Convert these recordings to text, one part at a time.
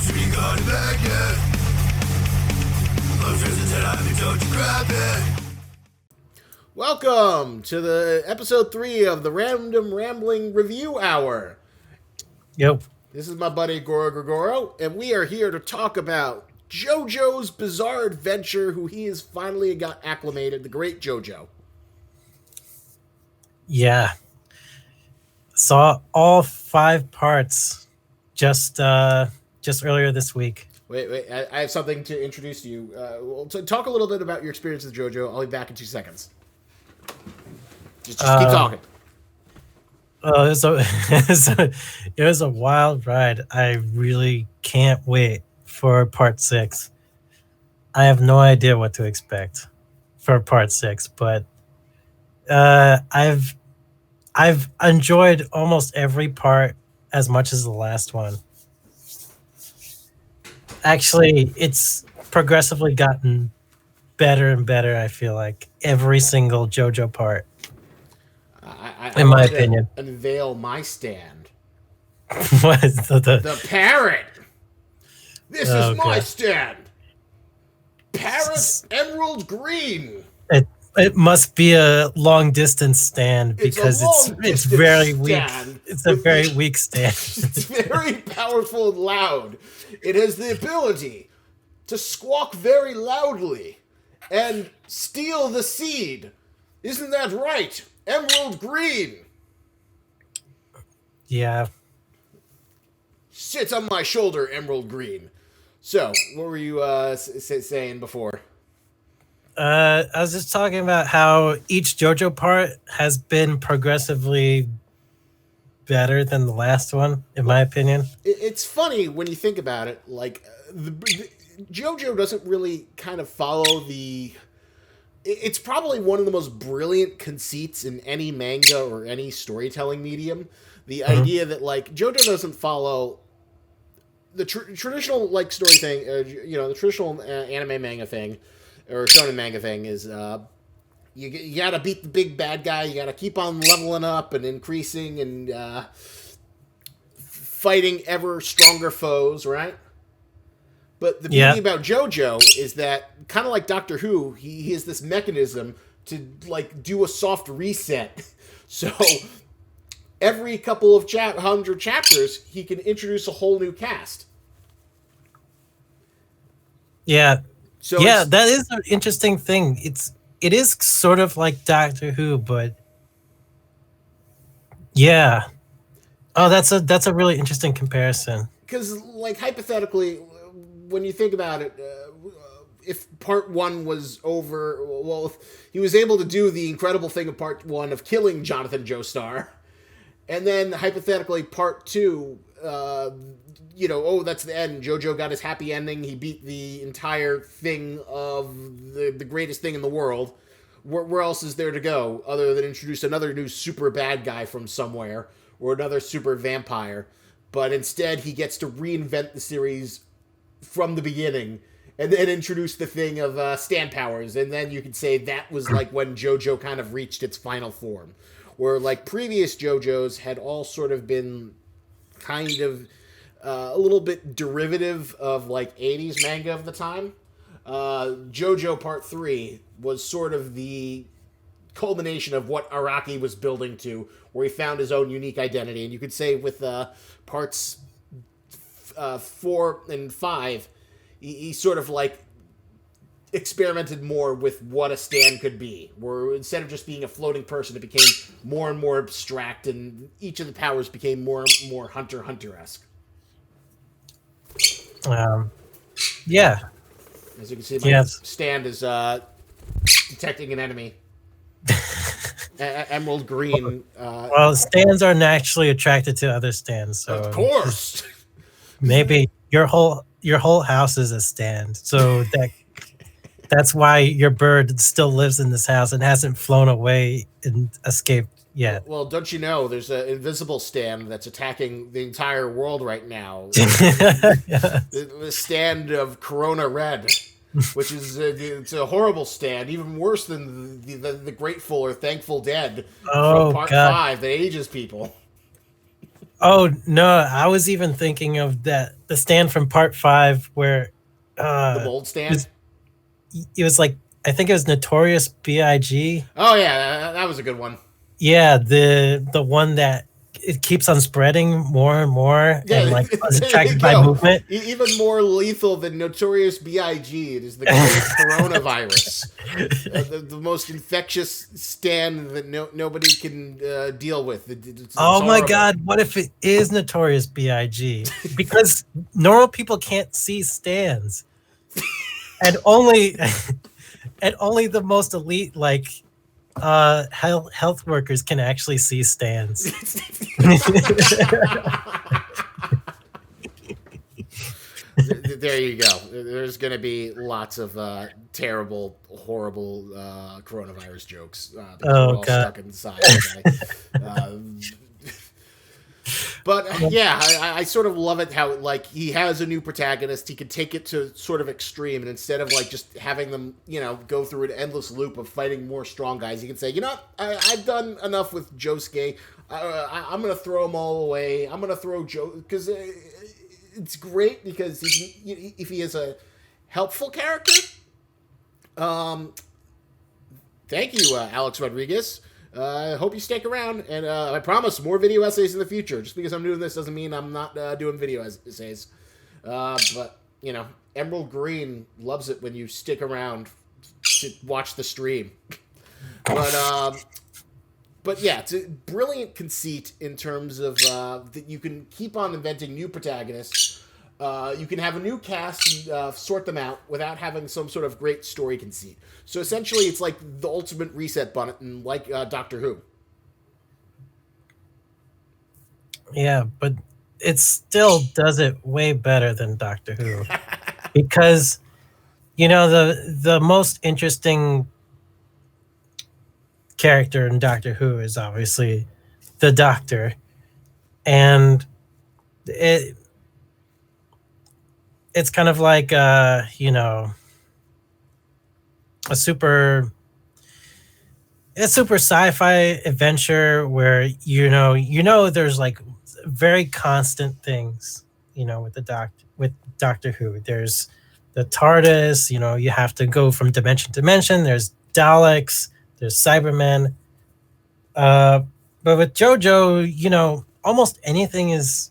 to be gone back yet. Lobster said I'm the Jojo grab it. Welcome to the episode 3 of the Random Rambling Review Hour. Yep. This is my buddy Goro Gregoro, and we are here to talk about Jojo's Bizarre Adventure, who he has finally got acclimated, the great Jojo. Yeah. Saw all 5 parts just earlier this week. Wait, I have something to introduce to you. Talk a little bit about your experience with JoJo. I'll be back in 2 seconds. Just keep talking. It was a wild ride. I really can't wait for part 6. I have no idea what to expect for part 6, but I've enjoyed almost every part as much as the last one. Actually, it's progressively gotten better and better, I feel like, every single JoJo part. In my opinion. Unveil my stand. What is the parrot. This is my stand. Parrot Emerald Green. It must be a long distance stand because it's very weak. It's a very weak stand. It's very powerful and loud. It has the ability to squawk very loudly and steal the seed. Isn't that right? Emerald Green. Yeah. Sits on my shoulder, Emerald Green. So, what were you saying before? I was just talking about how each JoJo part has been progressively better than the last one, in my opinion. It's funny when you think about it. Like, JoJo doesn't really kind of follow the... It's probably one of the most brilliant conceits in any manga or any storytelling medium. The idea that, like, JoJo doesn't follow the traditional, like, story thing, the traditional anime manga thing, or shonen manga thing is, you gotta beat the big bad guy, you gotta keep on leveling up and increasing and fighting ever stronger foes, right? But the beauty about JoJo is that, kind of like Doctor Who, he has this mechanism to, like, do a soft reset. So, every couple of 100 chapters, he can introduce a whole new cast. Yeah. So yeah, that is an interesting thing. It is sort of like Doctor Who, but yeah. Oh, that's a really interesting comparison. Because, like, hypothetically, when you think about it, if part 1 was over, well, if he was able to do the incredible thing of part 1 of killing Jonathan Joestar, and then hypothetically part 2, that's the end. JoJo got his happy ending. He beat the entire thing of the greatest thing in the world. Where else is there to go other than introduce another new super bad guy from somewhere or another super vampire? But instead, he gets to reinvent the series from the beginning and then introduce the thing of stand powers. And then you could say that was like when JoJo kind of reached its final form. Where, like, previous JoJo's had all sort of been kind of a little bit derivative of, like, 80s manga of the time. JoJo Part 3 was sort of the culmination of what Araki was building to, where he found his own unique identity. And you could say with parts 4 and 5, he sort of, like, experimented more with what a stand could be, where instead of just being a floating person, it became more and more abstract, and each of the powers became more and more Hunter-esque. Yeah. As you can see, my stand is detecting an enemy. Emerald Green. Well, stands are naturally attracted to other stands, so of course. Maybe your whole house is a stand, so that's why your bird still lives in this house and hasn't flown away and escaped yet. Well, don't you know there's an invisible stand that's attacking the entire world right now? The stand of Corona Red, which is it's a horrible stand, even worse than the Grateful or Thankful Dead from Part 5 that ages people. Oh no, I was even thinking of the stand from part 5 where The uh mold it stand. was, it was like I think it was Notorious B.I.G. Oh yeah, that was a good one. Yeah, the one that it keeps on spreading more and more and Yeah, like is there you attracted by go. movement. Even more lethal than Notorious B.I.G. It is the great coronavirus, the most infectious stand that nobody can deal with. It's Oh my horrible. god, what if it is Notorious B.I.G.? Because normal people can't see stands. And only and only the most elite like health workers can actually see stands. There you go. There's going to be lots of terrible, horrible coronavirus jokes because we're Oh all god. stuck inside today. Uh, but yeah, I sort of love it how like he has a new protagonist. He can take it to sort of extreme, and instead of like just having them, go through an endless loop of fighting more strong guys, he can say, I've done enough with Josuke. I'm gonna throw them all away. I'm gonna throw Joe because it's great because if he is a helpful character, um, thank you, Alex Rodriguez. I hope you stick around, and I promise more video essays in the future. Just because I'm doing this doesn't mean I'm not doing video essays. But Emerald Green loves it when you stick around to watch the stream. But but yeah, it's a brilliant conceit in terms of that you can keep on inventing new protagonists. You can have a new cast and sort them out without having some sort of great story conceit. So essentially, it's like the ultimate reset button, like Doctor Who. Yeah, but it still does it way better than Doctor Who because the most interesting character in Doctor Who is obviously the Doctor, and it it's kind of like a super a super sci-fi adventure where there's like very constant things with Doctor Who. There's the TARDIS. You have to go from dimension to dimension. There's Daleks. There's Cybermen. Uh, but with JoJo, almost anything is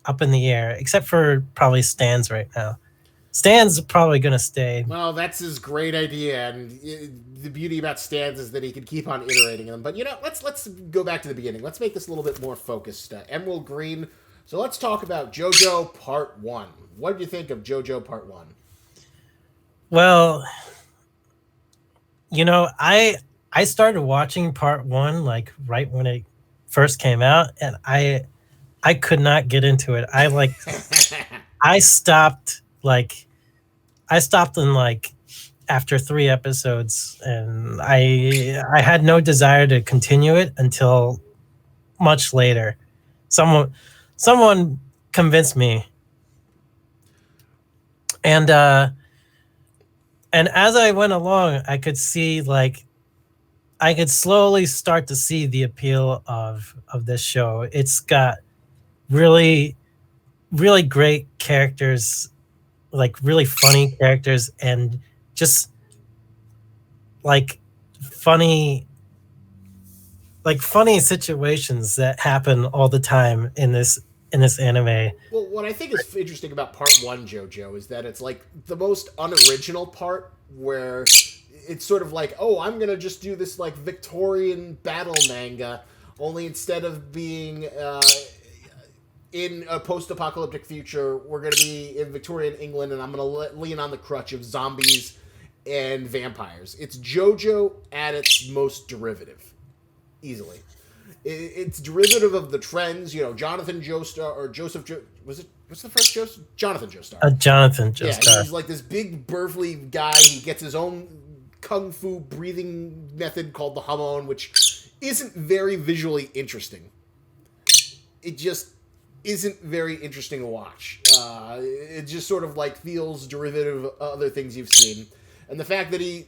up in the air except for probably Stan's right now. Stan's probably gonna stay. Well, that's his great idea, and the beauty about stands is that he can keep on iterating them. But let's go back to the beginning. Let's make this a little bit more focused. Emerald Green. So let's talk about JoJo Part One. What did you think of JoJo Part One? Well, I started watching part 1 like right when it first came out, and I could not get into it. I stopped like I stopped in like after 3 episodes, and I had no desire to continue it until much later. Someone someone convinced me. And and as I went along, I could slowly start to see the appeal of this show. It's got really really great characters, like really funny characters, and just like funny funny situations that happen all the time in this anime. Well, what I think is interesting about Part One, JoJo, is that it's like the most unoriginal part, where it's sort of like, oh, I'm gonna just do this like Victorian battle manga, only instead of being in a post-apocalyptic future, we're going to be in Victorian England, and I'm going to lean on the crutch of zombies and vampires. It's JoJo at its most derivative, easily. It's derivative of the trends. Jonathan Joestar or Joseph. Was it? What's the first Joseph? Jonathan Joestar. Jonathan Yeah, Joestar. he's like this big burly guy. He gets his own kung fu breathing method called the Hamon, which isn't very visually interesting. It just isn't very interesting to watch. It just sort of like feels derivative of other things you've seen, and the fact that he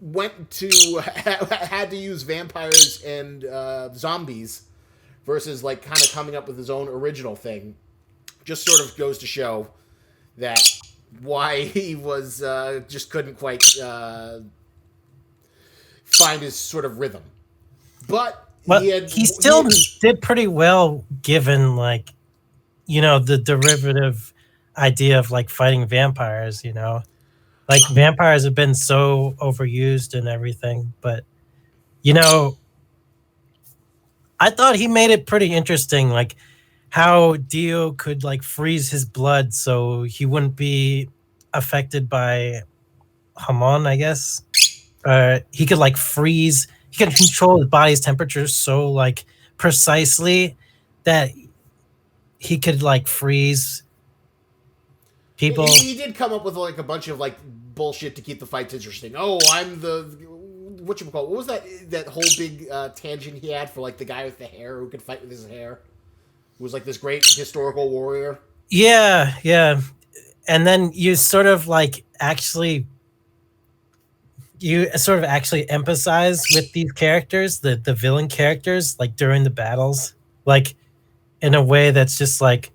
went to had to use vampires and zombies versus like kind of coming up with his own original thing, just sort of goes to show that why he was just couldn't quite find his sort of rhythm. But he still did pretty well given, like, the derivative idea of like fighting vampires, like vampires have been so overused and everything, but I thought he made it pretty interesting, like how Dio could like freeze his blood so he wouldn't be affected by Hamon, I guess. He could like freeze, he could control his body's temperature so like precisely that he could like freeze people. He did come up with like a bunch of like bullshit to keep the fights interesting. Oh, I'm the whatchamacallit. What was that whole big tangent he had for like the guy with the hair who could fight with his hair? Who was like this great historical warrior. Yeah. And then you sort of actually empathize with these characters, the villain characters, like during the battles, like in a way that's just like,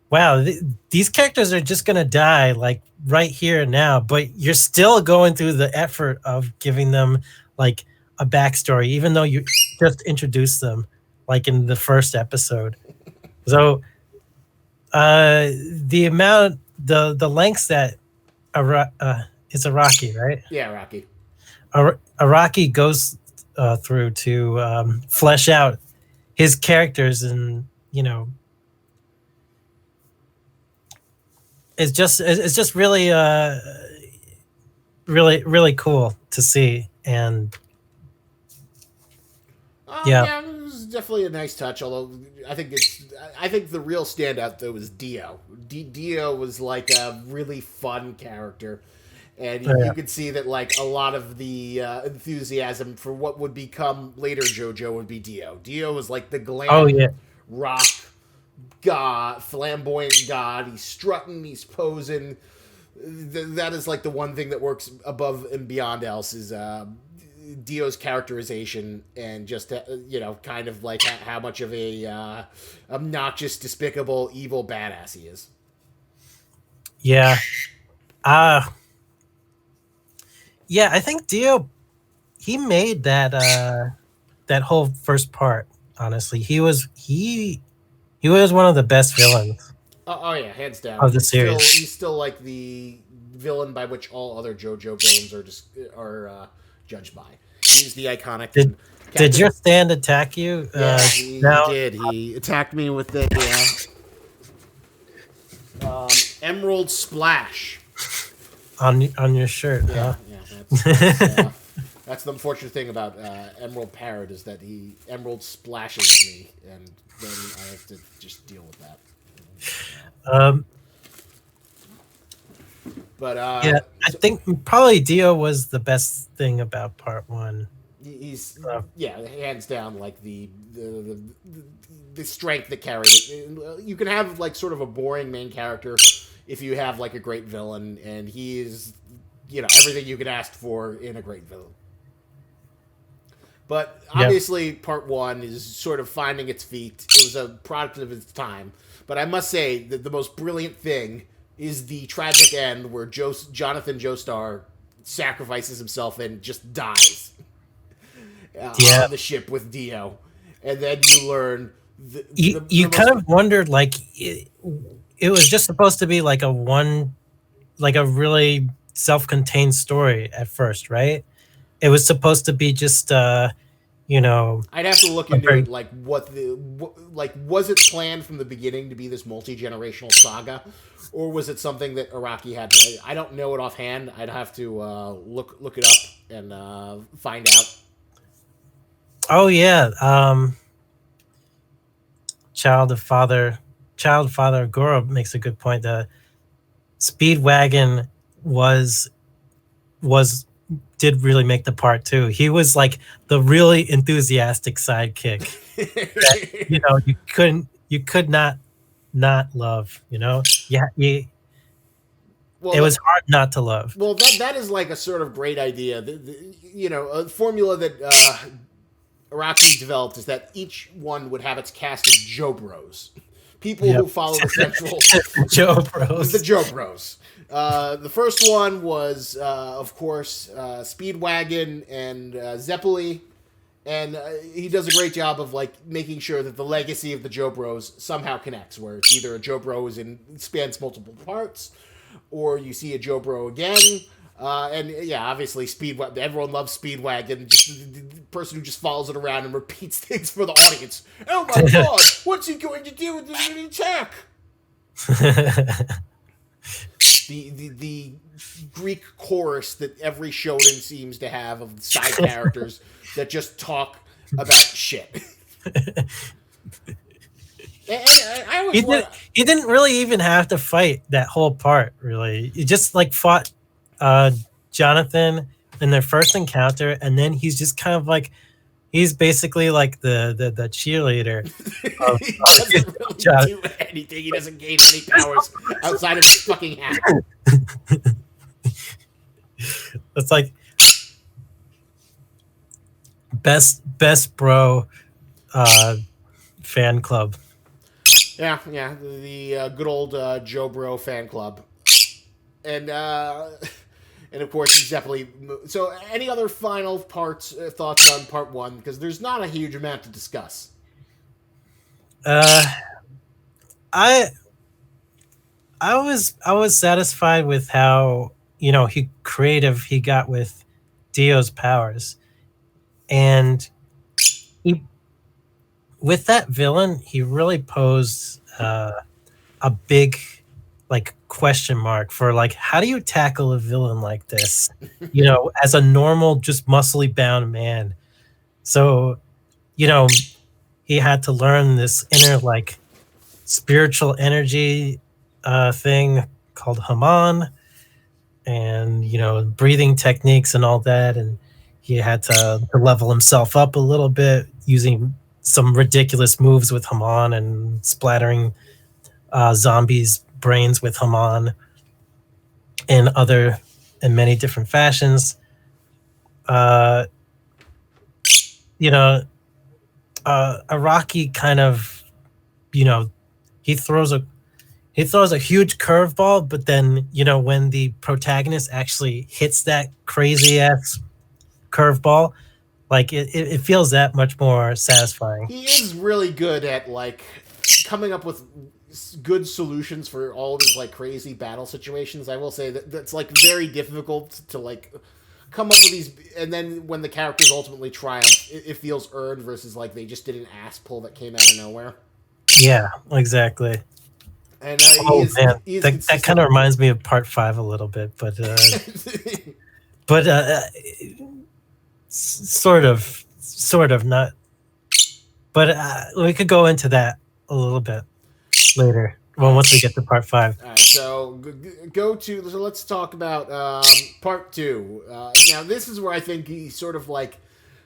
wow, these characters are just gonna die like right here and now, but you're still going through the effort of giving them like a backstory, even though you just introduced them like in the first episode. So the lengths that it's Araki, right? Yeah, Araki. Araki goes through to flesh out his characters, and it's just really really cool to see. And yeah, it was definitely a nice touch. Although I think the real standout though was Dio. Dio was like a really fun character, and you could see that like a lot of the enthusiasm for what would become later JoJo would be Dio. Dio was like the glam rock god, flamboyant god. He's strutting, he's posing. That is like the one thing that works above and beyond else is Dio's characterization, and just kind of like how much of a obnoxious, despicable, evil badass he is. Yeah. Yeah, I think Dio, he made that whole first part. Honestly, he was one of the best villains. Oh yeah, hands down. Of the series, he's still like the villain by which all other JoJo villains are judged by. He's the iconic. Did your stand attack you? Yeah, he did. He attacked me with the Emerald Splash on your shirt. Yeah, huh? That's the unfortunate thing about Emerald Parrot, is that he Emerald splashes me, and then I have to just deal with that. But yeah, I think probably Dio was the best thing about part one. He's hands down like the strength that carried it. You can have like sort of a boring main character if you have like a great villain, and he is everything you could ask for in a great villain. But obviously, part one is sort of finding its feet. It was a product of its time. But I must say that the most brilliant thing is the tragic end where Jonathan Joestar sacrifices himself and just dies on the ship with Dio. And then you learn... You kind of wondered, like, it was just supposed to be like a really self-contained story at first, right? It was supposed to be just... I'd have to look into it, like was it planned from the beginning to be this multi-generational saga, or was it something that Araki had? I don't know it offhand. I'd have to look it up and find out. Oh yeah, Child Father Goro makes a good point. The Speedwagon did really make the part too. He was like the really enthusiastic sidekick that, you could not love, it was hard not to love. Well, that is like a sort of great idea. A formula that Iraqi developed is that each one would have its cast of Joe Bros, people Yep. who follow the central Joe the Bros. Joe Bros. The first one was, of course, Speedwagon and Zeppeli, and he does a great job of like making sure that the legacy of the Joe Bros somehow connects, where it's either a Joe Bro spans multiple parts, or you see a Joe Bro again. And yeah, obviously, everyone loves Speedwagon. Just the person who just follows it around and repeats things for the audience. Oh my god, what's he going to do with the attack? The Greek chorus that every shonen seems to have of side characters that just talk about shit. I always He didn't really even have to fight that whole part. Really, he just like fought Jonathan in their first encounter, and then he's just kind of like he's basically like the cheerleader. He doesn't really do anything. He doesn't gain any powers outside of his fucking hat. It's like best bro fan club. Yeah, the good old Joe Bro fan club, and of course Zeppeli. So, any other final thoughts on part one? Because there's not a huge amount to discuss. I was satisfied with how creative he got with Dio's powers, and with that villain, he really posed a big like question mark for like how do you tackle a villain like this, as a normal just muscly bound man. So, he had to learn this inner like spiritual energy thing called Haman, and breathing techniques and all that, and he had to level himself up a little bit using some ridiculous moves with Haman and splattering zombies' brains with Haman in many different fashions. Iraqi kind of, he throws a huge curveball, but then when the protagonist actually hits that crazy ass curveball, like it feels that much more satisfying. He is really good at like coming up with good solutions for all of his like crazy battle situations. I will say that's like very difficult to like come up with these, and then when the characters ultimately triumph, it feels earned versus like they just did an ass pull that came out of nowhere. Yeah, exactly. And that kind of reminds me of part 5 a little bit, but sort of not. But we could go into that a little bit later. Well, once we get to part 5. All right, so let's talk about part 2. Now, this is where I think he sort of like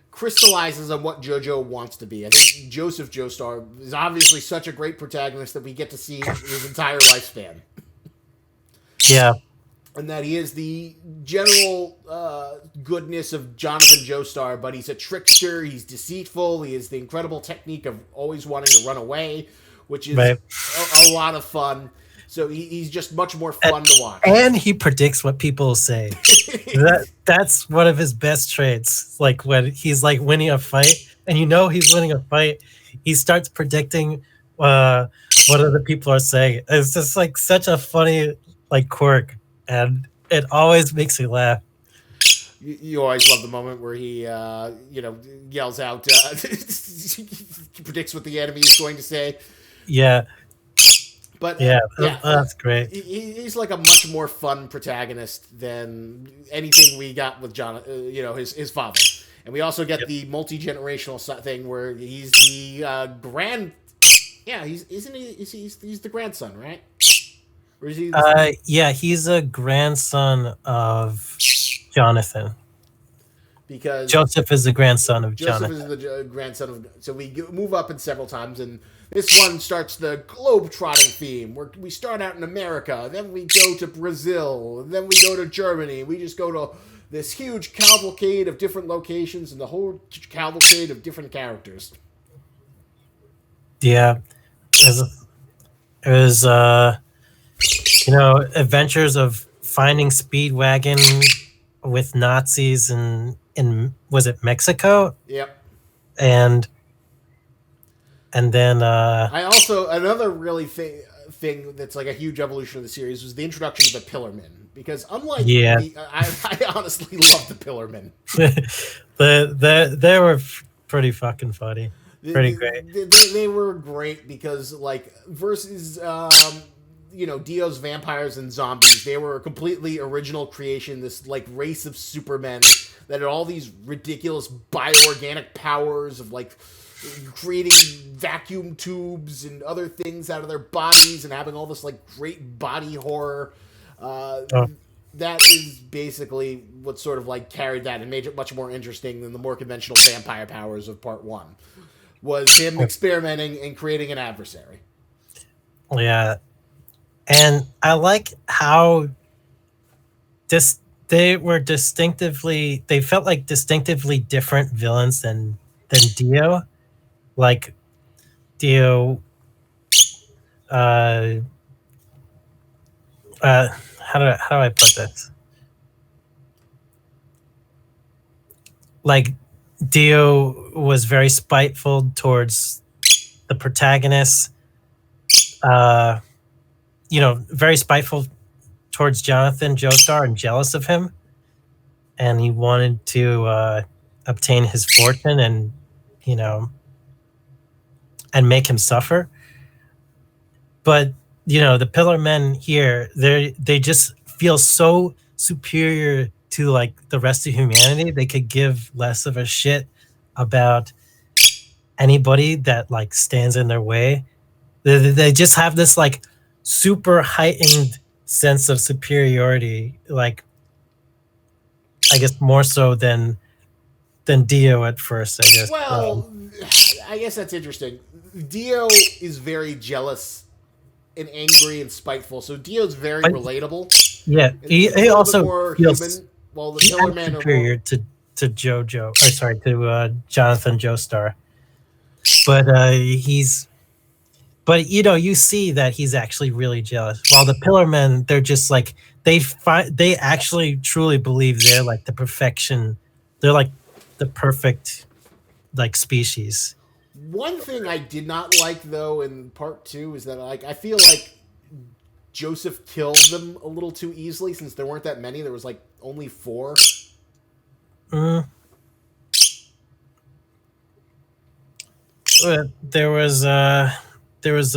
crystallizes on what JoJo wants to be. I think Joseph Joestar is obviously such a great protagonist that we get to see his entire lifespan. Yeah. And that he is the general goodness of Jonathan Joestar, but he's a trickster, he's deceitful, he has the incredible technique of always wanting to run away, which is a lot of fun. So he's just much more fun to watch. And he predicts what people say. That's one of his best traits. Like when he's like winning a fight, and he's winning a fight, he starts predicting what other people are saying. It's just like such a funny like quirk, and it always makes me laugh. You always love the moment where he, yells out, he predicts what the enemy is going to say. Yeah. But that's great. He's like a much more fun protagonist than anything we got with John, his father. And we also get the multi-generational thing where he's the he's the grandson, right? Or is he? He's a grandson of Jonathan. Because Joseph is the grandson of Jonathan. Joseph is the grandson of. So we move up in several times, and this one starts the globe-trotting theme, where we start out in America, then we go to Brazil, then we go to Germany, we just go to this huge cavalcade of different locations and the whole cavalcade of different characters. Yeah, it was adventures of finding Speedwagon with Nazis in was it Mexico? Yep. And then I also another really thing that's like a huge evolution of the series was the introduction of the Pillarmen, because unlike I honestly love the Pillarmen. they were pretty fucking funny, pretty great. They were great because like versus Dio's vampires and zombies, they were a completely original creation. This like race of supermen that had all these ridiculous bioorganic powers of like creating vacuum tubes and other things out of their bodies and having all this like great body horror. That is basically what sort of like carried that and made it much more interesting than the more conventional vampire powers of part one. Was him experimenting and creating an adversary. Yeah, and I like how they felt like distinctively different villains than Dio. Like Dio, how do I put this? Like Dio was very spiteful towards the protagonist. Very spiteful towards Jonathan Joestar and jealous of him, and he wanted to obtain his fortune and and make him suffer. But the Pillar Men here, they just feel so superior to like the rest of humanity. They could give less of a shit about anybody that like stands in their way. They just have this like super heightened sense of superiority, like I guess more so than Dio at first, I guess. Well, I guess that's interesting. Dio is very jealous and angry and spiteful, so Dio's very relatable. Yeah, he also more feels human. While the Pillar Men superior to Jojo, or sorry, to Jonathan Joestar. But you see that he's actually really jealous. While the Pillar Men, they're just like they actually truly believe they're like the perfection. They're like the perfect like species. One thing I did not like though in part two is that I feel like Joseph killed them a little too easily since there weren't that many. There was like only 4. There was a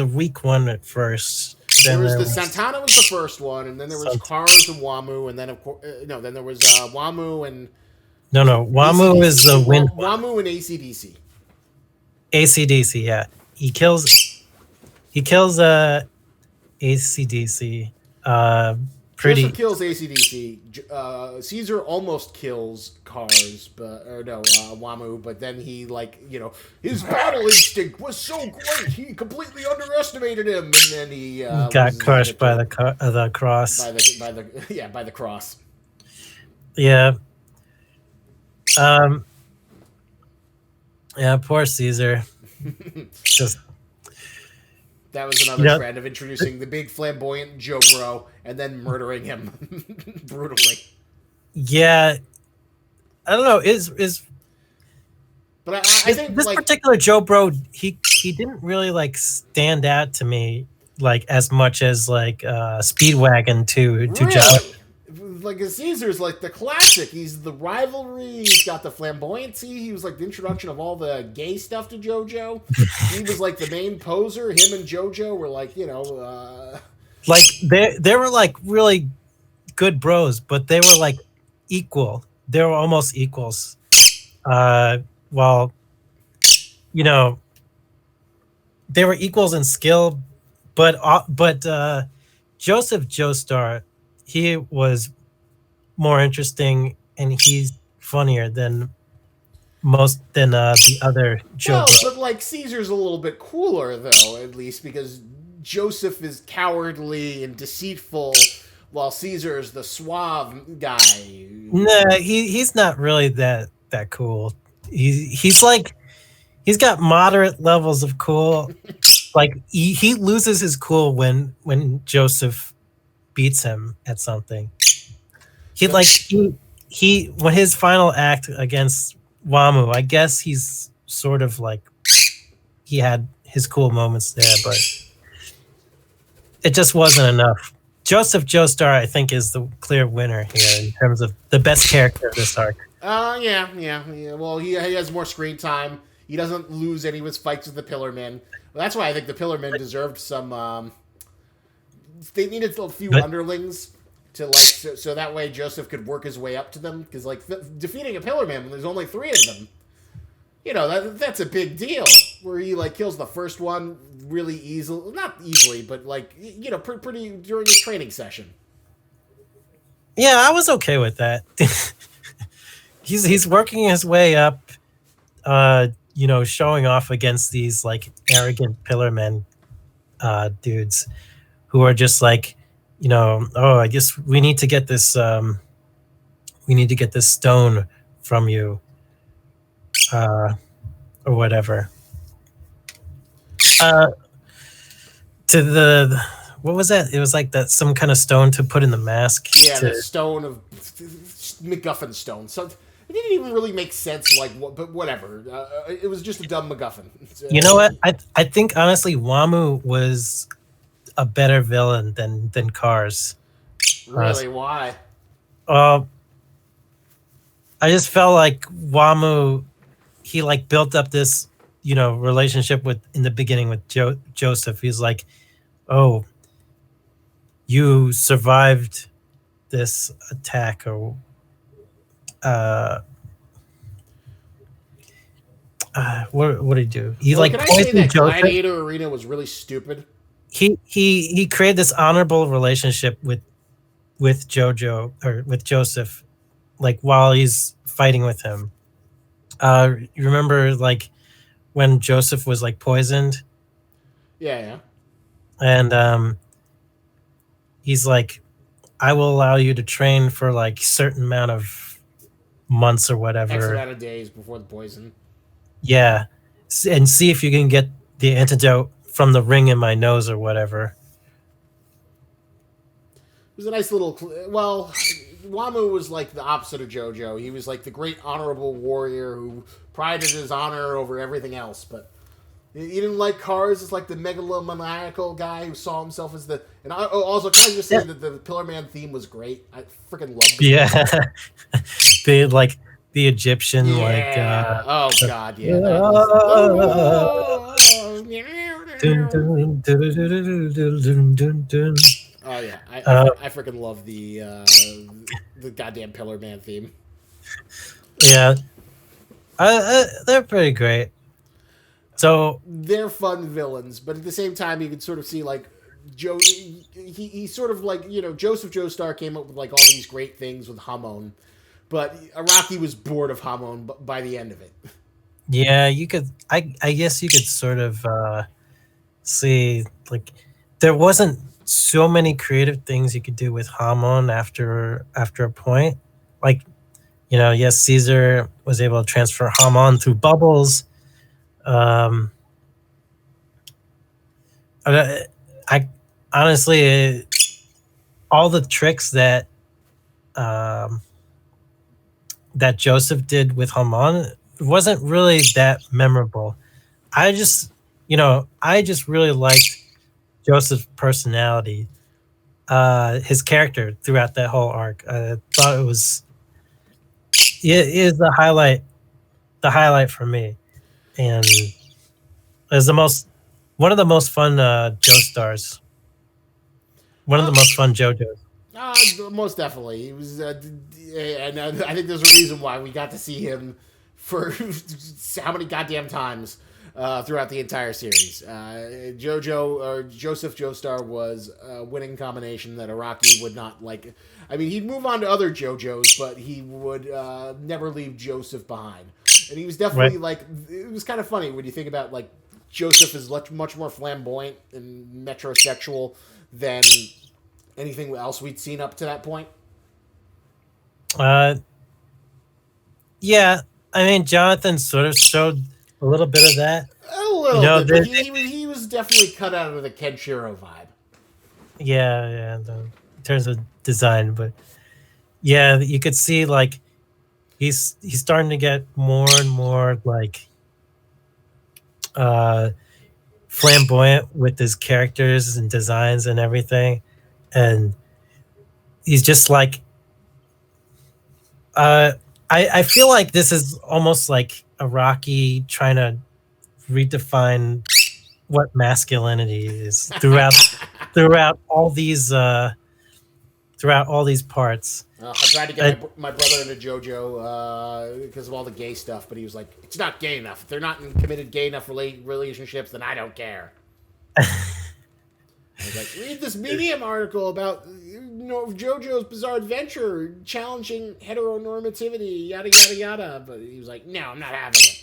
weak one at first. There was Santana was the first one, and then there was Cars and Wamu, and then of course then there was Wamu and Wamu AC/DC. is the wind. Wamu and ACDC. ACDC, yeah. He kills ACDC. Pretty. Joseph kills ACDC. Caesar almost kills Cars, Wamu, but then he his battle instinct was so great, he completely underestimated him, and then he got crushed by the cross. By the cross. Yeah. Yeah, poor Caesar. Just that was another trend of introducing the big flamboyant Joe Bro and then murdering him brutally. Yeah, I don't know. But I think this particular Joe Bro, he didn't really like stand out to me like as much as like Speedwagon to John. Like Caesar's like the classic. He's the rivalry. He's got the flamboyancy. He was like the introduction of all the gay stuff to JoJo. He was like the main poser. Him and JoJo were like like they were like really good bros, but they were like equal. They were almost equals. Well, they were equals in skill, but Joseph Joestar, he was more interesting and he's funnier than the other Joe. Well, but like Caesar's a little bit cooler though, at least because Joseph is cowardly and deceitful, while Caesar's the suave guy. Nah, he's not really that cool. He's like he's got moderate levels of cool. Like he loses his cool when Joseph beats him at something. He like he when his final act against Wamu, I guess he's sort of like he had his cool moments there, but it just wasn't enough. Joseph Joestar, I think, is the clear winner here in terms of the best character of this arc. Yeah. Well, he has more screen time. He doesn't lose any of his fights with the Pillarmen. Well, that's why I think the Pillarmen deserved some. They needed a few But underlings to so that way Joseph could work his way up to them because defeating a Pillarman when there's only 3 of them, that's a big deal. Where he kills the first one really easily, not easily, but pretty during his training session. yeah, I was okay with that. he's working his way up, showing off against these arrogant Pillarmen dudes who are just oh, I guess we need to get this stone from you, or whatever. To the what was that? It was like that some kind of stone to put in the mask. Yeah, the stone of MacGuffin stone. So it didn't even really make sense. But whatever. It was just a dumb MacGuffin. You know what? I think honestly, Wamu was a better villain than Cars. Really? Why? I just felt like Wamu, he built up this relationship in the beginning with Joseph. He's like, oh, you survived this attack, or what did he do? He can I say poisoned that Joseph. Gladiator Arena was really stupid? He created this honorable relationship with Jojo, or with Joseph, while he's fighting with him. You remember when Joseph was poisoned? Yeah. And he's like, I will allow you to train for certain amount of months or whatever. X amount of days before the poison. Yeah. And see if you can get the antidote from the ring in my nose or whatever. It was a nice little. Well, Wamu was the opposite of Jojo. He was the great honorable warrior who prided his honor over everything else. But he didn't like Cars as the megalomaniacal guy who saw himself as the. And also, can I just say that the Pillarman theme was great? I freaking loved it. Yeah. the Egyptian oh god, yeah. Oh yeah, I freaking love the goddamn Pillarman theme. Yeah, they're pretty great. So they're fun villains, but at the same time, you can sort of see Joe. He sort of Joseph Joestar came up with all these great things with Hamon, but Araki was bored of Hamon by the end of it. Yeah, you could. I guess you could sort of see there wasn't so many creative things you could do with Hamon after a point. Yes, Caesar was able to transfer Hamon through bubbles. I honestly, all the tricks that Joseph did with Hamon wasn't really that memorable. I just really liked Joseph's personality, his character throughout that whole arc. I thought it is the highlight for me, and it was one of the most fun Joestars, one of the most fun JoJo's. Most definitely, he was, and I think there's a reason why we got to see him for how many goddamn times throughout the entire series. Joseph Joestar was a winning combination that Araki would not like. I mean, he'd move on to other JoJo's, but he would never leave Joseph behind. And he was definitely it was kind of funny when you think about Joseph is much more flamboyant and metrosexual than Anything else we'd seen up to that point? Uh, yeah, I mean, Jonathan sort of showed a little bit of that. A You little know, bit, but he was definitely cut out of the Kenshiro vibe. yeah, in terms of design, but yeah, you could see like he's starting to get more and more like uh flamboyant with his characters and designs and everything, and he's just like uh I feel like this is almost like a Rocky trying to redefine what masculinity is throughout all these parts. I tried to get my brother into JoJo because of all the gay stuff, but he was like, "It's not gay enough. If they're not in committed gay enough relationships, then I don't care." I was like, "Read this Medium article about JoJo's Bizarre Adventure challenging heteronormativity, yada yada yada." But he was like, "No, I'm not having it."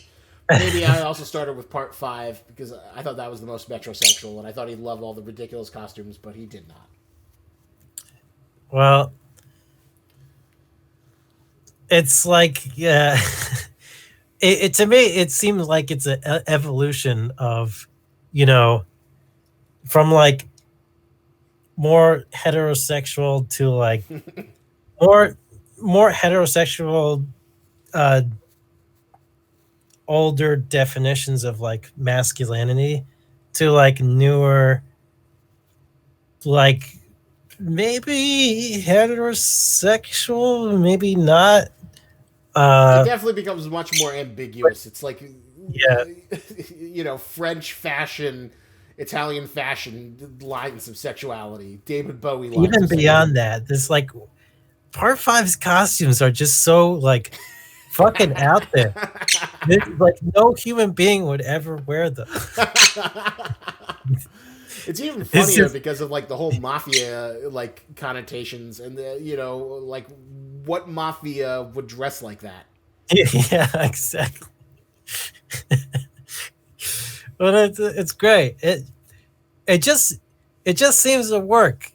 Maybe I also started with part 5 because I thought that was the most metrosexual, and I thought he'd love all the ridiculous costumes, but he did not. Well, it's like, yeah, it to me it seems like it's an evolution of, you know, from like more heterosexual to like more heterosexual, uh older definitions of like masculinity to like newer, like maybe heterosexual, maybe not. It definitely becomes much more ambiguous. It's like, Yeah, French fashion, Italian fashion lines of sexuality, David Bowie lines even of beyond that, this like part five's costumes are just so like fucking out there. Like no human being would ever wear them. It's even It's funnier just, because of like the whole mafia like connotations and like what mafia would dress like that. yeah, exactly. But it's great. It just seems to work.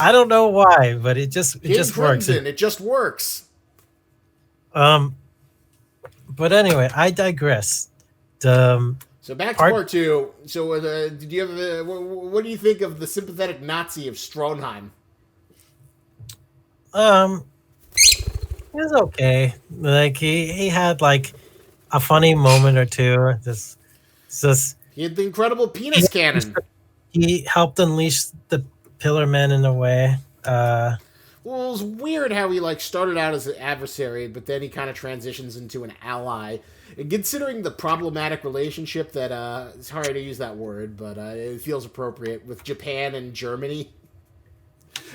I don't know why, but it just King works. Crimson, it just works. Um, but anyway, I digress. The So back to part 2. So did you have what do you think of the sympathetic Nazi of Stronheim? It was okay. Like he had like a funny moment or two. Just He had the incredible penis cannon. he helped unleash the Pillar Men in a way. Well, it was weird how he like started out as an adversary, but then he kind of transitions into an ally. And considering the problematic relationship that it's hard to use that word, but it feels appropriate with Japan and Germany.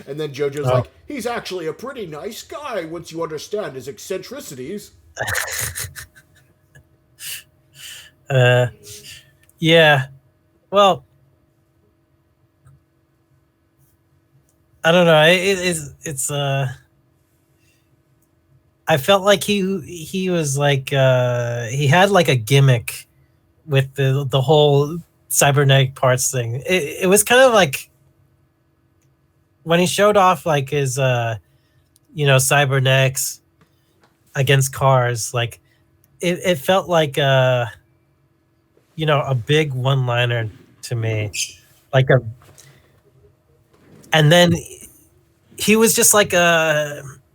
And then JoJo's like, he's actually a pretty nice guy once you understand his eccentricities. Yeah. Well, I don't know. It's I felt like he was like he had like a gimmick with the whole cybernetic parts thing. It was kind of like when he showed off like his cybernetics against cars, like it felt like a big one-liner to me, like a, and then he was just like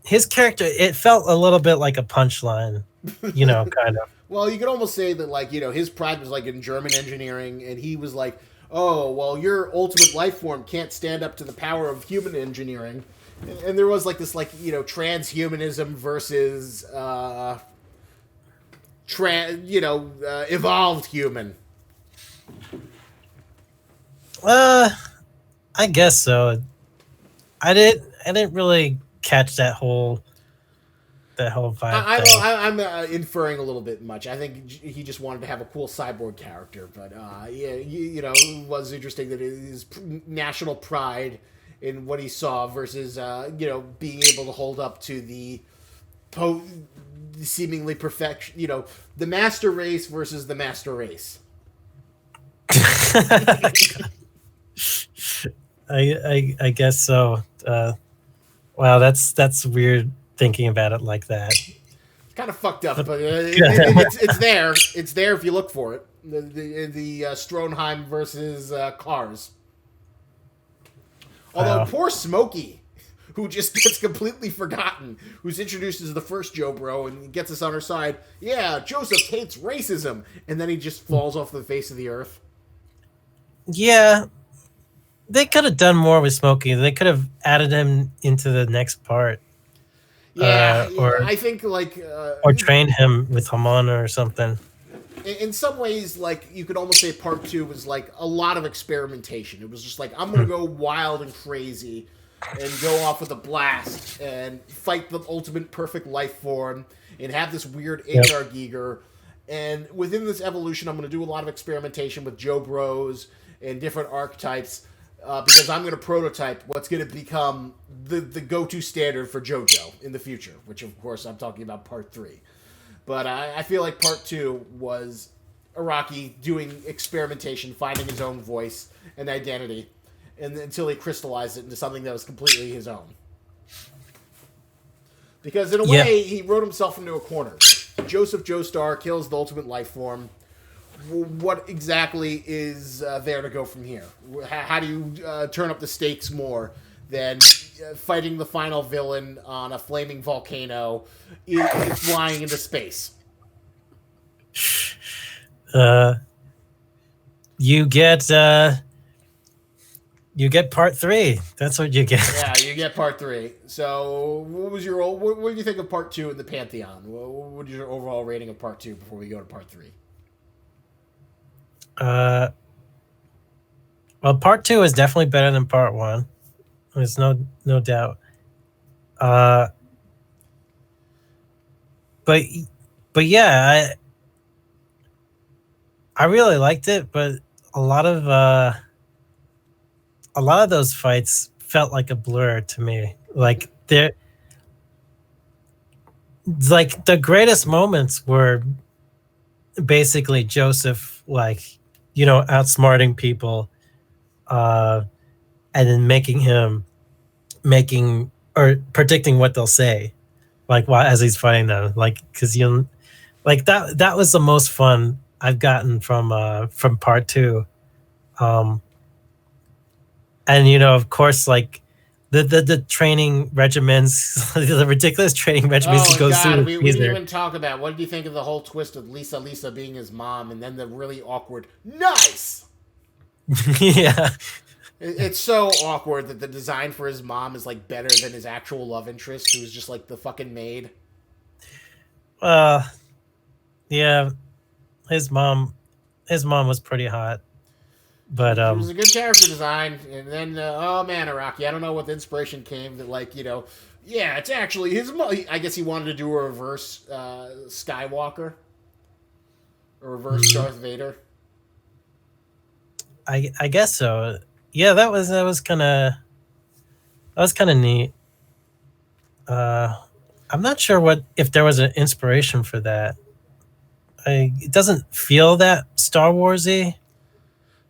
his character, it felt a little bit like a punchline, kind of. Well, you could almost say that, like, his pride was, like, in German engineering, and he was like, oh, well, your ultimate life form can't stand up to the power of human engineering. And there was, like, this, like, transhumanism versus, evolved human. I guess so. I didn't really catch that whole vibe. I'm inferring a little bit much. I think he just wanted to have a cool cyborg character, but it was interesting that his national pride in what he saw versus being able to hold up to the seemingly perfection, the master race versus the master race. I guess so. Wow, that's weird thinking about it like that. It's kind of fucked up, But but it's there. It's there if you look for it. The Stronheim versus Cars. Although wow. poor Smokey, who just gets completely forgotten, who's introduced as the first Joe Bro and gets us on our side. Yeah, Joseph hates racism, and then he just falls off the face of the earth. Yeah, they could have done more with Smokey. They could have added him into the next part, Yeah, or I think trained him with Hamana or something. in some ways, like you could almost say part two was like a lot of experimentation. It was just like I'm gonna Hmm. go wild and crazy and go off with a blast and fight the ultimate perfect life form and have this weird Yep. HR Giger. And within this evolution, I'm going to do a lot of experimentation with Joe Bros and different archetypes because I'm going to prototype what's going to become the go-to standard for JoJo in the future, which of course I'm talking about part three. But I feel like part two was Araki doing experimentation, finding his own voice and identity, and until he crystallized it into something that was completely his own. Because in a Yeah. way, he wrote himself into a corner. Joseph Joestar kills the ultimate life form. What exactly is there to go from here? How do you turn up the stakes more than fighting the final villain on a flaming volcano flying into space? Uh, you get part three. That's what you get. Yeah, you get part three. So, what do you think of part two in the Pantheon? What is your overall rating of part two before we go to part three? Uh, well, part two is definitely better than part one. There's no doubt. Uh, but yeah, I really liked it, but a lot of uh, a lot of those fights felt like a blur to me. Like the greatest moments were basically Joseph, like, outsmarting people, uh, and then making or predicting what they'll say, like while as he's fighting them, like because you like that was the most fun I've gotten from part two. Um, and of course, like the training regimens, the ridiculous training regimens he Oh goes through God, with we didn't Bizzare. even talk about what did you think of the whole twist of Lisa being his mom, and then the really awkward nice. Yeah. It's so awkward that the design for his mom is like better than his actual love interest, who is just like the fucking maid. Uh, yeah, his mom his mom was pretty hot, but She was a good character design, and then oh man, Araki, I don't know what the inspiration came that yeah, it's actually his mom. I guess he wanted to do a reverse Skywalker, a reverse mm, Darth Vader. I guess so. Yeah, that was kind of neat. Uh, I'm not sure what if there was an inspiration for that. It doesn't feel that Star Warsy.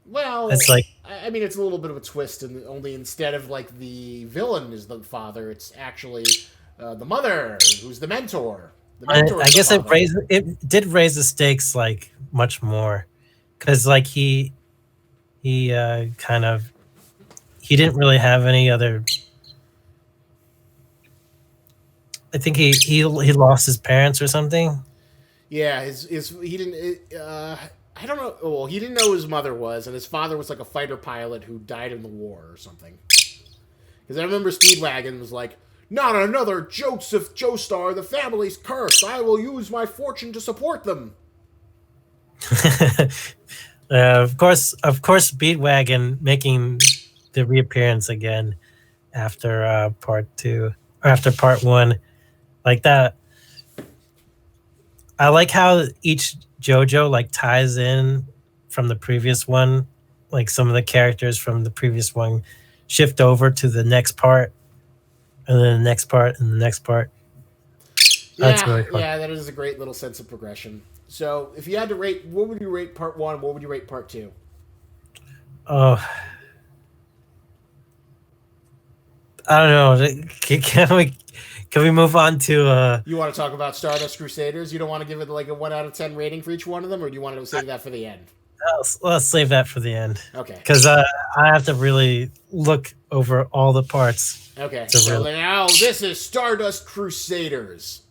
Well, It's like I mean, it's a little bit of a twist, and only instead of like the villain is the father, it's actually the mother who's the mentor. The mentor I is the guess father. it did raise the stakes like much more, because like he kind of he didn't really have any other. I think he lost his parents or something. Yeah, his he didn't. I don't know. Well, he didn't know who his mother was, and his father was like a fighter pilot who died in the war or something. Because I remember Speedwagon was like, "Not another Joseph Joestar. The family's cursed. I will use my fortune to support them." Of course, Speedwagon making the reappearance again after part two or after part one, like that. I like how each JoJo like ties in from the previous one, like some of the characters from the previous one shift over to the next part, and then the next part, and the next part. That's Yeah, really fun. yeah, that is a great little sense of progression. So, if you had to rate, what would you rate part one? What would you rate part two? Oh, I don't know. Can we move on to You want to talk about Stardust Crusaders? You don't want to give it like a 1 out of 10 rating for each one of them, or do you want to save that for the end? let's save that for the end. Okay. Because I have to really look over all the parts. Okay. So now this is Stardust Crusaders.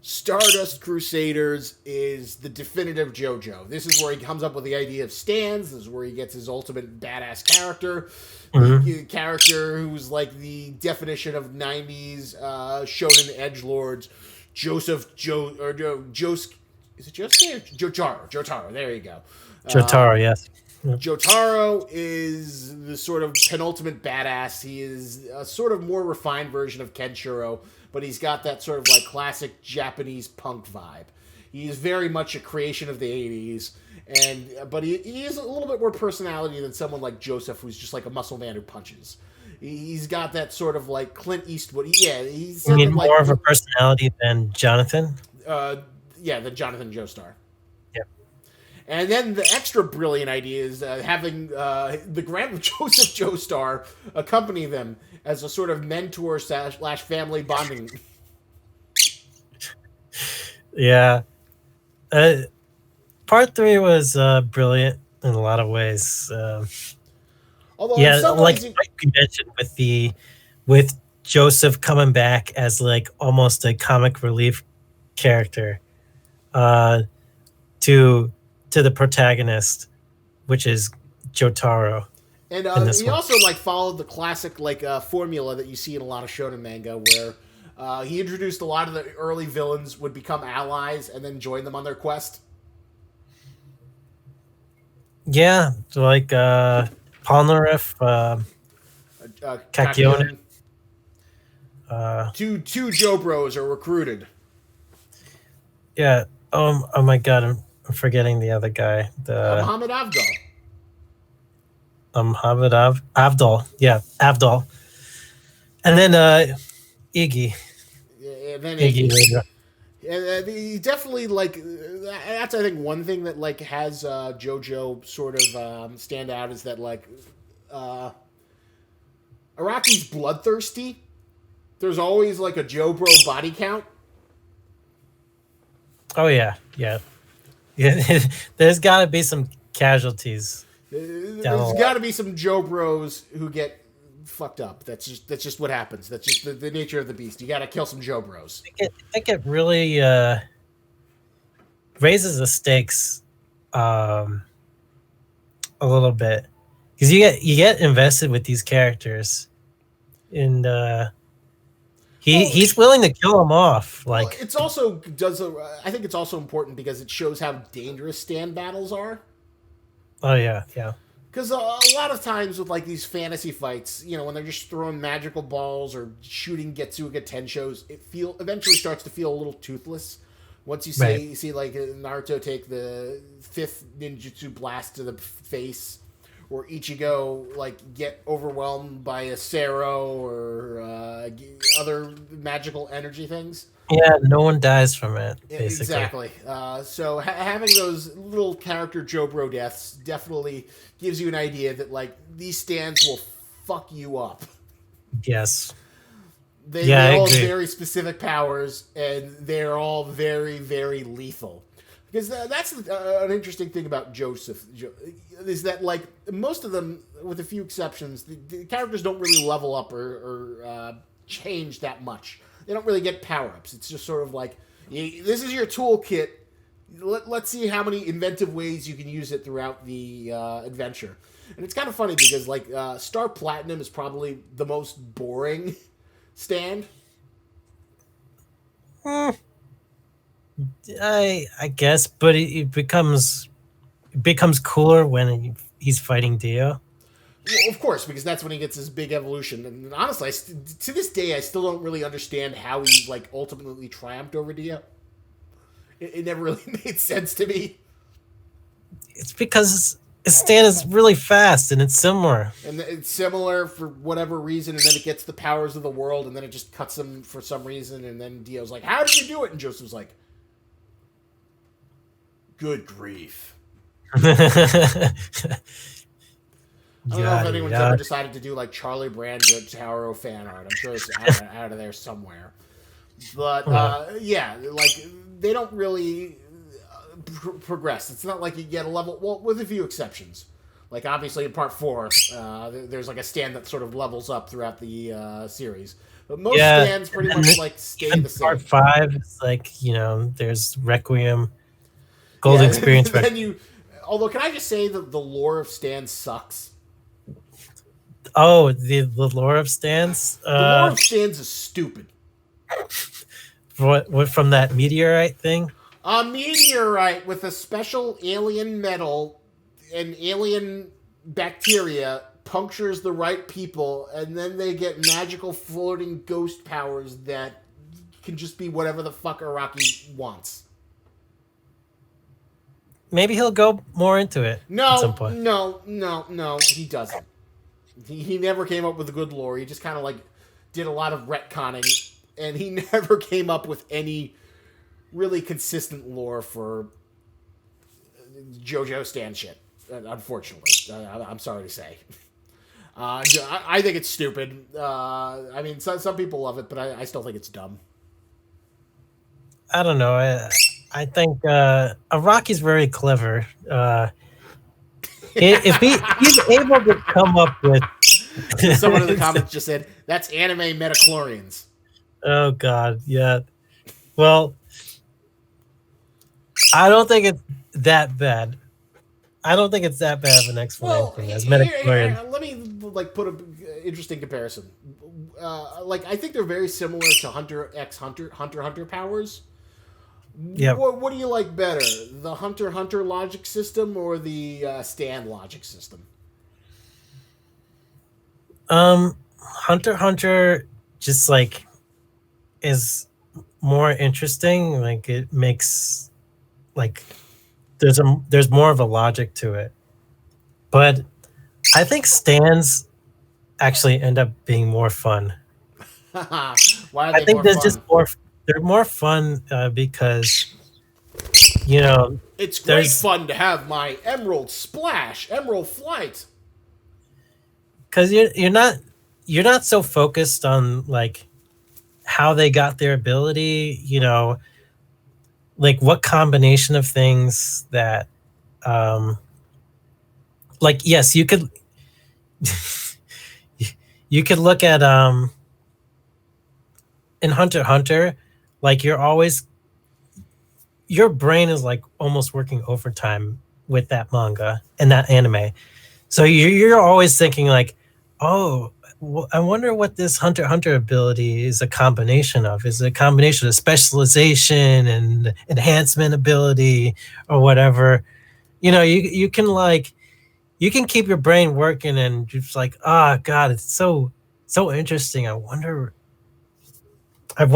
Stardust Crusaders is the definitive JoJo. This is where he comes up with the idea of stands. This is where he gets his ultimate badass character. The character who's like the definition of 90s shonen edgelords. Is it Josuke? Jotaro. There you go. Jotaro, yes. Jotaro is the sort of penultimate badass. He is a sort of more refined version of Kenshiro, but he's got that sort of like classic Japanese punk vibe. He is very much a creation of the 80s, but he has a little bit more personality than someone like Joseph, who's just like a muscle man who punches. He's got that sort of like Clint Eastwood. Yeah, he's You mean more like, of a personality than Jonathan? Yeah, than Jonathan Joestar. Yep. And then the extra brilliant idea is having the Grand Joseph Joestar accompany them as a sort of mentor / family bonding. Yeah. Part 3 was brilliant in a lot of ways. Although yeah, in some like ways you mentioned with Joseph coming back as like almost a comic relief character to the protagonist, which is Jotaro. And he also like followed the classic like formula that you see in a lot of shonen manga, where he introduced a lot of the early villains would become allies and then join them on their quest. Yeah, like Polnareff, Kakyoin. Two Joe Bros are recruited. Yeah. Oh my God, I'm forgetting the other guy. Muhammad Avdol. Muhammad Avdol. Yeah, Avdol. And then Iggy. Yeah, and then Iggy later. And he definitely like that's I think one thing that like has JoJo sort of stand out is that like Araki's bloodthirsty. There's always like a Joe Bro body count. Oh yeah. There's got to be some casualties. There's got to be some Joe Bros who get fucked up. That's just what happens. That's just the nature of the beast. You got to kill some Joe Bros. I think it really raises the stakes a little bit, because you get invested with these characters, and he's willing to kill them off. Like, well, it's also I think it's also important because it shows how dangerous stand battles are. Oh yeah. Because a lot of times with like these fantasy fights, you know, when they're just throwing magical balls or shooting Getsuga Tenshos, it eventually starts to feel a little toothless. Once you see like Naruto take the 5th ninjutsu blast to the face, or Ichigo like get overwhelmed by a Sero or other magical energy things. Yeah, no one dies from it, basically. Exactly. So having those little character Joe Bro deaths definitely gives you an idea that like these stands will fuck you up. Yes. They all have very specific powers, and they're all very, very lethal. Because that's an interesting thing about Joseph, is that like most of them, with a few exceptions, the characters don't really level up or change that much. They don't really get power-ups. It's just sort of like, this is your toolkit. Let's see how many inventive ways you can use it throughout the adventure. And it's kind of funny because like Star Platinum is probably the most boring stand. I guess, but it becomes cooler when he's fighting Dio. Well, of course, because that's when he gets his big evolution. And honestly, to this day, I still don't really understand how he like ultimately triumphed over Dio. It never really made sense to me. It's because his stand is really fast and it's similar. And it's similar for whatever reason, and then it gets the powers of the world, and then it just cuts him for some reason, and then Dio's like, "How did you do it?" And Joseph's like, "Good grief." I don't know if Yada anyone's ever yada. decided to do like Charlie Brand Tarot fan art. I'm sure it's out of there somewhere. But yeah, like they don't really progress. It's not like you get a level. Well, with a few exceptions. Like obviously in part 4, there's like a stand that sort of levels up throughout the series. But most Yeah, stands pretty and much like stay even the same. part 5 is like, there's Requiem, Gold Yeah, Experience. then you. Although, can I just say that the lore of stands sucks? Oh, the lore of stands. The lore of stands is stupid. What from that meteorite thing? A meteorite with a special alien metal and alien bacteria punctures the right people, and then they get magical floating ghost powers that can just be whatever the fuck Araki wants. Maybe he'll go more into it at some No, point. no, he doesn't. He never came up with a good lore. He just kind of like did a lot of retconning, and he never came up with any really consistent lore for JoJo stand shit. Unfortunately, I'm sorry to say. I think it's stupid. I mean, some people love it, but I still think it's dumb. I don't know. I think Araki's very clever. If he's able to come up with Someone in the comments just said that's anime metachlorians. Oh God, yeah. Well, I don't think it's that bad. I don't think it's that bad of an explanation as metachlorian. Let me like put an interesting comparison. Like I think they're very similar to Hunter x Hunter powers. Yeah. What do you like better, the Hunter logic system or the Stand logic system? Hunter just like is more interesting. Like it makes like there's more of a logic to it. But I think stands actually end up being more fun. Why are they I think more there's fun? just they're more fun because it's great fun to have my Emerald Splash, Emerald Flight. Because you're not so focused on like how they got their ability, like what combination of things that like yes, you could you could look at in Hunter x Hunter, like your brain is like almost working overtime with that manga and that anime. So you're always thinking like, oh, I wonder what this Hunter x Hunter ability is a combination of. Is it a combination of specialization and enhancement ability or whatever? You can keep your brain working and just like, oh God, it's so interesting. I wonder how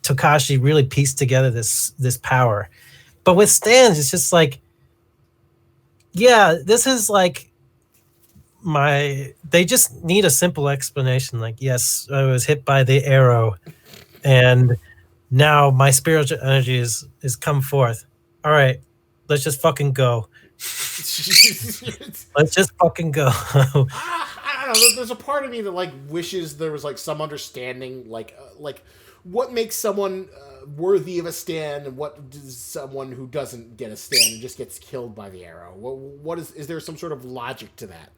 Takashi really pieced together this power. But with stands, it's just like, yeah, this is like they just need a simple explanation. Like, yes, I was hit by the arrow and now my spiritual energy is come forth. All right, let's just fucking go. Let's just fucking go. I don't know. There's a part of me that like wishes there was like some understanding, like what makes someone worthy of a stand, and what does someone who doesn't get a stand and just gets killed by the arrow. What is there some sort of logic to that?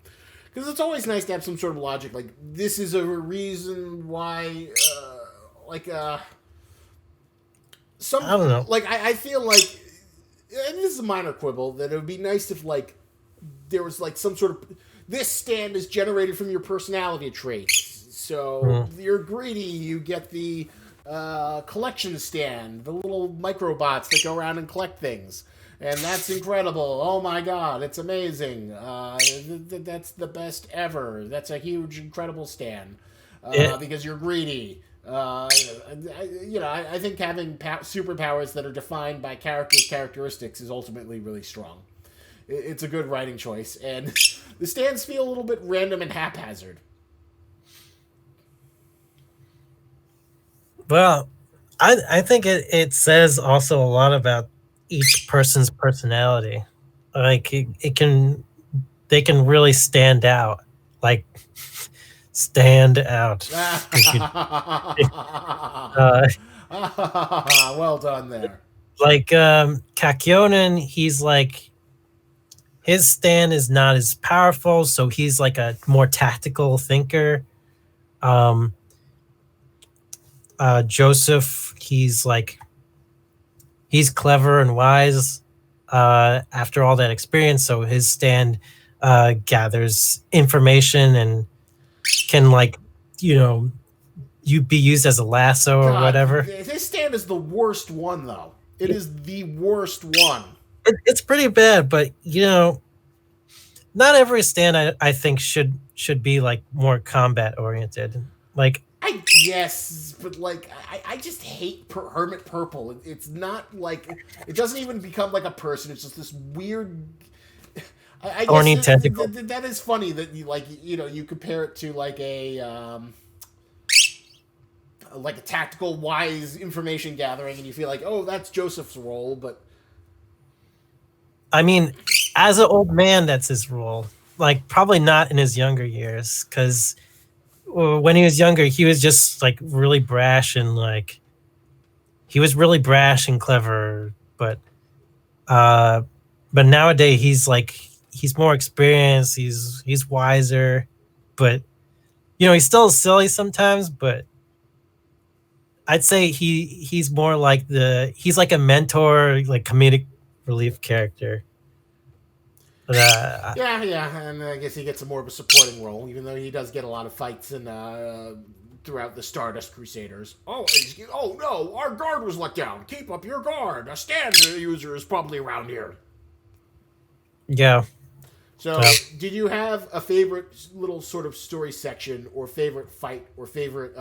Because it's always nice to have some sort of logic. Like this is a reason why, I don't know. Like I feel like, and this is a minor quibble, that it would be nice if like there was like some sort of, this stand is generated from your personality traits. So you're greedy, you get the collection stand, the little microbots that go around and collect things. And that's incredible. Oh my God, it's amazing. That's the best ever. That's a huge, incredible stand. Because you're greedy. I think having superpowers that are defined by characteristics is ultimately really strong. It's a good writing choice, and the stands feel a little bit random and haphazard. Well, I think it says also a lot about each person's personality. Like it can, they can really stand out. Like stand out. If you, uh, Well done there. like Kakyonin, he's like his stand is not as powerful, so he's like a more tactical thinker. Um, Joseph, he's clever and wise after all that experience, so his stand gathers information and can like you know you be used as a lasso or God, whatever. this stand is the worst one, though. It is the worst one. It's pretty bad, but not every stand I think should be like more combat oriented. Like I guess, but like, I just hate Hermit Purple. It's not like, it doesn't even become like a person. It's just this weird. I thorny guess tentacle. that is funny that you compare it to like a tactical, wise information gathering, and you feel like, oh, that's Joseph's role, but I mean, as an old man, that's his role. Like probably not in his younger years, because when he was younger, he was just like really brash and like he was really brash and clever. Uh, but nowadays he's more experienced. He's wiser, but he's still silly sometimes. But I'd say he's more like he's like a mentor, like comedic relief character. But, yeah, and I guess he gets more of a supporting role, even though he does get a lot of fights and throughout the Stardust Crusaders. Oh no, our guard was let down. Keep up your guard. A stand user is probably around here. yeah. So, did you have a favorite little sort of story section, or favorite fight, or favorite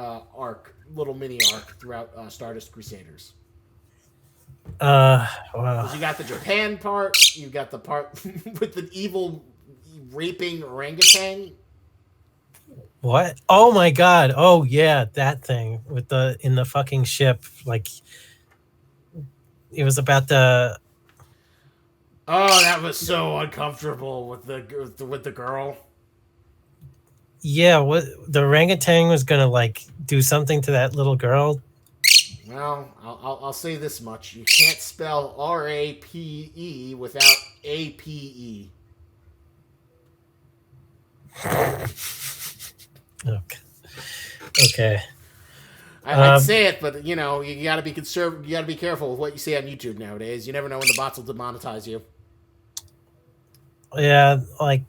little mini arc throughout Stardust Crusaders? Well, Because you got the Japan part, you got the part with the evil raping orangutan. what? Oh my god! Oh yeah, that thing with in the fucking ship. Like it was about the. Oh, that was so uncomfortable with the girl. Yeah, what the orangutan was gonna like do something to that little girl. Well, I'll say this much: you can't spell RAPE without APE. Okay. Okay. I'd say it, but you got to be conservative. You got to be careful with what you say on YouTube nowadays. You never know when the bots will demonetize you. Yeah, like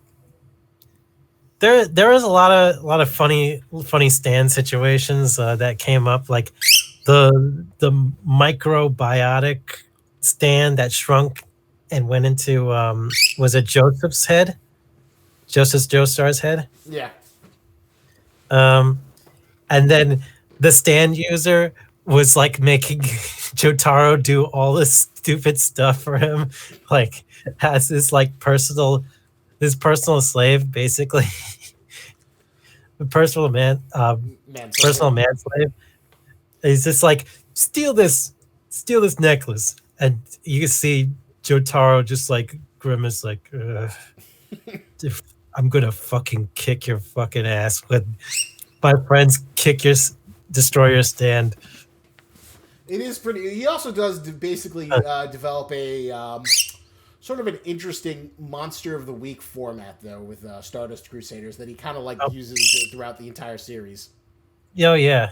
there was a lot of funny stand situations that came up, like the microbiotic stand that shrunk and went into was it Joseph's head, Joseph's Joestar's head, Yeah. and then the stand user was like making Jotaro do all this stupid stuff for him, like as his like personal slave, basically. personal man Personal manslave. He's just like, steal this necklace, and you can see Jotaro just like grimace, like I'm gonna fucking kick your fucking ass when my friends destroy your stand. It is pretty. He also does basically develop a sort of an interesting monster of the week format, though, with Stardust Crusaders that he kind of uses throughout the entire series. Oh yeah.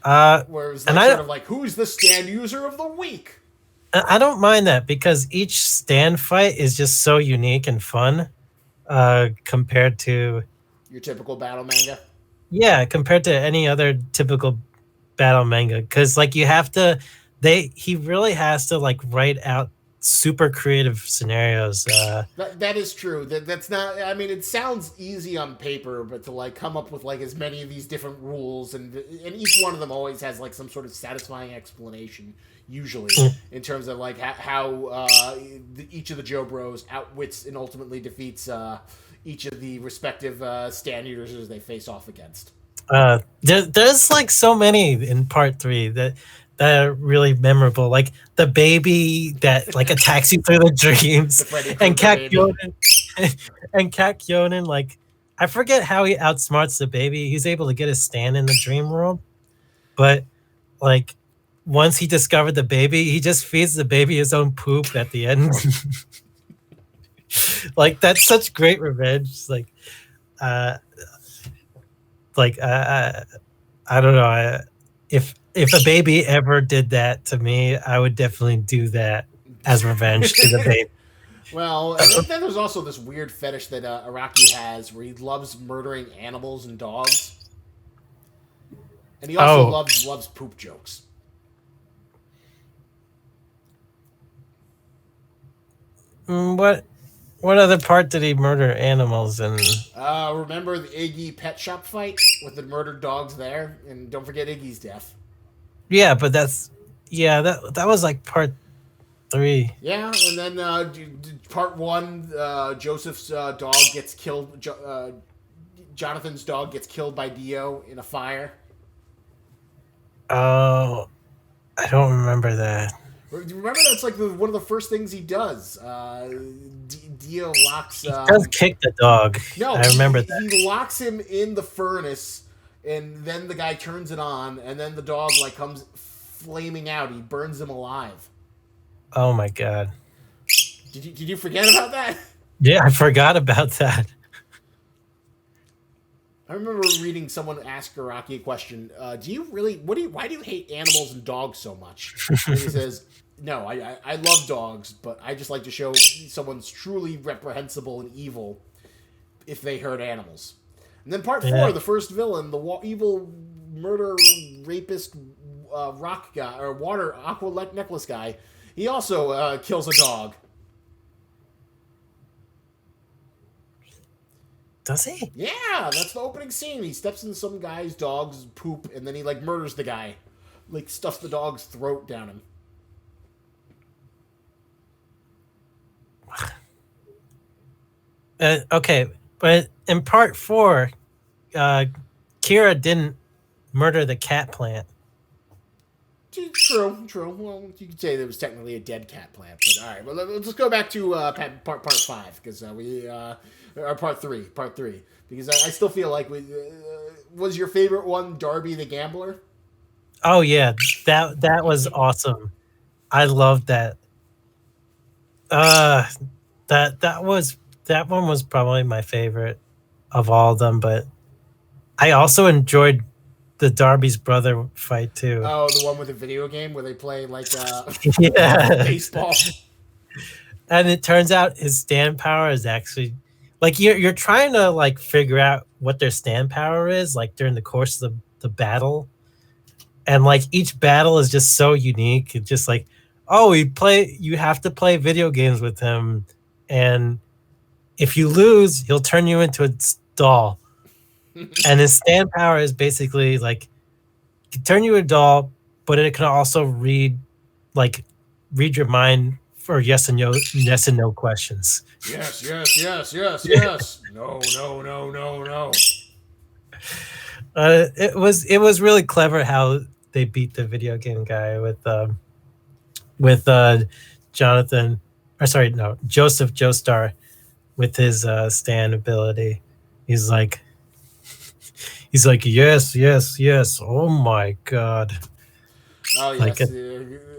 Where it's and sort of like, who's the stand user of the week? I don't mind that, because each stand fight is just so unique and fun compared to your typical battle manga. Yeah, compared to any other typical battle manga, because like he really has to like write out super creative scenarios. That is true. That's not. I mean, it sounds easy on paper, but to like come up with like as many of these different rules, and each one of them always has like some sort of satisfying explanation. Usually, in terms of like how each of the Joe Bros outwits and ultimately defeats each of the respective stand users they face off against. There's like so many in part 3 that that are really memorable, like the baby that like attacks you through the dreams, The Freddy and Krueger Cat baby. Kyonen, and Cat Kyonen, like I forget how he outsmarts the baby. He's able to get his stand in the dream world, but like once he discovered the baby, he just feeds the baby his own poop at the end. Like that's such great revenge. Uh, I don't know. If a baby ever did that to me, I would definitely do that as revenge to the baby. Well, and then there's also this weird fetish that Araki has where he loves murdering animals and dogs. And he also Oh, loves poop jokes. what other part did he murder animals in? Remember the Iggy pet shop fight with the murdered dogs there? And don't forget Iggy's death. Yeah, but that was like part 3. Yeah, and then part 1, Joseph's dog gets killed. Jonathan's dog gets killed by Dio in a fire. Oh, I don't remember that. Remember that's like one of the first things he does. Dio locks. He does kick the dog. No, I remember that. He locks him in the furnace, and then the guy turns it on, and then the dog like comes flaming out. He burns him alive. Oh my god. Did you forget about that? Yeah, I forgot about that. I remember reading someone ask Araki a question. Do you really? Why do you hate animals and dogs so much? And he says, "No, I love dogs, but I just like to show someone's truly reprehensible and evil if they hurt animals." And then part 4, the first villain, the evil murder rapist rock guy or water aqua necklace guy, he also kills a dog. Does he? Yeah, that's the opening scene. He steps in some guy's dog's poop, and then he like murders the guy, like stuffs the dog's throat down him. Okay, but in part 4, Kira didn't murder the cat plant. True. Well, you could say there was technically a dead cat plant, but all right. Well, let's go back to part 5 because or part 3, because I still feel like was your favorite one Darby the Gambler? Oh yeah, that was awesome. I loved that. That one was probably my favorite of all of them, but I also enjoyed the Darby's brother fight too. Oh, the one with the video game where they play like Yeah. baseball. And it turns out his stand power is actually like you're trying to like figure out what their stand power is like during the course of the battle. And like each battle is just so unique. It's just like, oh, you have to play video games with him, and if you lose, he'll turn you into a doll. And his stand power is basically like it can turn you into a doll, but it can also read your mind for yes and no questions. Yes. No. It was really clever how they beat the video game guy with Jonathan, or sorry, no, Joseph Joestar with his stand ability. He's like, yes. Oh my god. Oh yes. Like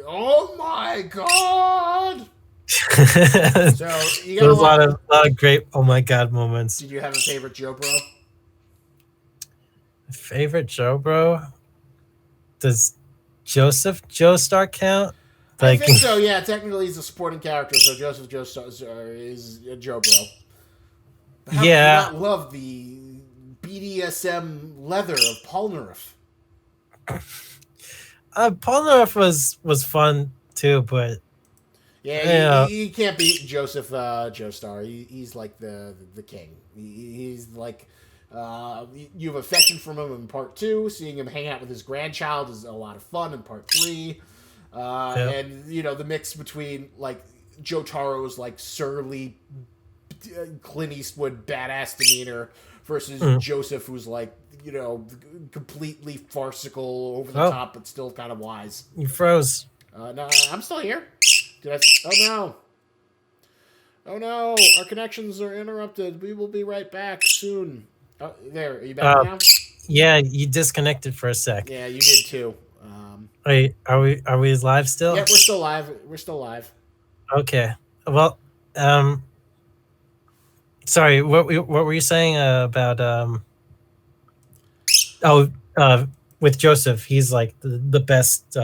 oh my god. So you got there's a lot of great oh my god moments. Did you have a favorite Joe Bro? Favorite Joe Bro? Does Joseph Joestar count? I think so. Yeah, technically he's a supporting character, so Joseph Joestar is a Joe Bro. But how yeah. do you not love the BDSM leather of Polnareff? Polnareff was fun too, but yeah, you can't beat Joseph Joestar. He's like the king. He's like you have affection from him in part 2. Seeing him hang out with his grandchild is a lot of fun in part 3. And the mix between like Jotaro's like surly Clint Eastwood badass demeanor versus Joseph, who's like completely farcical, over the top, but still kind of wise. You froze. No, I'm still here. Did I? Oh no! Oh no! Our connections are interrupted. We will be right back soon. Oh, there. Are you back now? Yeah, you disconnected for a sec. Yeah, you did too. Wait, are we live still? Yeah, we're still live. We're still live. Okay. Well, sorry. What were you saying about with Joseph? He's like the best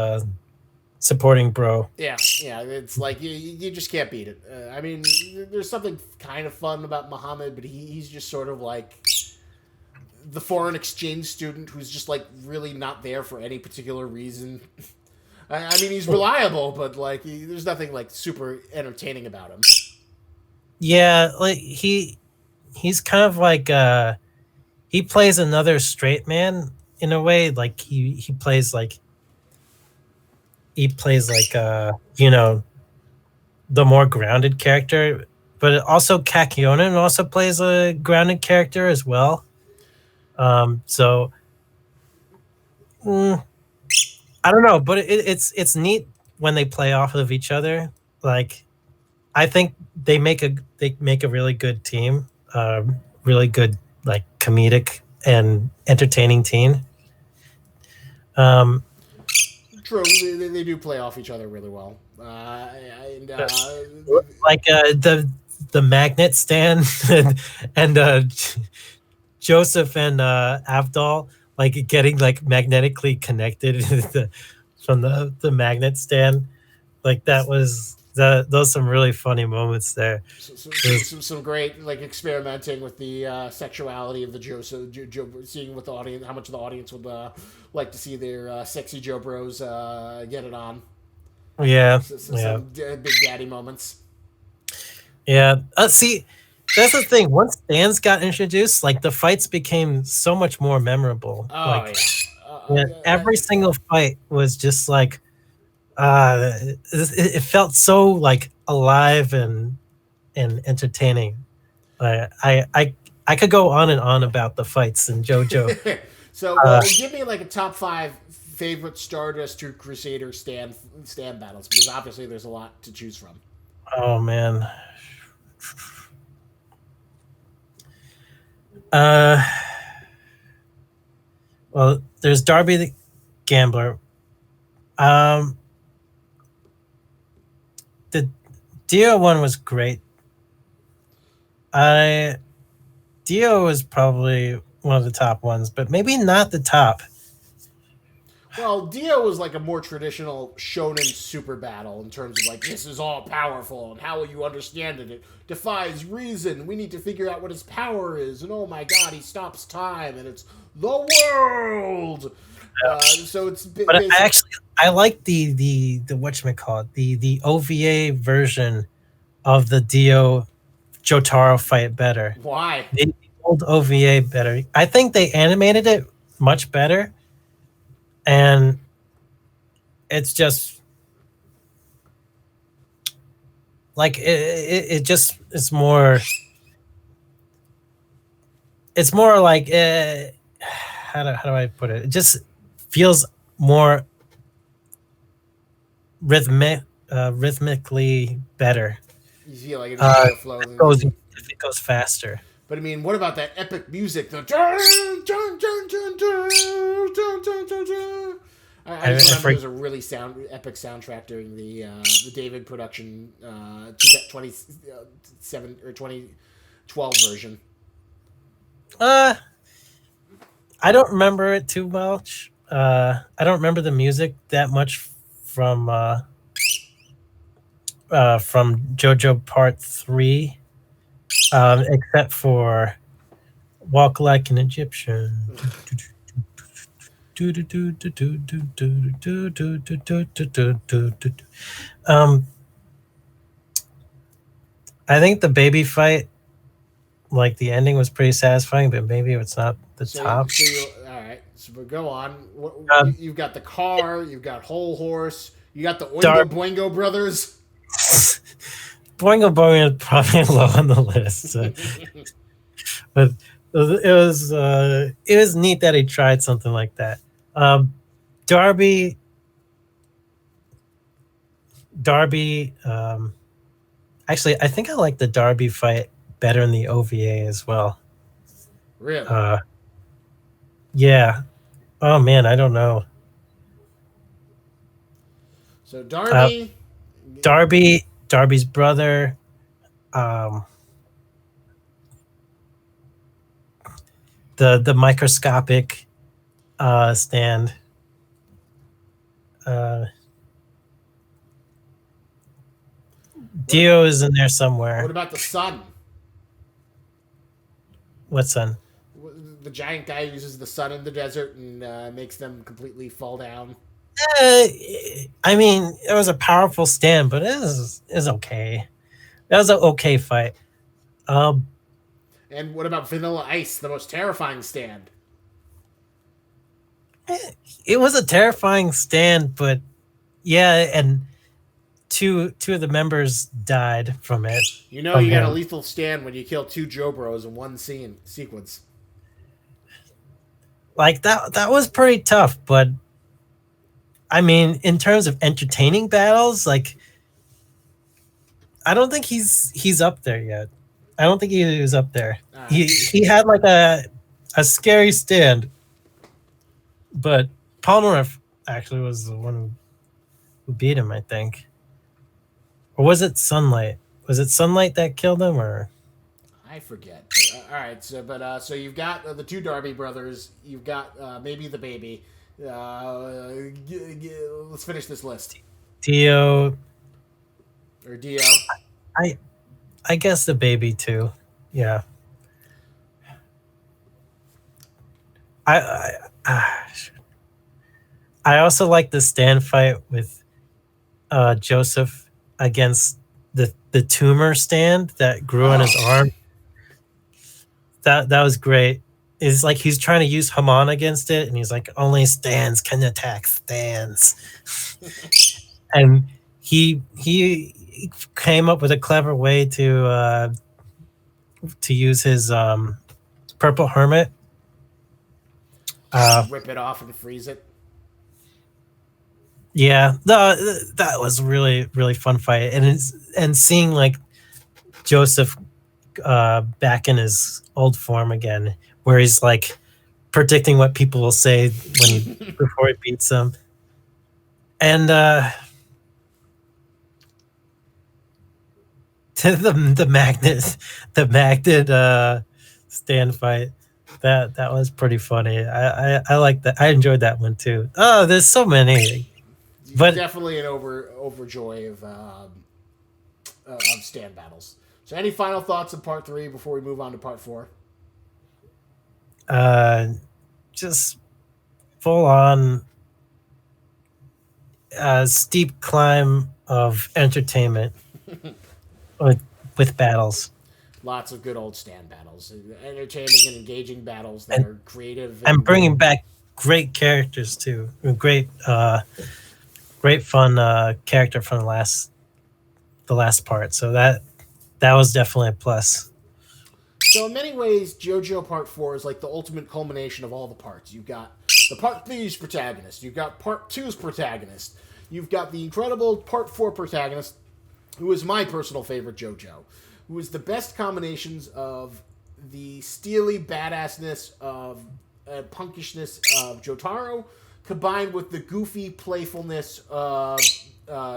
supporting bro. Yeah. It's like you just can't beat it. I mean, there's something kind of fun about Muhammad, but he's just sort of like the foreign exchange student who's just like really not there for any particular reason. I mean, he's reliable, but like there's nothing like super entertaining about him. Yeah, like he's kind of like he plays another straight man in a way. Like he plays like the more grounded character, but also Kakyonen also plays a grounded character as well. So I don't know, but it's neat when they play off of each other. Like I think they make a really good team, really good like comedic and entertaining team. True, they do play off each other really well. Like the magnet stand and Joseph and Avdol like getting like magnetically connected from the magnet stand. Like that was those some really funny moments there. Some great like experimenting with the sexuality of the Joe, seeing what the audience, how much of the audience would like to see their sexy Joe bros get it on. Yeah, some big daddy moments. Yeah, see, that's the thing. Once stands got introduced, like the fights became so much more memorable. Oh like, yeah. Every single fight was just like it felt so like alive and entertaining. I could go on and on about the fights in JoJo. So give me like a top 5 favorite Stardust to Crusader stand battles, because obviously there's a lot to choose from. Oh man. Well, there's Darby the Gambler. The Dio one was great. Dio was probably one of the top ones, but maybe not the top. Well, Dio was like a more traditional shonen super battle in terms of like, this is all powerful, and how will you understand it? It defies reason. We need to figure out what his power is, and oh my god, he stops time, and it's the world. So it's. But I like the whatchamacallit, the OVA version of the Dio Jotaro fight better. Why? The old OVA better. I think they animated it much better, and it's just like it just it's more like how do I put it? It just feels more rhythmically better. You feel like it flows. It goes faster. But I mean, what about that epic music? The dun, dun, dun, dun, dun, dun, dun, dun, dun. I just remember there's a really epic soundtrack during the David production 2007 or 2012 version. I don't remember it too much. I don't remember the music that much from JoJo Part 3, except for Walk Like an Egyptian. I think the baby fight, like the ending was pretty satisfying, but maybe it's not the top. All right, so but go on. You've got the car, you've got Whole Horse, you got the Oingo Boingo brothers. Boingo Boingo is probably low on the list, but It was neat that he tried something like that. Um, Darby, Darby. Actually, I think I like the Darby fight better in the OVA as well. Really? Uh, yeah. Oh man, I don't know. So Uh, Darby. Darby's brother. Um, the microscopic stand. Uh, What? Dio is in there What somewhere. about the sun? What's son? The giant guy uses the sun in the desert and makes them completely fall down. Uh, I mean, it was a powerful stand, but it was okay. That was an okay fight. Um, And what about Vanilla Ice, the most terrifying stand? it was a terrifying stand, but yeah, and two of the members died from it You know from you got a him. lethal stand when you kill two Joe Bros in one scene sequence. Like that was pretty tough, but I mean, in terms of entertaining battles, like I don't think he's up there yet. I don't think he is up there. He had like a scary stand, but Polnareff actually was the one who beat him, I think. Or was it Sunlight? Was it Sunlight that killed him, or I forget. All right, so you've got the two Darby brothers. You've got maybe the baby. Let's finish this list. Dio? Or Dio. I I guess the baby too. Yeah. I I, I also like the stand fight with Joseph against the tumor stand that grew on his Oh, arm. That was great. It's like he's trying to use Haman against it, and he's like, only stands can attack stands. And he came up with a clever way to use his purple hermit. just Uh, rip it off and freeze it. yeah, that was really fun fight, and seeing like Joseph back in his old form again, where he's like predicting what people will say when he before he beats them, and the magnet stand fight. That was pretty funny. I like that. I enjoyed that one too. Oh, there's so many, but Definitely an overjoy of stand battles. So, any final thoughts on part three before we move on to part four? uh, just full on steep climb of entertainment with with battles Lots of good old stand battles, entertaining and engaging battles that and are creative and and bringing back great characters too. Great fun character from the last part. So that was definitely a plus. so in many ways, JoJo Part 4 is like the ultimate culmination of all the parts. You've got the Part three's protagonist, you've got Part two's protagonist, you've got the incredible Part 4 protagonist, who is my personal favorite JoJo, who is the best combinations of the steely badassness of punkishness of Jotaro, combined with the goofy playfulness of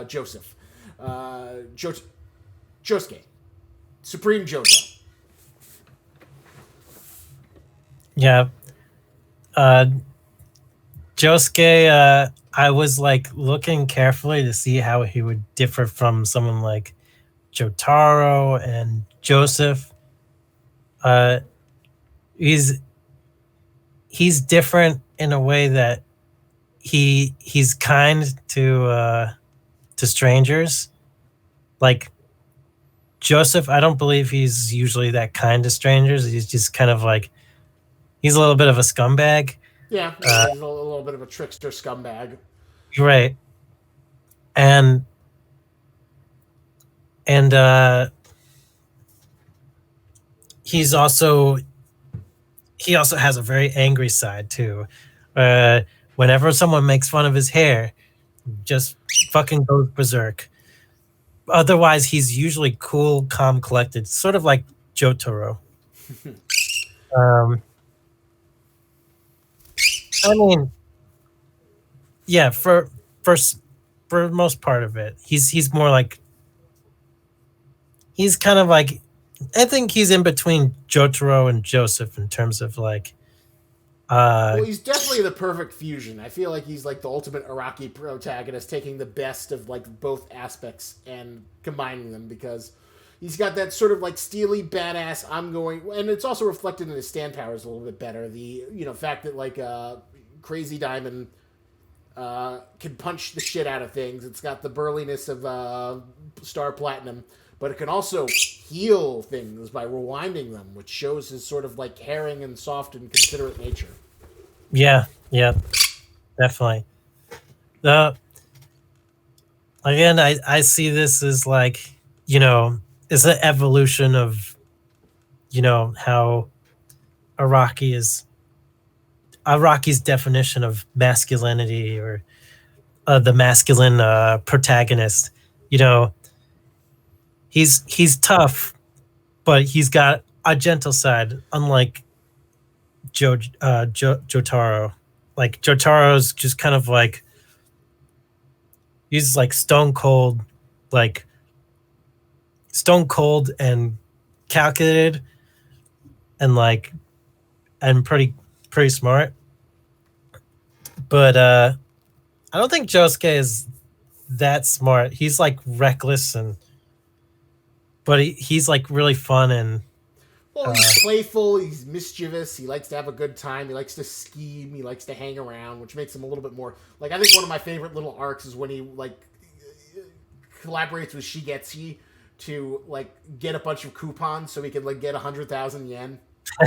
Joseph. Josuke. Supreme JoJo. Yeah. Uh, Josuke, I was like looking carefully to see how he would differ from someone like Jotaro and Joseph. Uh, he's he's different in a way that he's kind to strangers. Like Joseph, I don't believe he's usually that kind to strangers. He's just kind of like he's a little bit of a scumbag. Yeah, Uh, he's a little bit of a trickster scumbag. right. And and he's also he also has a very angry side too. Uh, Whenever someone makes fun of his hair, just fucking goes berserk. Otherwise, he's usually cool, calm, collected, sort of like Jotaro. Um, I mean, yeah, for for most part of it, he's more like he's kind of like I think he's in between Jotaro and Joseph in terms of like Well, he's definitely the perfect fusion. I feel like he's like the ultimate Iraqi protagonist, taking the best of like both aspects and combining them because he's got that sort of like steely badass. I'm going, and it's also reflected in his stand powers a little bit better. The fact that like Crazy Diamond can punch the shit out of things. It's got the burliness of Star Platinum, but it can also heal things by rewinding them, which shows his sort of like caring and soft and considerate nature. yeah, yeah, definitely. The Again, I see this as like it's an evolution of how Iraqi is Iraqi's definition of masculinity or the masculine protagonist. You know, he's tough, but he's got a gentle side, unlike Jotaro. Like Jotaro's just kind of like he's like like stone cold and calculated, and like and pretty smart. But I don't think Josuke is that smart. He's like reckless but he's like really fun and Well, he's playful, he's mischievous, he likes to have a good time, he likes to scheme, he likes to hang around, which makes him a little bit more like I think one of my favorite little arcs is when he like collaborates with Shigetsu to like get a bunch of coupons so he can like get 100,000 yen.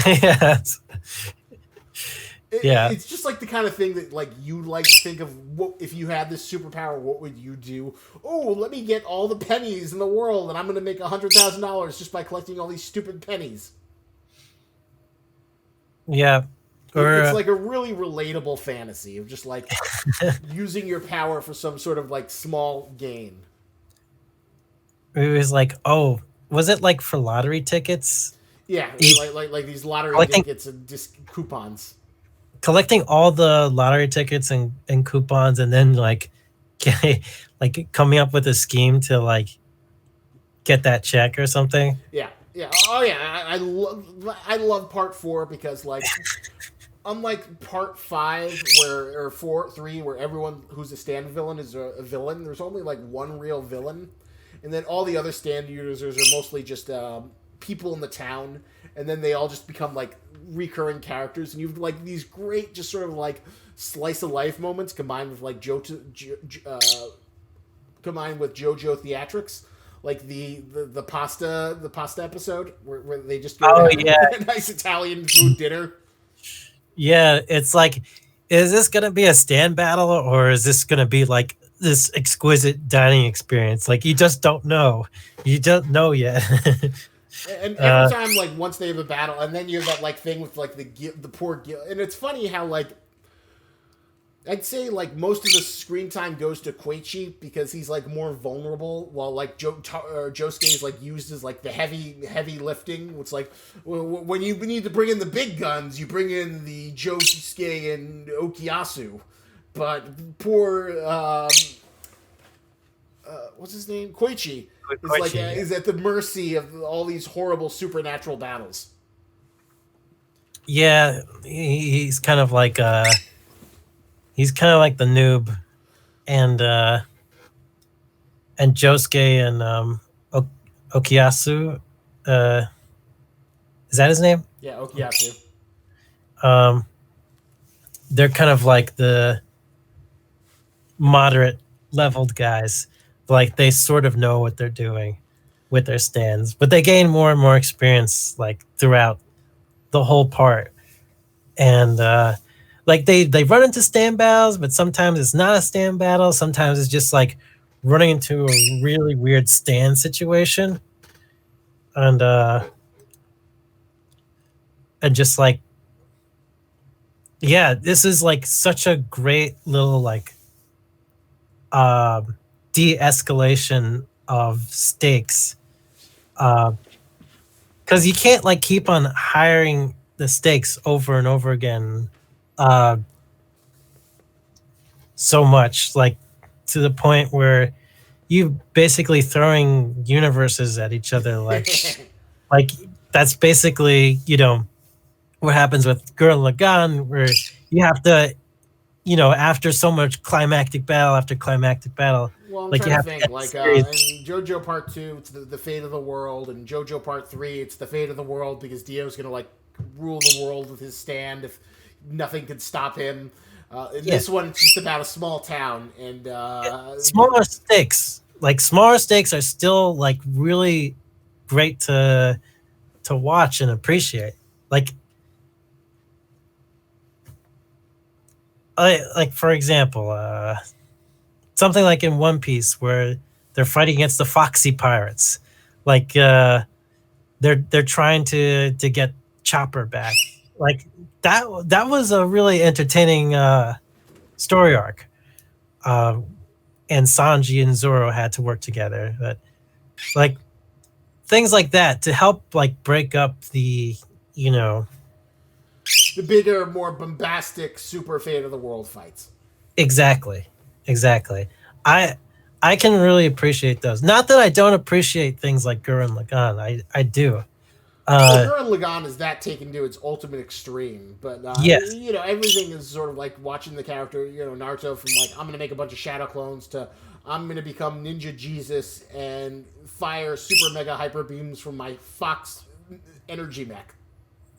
yes. Yeah. It's just like the kind of thing that like you like think of. What if you had this superpower? What would you do? Oh, let me get all the pennies in the world, and I'm going to make $100,000 just by collecting all these stupid pennies. Yeah. Or It's like a really relatable fantasy of just like using your power for some sort of like small gain. it was like, oh, was it like for lottery tickets? Yeah, like these lottery Collecting tickets and just coupons. collecting all the lottery tickets and coupons and then like like coming up with a scheme to like get that check or something. Yeah, yeah. Oh yeah, I love part 4 because like unlike part 5 where or 3 where everyone who's a stand villain is a villain, there's only like one real villain, and then all the other stand users are mostly just people in the town, and then they all just become like recurring characters, and you've like these great just sort of like slice of life moments combined with like combined with JoJo theatrics, like the pasta episode where they just go Oh to have yeah. a nice Italian food dinner. Yeah, it's like, is this gonna be a stand battle or is this gonna be like this exquisite dining experience? Like you just don't know. You don't know yet. And every time, like once they have a battle, and then you have that like thing with like the poor Gil, and it's funny how like I'd say like most of the screen time goes to Koichi because he's like more vulnerable, while like Josuke is like used as like the heavy lifting. It's like when you need to bring in the big guns, you bring in the Josuke and Okuyasu, but poor what's his name, Koichi is like is at the mercy of all these horrible supernatural battles. Yeah, he's kind of like the noob, and Josuke and Okuyasu, is that his name? Yeah, Okuyasu. Um, they're kind of like the moderate leveled guys. Like they sort of know what they're doing with their stands, but they gain more and more experience like throughout the whole part. And like they run into stand battles, but sometimes it's not a stand battle. Sometimes it's just like running into a really weird stand situation, and just like Yeah, this is like such a great little like de-escalation of stakes. Because you can't like keep on hiring the stakes over and over again uh, so much, like to the point where you basically throwing universes at each other, like that's basically what happens with Gurren Lagann, where you have to after so much climactic battle after climactic battle, Well, I'm like trying you to have to think. end the Like series. in JoJo Part Two, it's the fate of the world, and JoJo Part Three, it's the fate of the world because Dio's gonna like rule the world with his stand if nothing could stop him. In Yeah, this one, it's just about a small town, and smaller stakes are still like really great to watch and appreciate. Like like for example, something like in One Piece where they're fighting against the Foxy pirates. Like they're trying to get Chopper back. Like that was a really entertaining story arc. Uh, and Sanji and Zoro had to work together. But like things like that to help like break up the you know the bigger, more bombastic, super fate of the world fights. exactly, exactly. I I can really appreciate those. Not that I don't appreciate things like Gurren Lagann. I do. Well, Uh, Gurren Lagann is that taken to its ultimate extreme, but yes, everything is sort of like watching the character, Naruto from like I'm gonna make a bunch of shadow clones to I'm gonna become Ninja Jesus and fire super mega hyper beams from my Fox energy mech.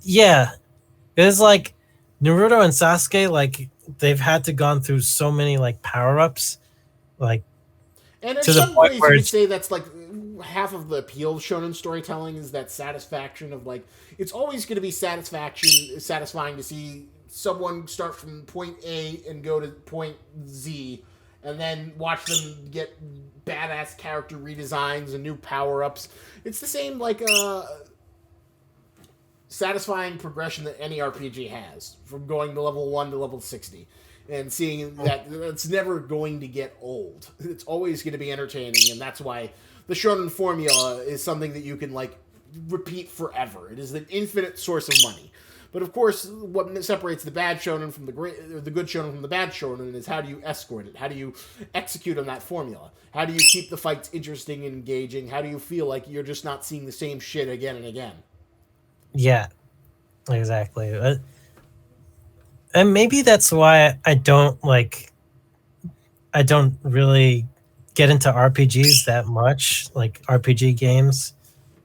yeah. It's like Naruto and Sasuke. Like they've had to gone through so many like power ups, like And in to the some point ways, you where could it's say that's like half of the appeal of shonen storytelling is that satisfaction of like it's always going to be satisfying to see someone start from point A and go to point Z, and then watch them get badass character redesigns and new power ups. It's the same like satisfying progression that any RPG has from going to level 1 to level 60 and seeing that it's never going to get old. It's always going to be entertaining, and that's why the shonen formula is something that you can like repeat forever. It is an infinite source of money. But of course, what separates the bad shonen from the great, or the good shonen from the bad shonen, is how do you escort it? How do you execute on that formula? How do you keep the fights interesting and engaging? How do you feel like you're just not seeing the same shit again and again? yeah, exactly. And maybe that's why I don't really get into RPGs that much, like RPG games.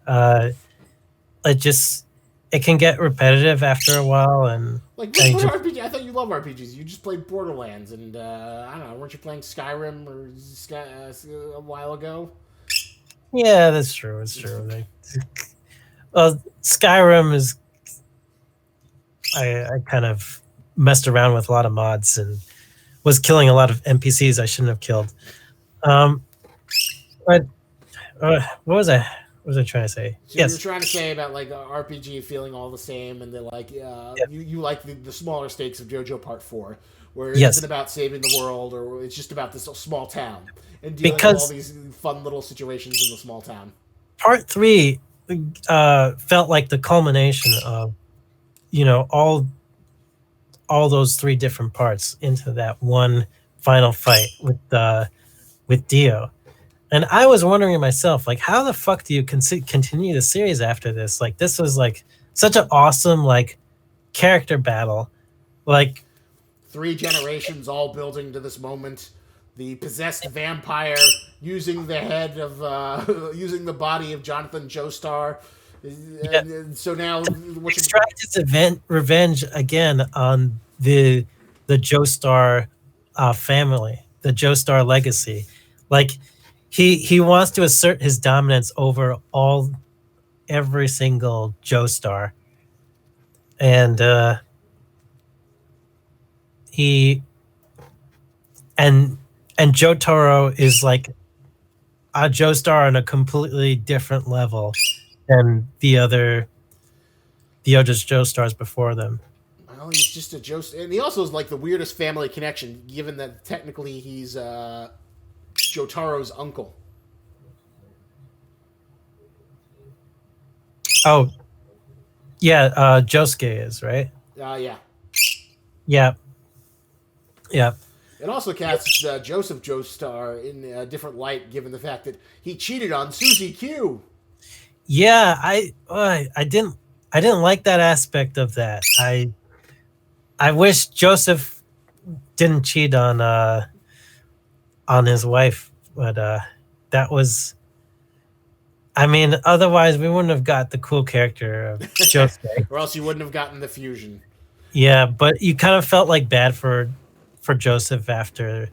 Uh, it just it can get repetitive after a while, and Like, I what just RPG? I thought you love RPGs. You just played Borderlands, and I don't know. Weren't you playing Skyrim or a while ago? yeah, that's true. It's true. Like, well, Skyrim is I kind of messed around with a lot of mods and was killing a lot of NPCs I shouldn't have killed. Um, but what was I? What was I trying to say? So you were Yes. trying to say about like RPG feeling all the same, and they're like, Yeah. you like the smaller stakes of JoJo Part Four, where it isn't Yes. about saving the world, or it's just about this small town and dealing with all Because these fun little situations in the small town. part three felt like the culmination of you know all those three different parts into that one final fight with Dio. And I was wondering to myself, like, how the fuck do you continue the series after this? Like, this was like such an awesome like character battle. Like, 3 generations all building to this moment. The possessed vampire using the head of using the body of Jonathan Joestar. yeah, And so now what you extract its revenge again on the Joestar family, the Joestar legacy. Like, he wants to assert his dominance over every single Joestar, and he and and Jotaro is like a Joestar on a completely different level than the other Joestars before them. well, Well, he's just a Joseph, and he also is like the weirdest family connection, given that technically he's Jotaro's uncle. Oh, yeah, Josuke is, right? Yeah. Yeah. Yeah. It also casts Joseph Joestar in a different light, given the fact that he cheated on Susie Q. Yeah, I didn't like that aspect of that. I wish Joseph didn't cheat on his wife, but that was, I mean, otherwise we wouldn't have got the cool character of Josuke. Or else you wouldn't have gotten the fusion. Yeah, but you kind of felt like bad for Joseph after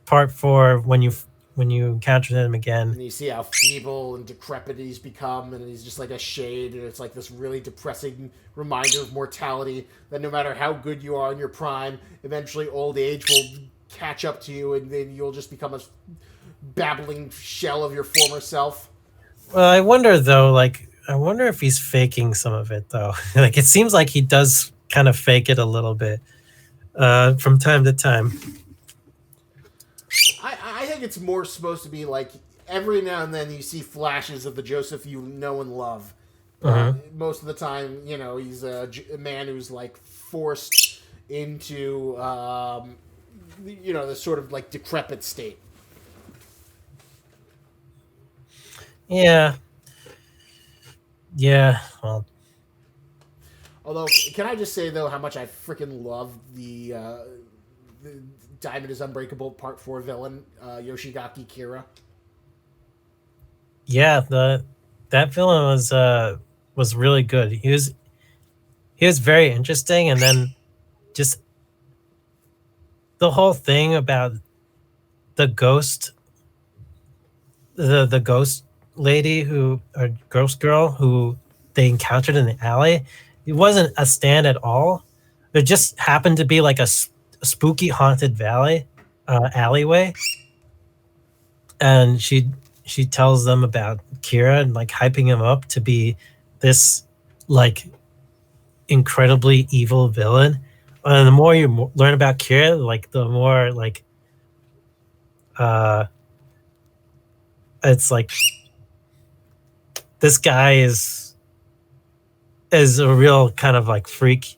part 4 when you encountered him again. And you see how feeble and decrepit he's become, and he's just like a shade, and it's like this really depressing reminder of mortality, that no matter how good you are in your prime, eventually old age will catch up to you, and then you'll just become a babbling shell of your former self. Well, I wonder though, like, I wonder if he's faking some of it though. Like, it seems like he does kind of fake it a little bit from time to time. I think it's more supposed to be like every now and then you see flashes of the Joseph you know and love. Most of the time, you know, he's a man who's like forced into, you know, this sort of like decrepit state. Yeah. Yeah. Well. Although, can I just say though how much I freaking love the Diamond is Unbreakable Part 4 villain, Yoshigaki Kira. Yeah, that villain was really good. He was very interesting, and then just the whole thing about the ghost, the ghost lady or ghost girl who they encountered in the alley. It wasn't a stand at all. It just happened to be like a spooky haunted alleyway, and she tells them about Kira and like hyping him up to be this like incredibly evil villain. And the more you learn about Kira, like the more like it's like this guy is a real kind of like freak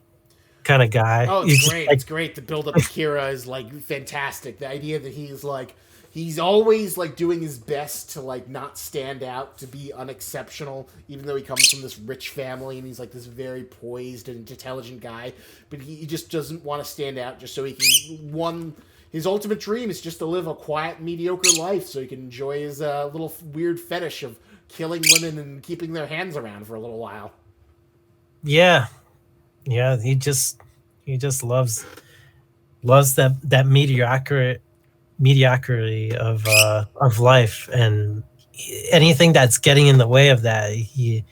kind of guy. Oh, it's great. It's great. The build up of Kira is like fantastic. The idea that he's always like doing his best to like not stand out, to be unexceptional, even though he comes from this rich family and he's like this very poised and intelligent guy, but he just doesn't want to stand out just so he can his ultimate dream is just to live a quiet, mediocre life so he can enjoy his little weird fetish of killing women and keeping their hands around for a little while. Yeah. He just loves that mediocrity of life, and anything that's getting in the way of that, he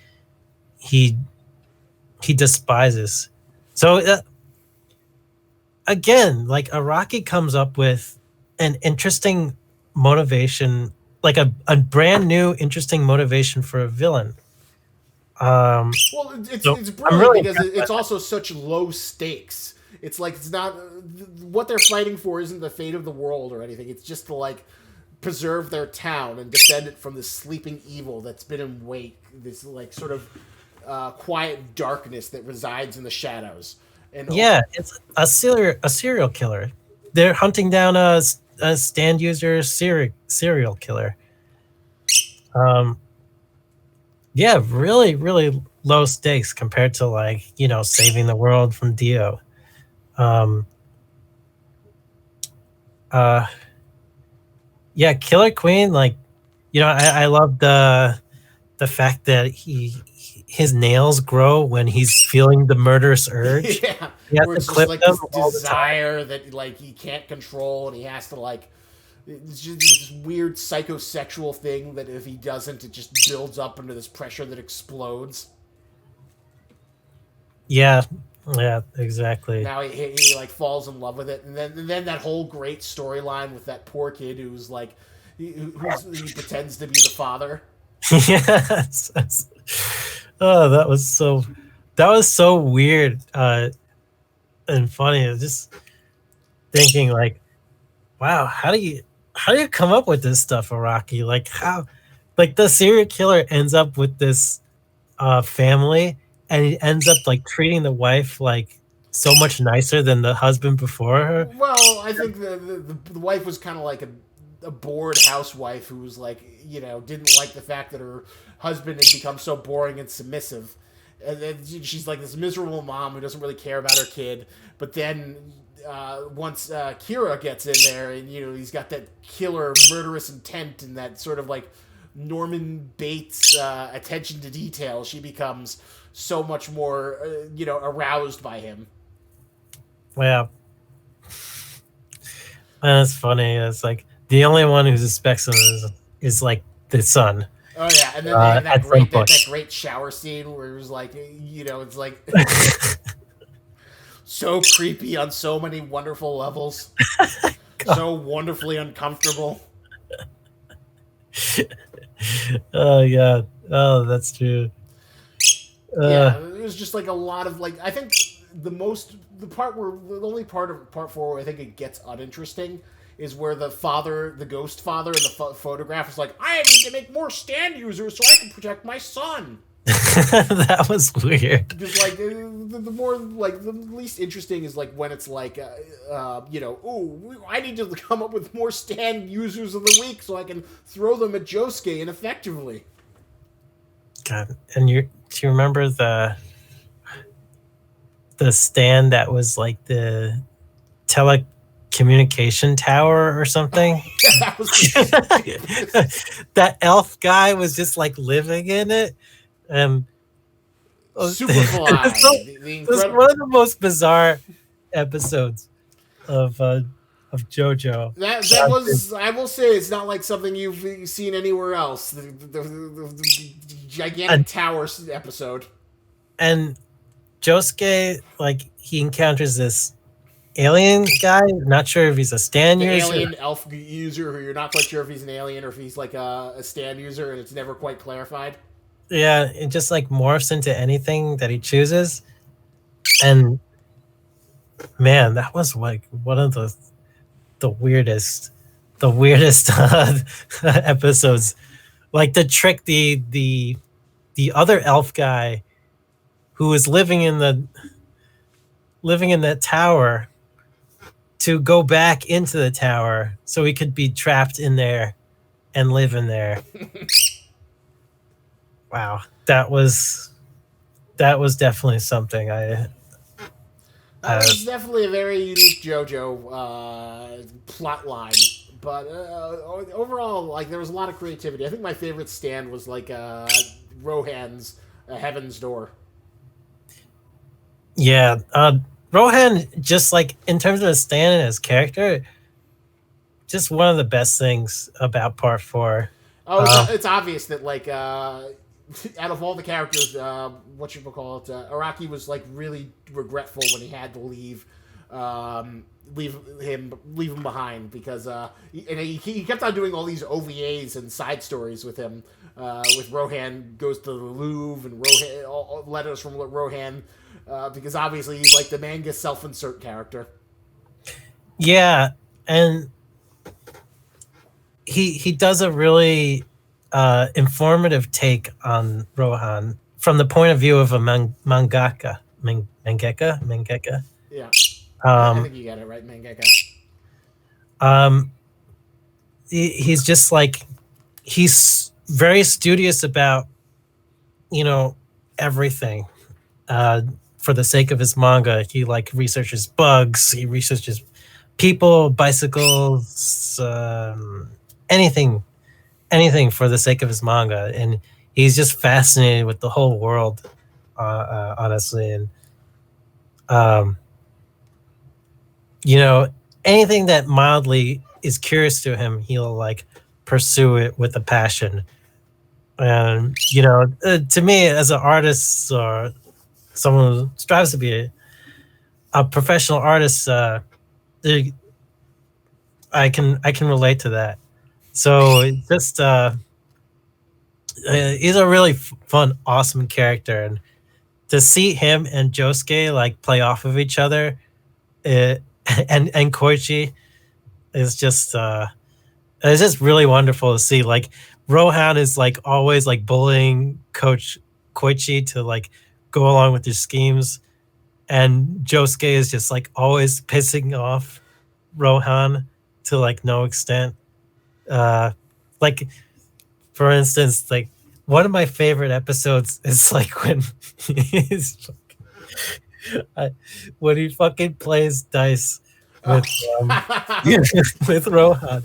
despises. So again, like Araki comes up with an interesting motivation, like a brand new interesting motivation for a villain. Well, it's brilliant really because it's also such low stakes. It's like it's not what they're fighting for isn't the fate of the world or anything. It's just to like preserve their town and defend it from this sleeping evil that's been in wait. This like sort of quiet darkness that resides in the shadows. And yeah, it's a serial killer. They're hunting down a stand user serial killer. Yeah, really, really low stakes compared to like, you know, saving the world from Dio. Yeah, Killer Queen, like, you know, I love the fact that his nails grow when he's feeling the murderous urge. Yeah, where it's just like this desire that like he can't control, and he has to like. It's just this weird psychosexual thing that if he doesn't, it just builds up under this pressure that explodes. Yeah, exactly. Now he like falls in love with it, and then that whole great storyline with that poor kid who's like, he pretends to be the father. Yes. Oh, that was so that was so weird and funny. It's just thinking like, wow, how do you come up with this stuff, Araki? Like how, like the serial killer ends up with this family, and he ends up like treating the wife like so much nicer than the husband before her. Well, I think the wife was kind of like a bored housewife who was like, didn't like the fact that her husband had become so boring and submissive. And then she's like this miserable mom who doesn't really care about her kid. But then once Kira gets in there, and he's got that killer murderous intent and that sort of like Norman Bates attention to detail, she becomes so much more aroused by him. Well, that's funny. It's like the only one who suspects him is like the son. Oh yeah, and then they had that great shower scene where it was like, it's like so creepy on so many wonderful levels, so wonderfully uncomfortable. Oh yeah, oh that's true. Yeah, it was just like a lot of like, I think the only part of part 4 where I think it gets uninteresting is where the ghost father in the photograph is like, I need to make more stand users so I can protect my son. That was weird. Just like the more like the least interesting is like when it's like, I need to come up with more stand users of the week so I can throw them at Josuke ineffectively. God, and do you remember the stand that was like the telecommunication tower or something? Yeah, that was that elf guy was just like living in it. Superfly. It was one of the most bizarre episodes of JoJo. That was, I will say, it's not like something you've seen anywhere else. The gigantic towers episode. And Josuke, like, he encounters this alien guy. Not sure if he's a stand user. Alien elf user who you're not quite sure if he's an alien or if he's like a stand user, and it's never quite clarified. Yeah, it just like morphs into anything that he chooses. And man, that was like one of the weirdest episodes. Like the trick the other elf guy who was living in that tower to go back into the tower so he could be trapped in there and live in there. Wow, that was definitely something. That was definitely a very unique JoJo plot line, but overall, like, there was a lot of creativity. I think my favorite stand was like Rohan's Heaven's Door. Yeah, Rohan, just like in terms of his stand and his character, just one of the best things about Part 4. Oh, it's obvious that like out of all the characters, Araki was like really regretful when he had to leave him behind, because he kept on doing all these OVAs and side stories with him, with Rohan goes to the Louvre and Rohan, letters from Rohan, because obviously he's like the manga self-insert character. Yeah, and he does a really informative take on Rohan from the point of view of a mangaka. Mangaka. Yeah, I think you got it right, mangaka. He's just like, he's very studious about, everything. For the sake of his manga, he like researches bugs, he researches people, bicycles, anything for the sake of his manga, and he's just fascinated with the whole world, honestly. And anything that mildly is curious to him, he'll like pursue it with a passion. And to me, as an artist or someone who strives to be a professional artist, I can relate to that. So just he's a really fun, awesome character, and to see him and Josuke like play off of each other, and Koichi is just it's just really wonderful to see. Like Rohan is like always like bullying Coach Koichi to like go along with his schemes, and Josuke is just like always pissing off Rohan to like no extent. Like for instance, like one of my favorite episodes is like when he's when he fucking plays dice with with Rohan.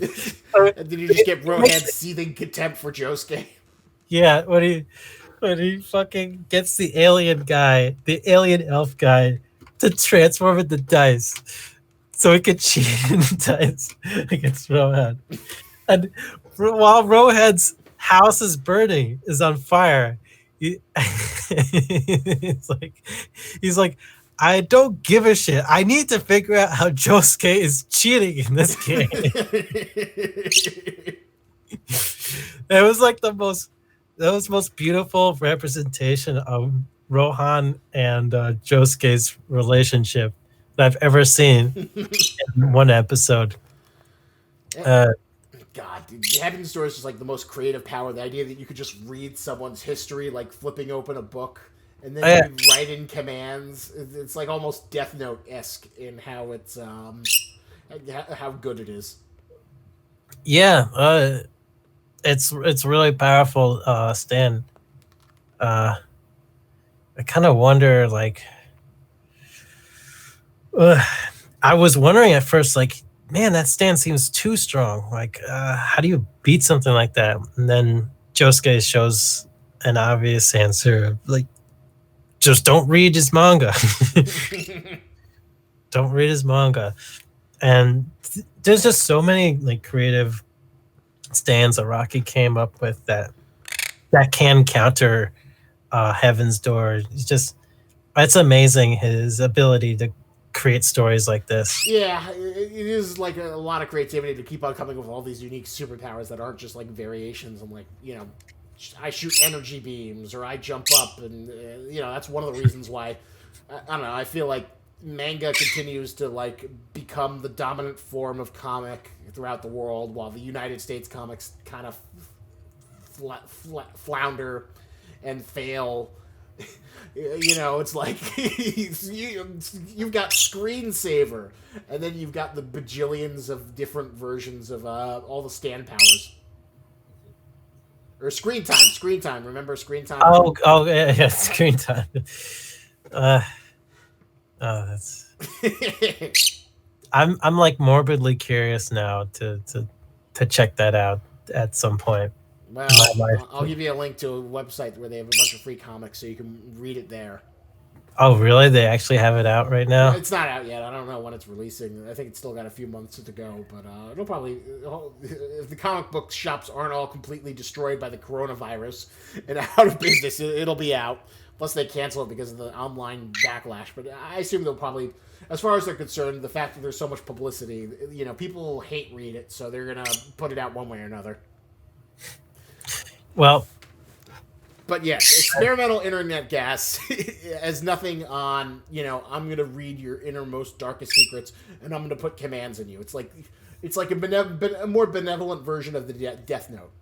And then you just get Rohan's seething contempt for Josuke. Yeah, when he fucking gets the alien guy, the alien elf guy, to transform into dice, so he could cheat in dice against Rohan. And while Rohan's house is burning, is on fire, he's like, I don't give a shit. I need to figure out how Josuke is cheating in this game. It was like the most beautiful representation of Rohan and Josuke's relationship that I've ever seen in one episode. God, dude, having stories is just like the most creative power. The idea that you could just read someone's history, like flipping open a book, and then you write in commands. It's like almost Death Note-esque in how it's how good it is. Yeah, it's really powerful, Stan. I kind of wonder, like, I was wondering at first, like, man, that Stan seems too strong. Like, how do you beat something like that? And then Josuke shows an obvious answer, like, just don't read his manga. Don't read his manga. And there's just so many like creative stands that Rocky came up with that can counter Heaven's Door. It's amazing his ability to create stories like this. Yeah, it is like a lot of creativity to keep on coming up with all these unique superpowers that aren't just like variations on like, you know, I shoot energy beams or I jump up, and you know, that's one of the reasons why I don't know, I feel like manga continues to like become the dominant form of comic throughout the world, while the United States comics kind of flounder and fail. You know, it's like you've got Screensaver, and then you've got the bajillions of different versions of all the stand powers. Or Screen Time. Remember Screen Time? Oh, yeah, Screen Time. That's. I'm like morbidly curious now to check that out at some point. Well, I'll give you a link to a website where they have a bunch of free comics, so you can read it there. Oh, really? They actually have it out right now? It's not out yet. I don't know when it's releasing. I think it's still got a few months to go, but it'll probably, if the comic book shops aren't all completely destroyed by the coronavirus and out of business, it'll be out. Plus, they cancel it because of the online backlash. But I assume they'll probably, as far as they're concerned, the fact that there's so much publicity, you know, people hate read it, so they're gonna put it out one way or another. Well, but yes, experimental internet gas has nothing on, you know, I'm going to read your innermost darkest secrets and I'm going to put commands in you. It's like a more benevolent version of the Death Note.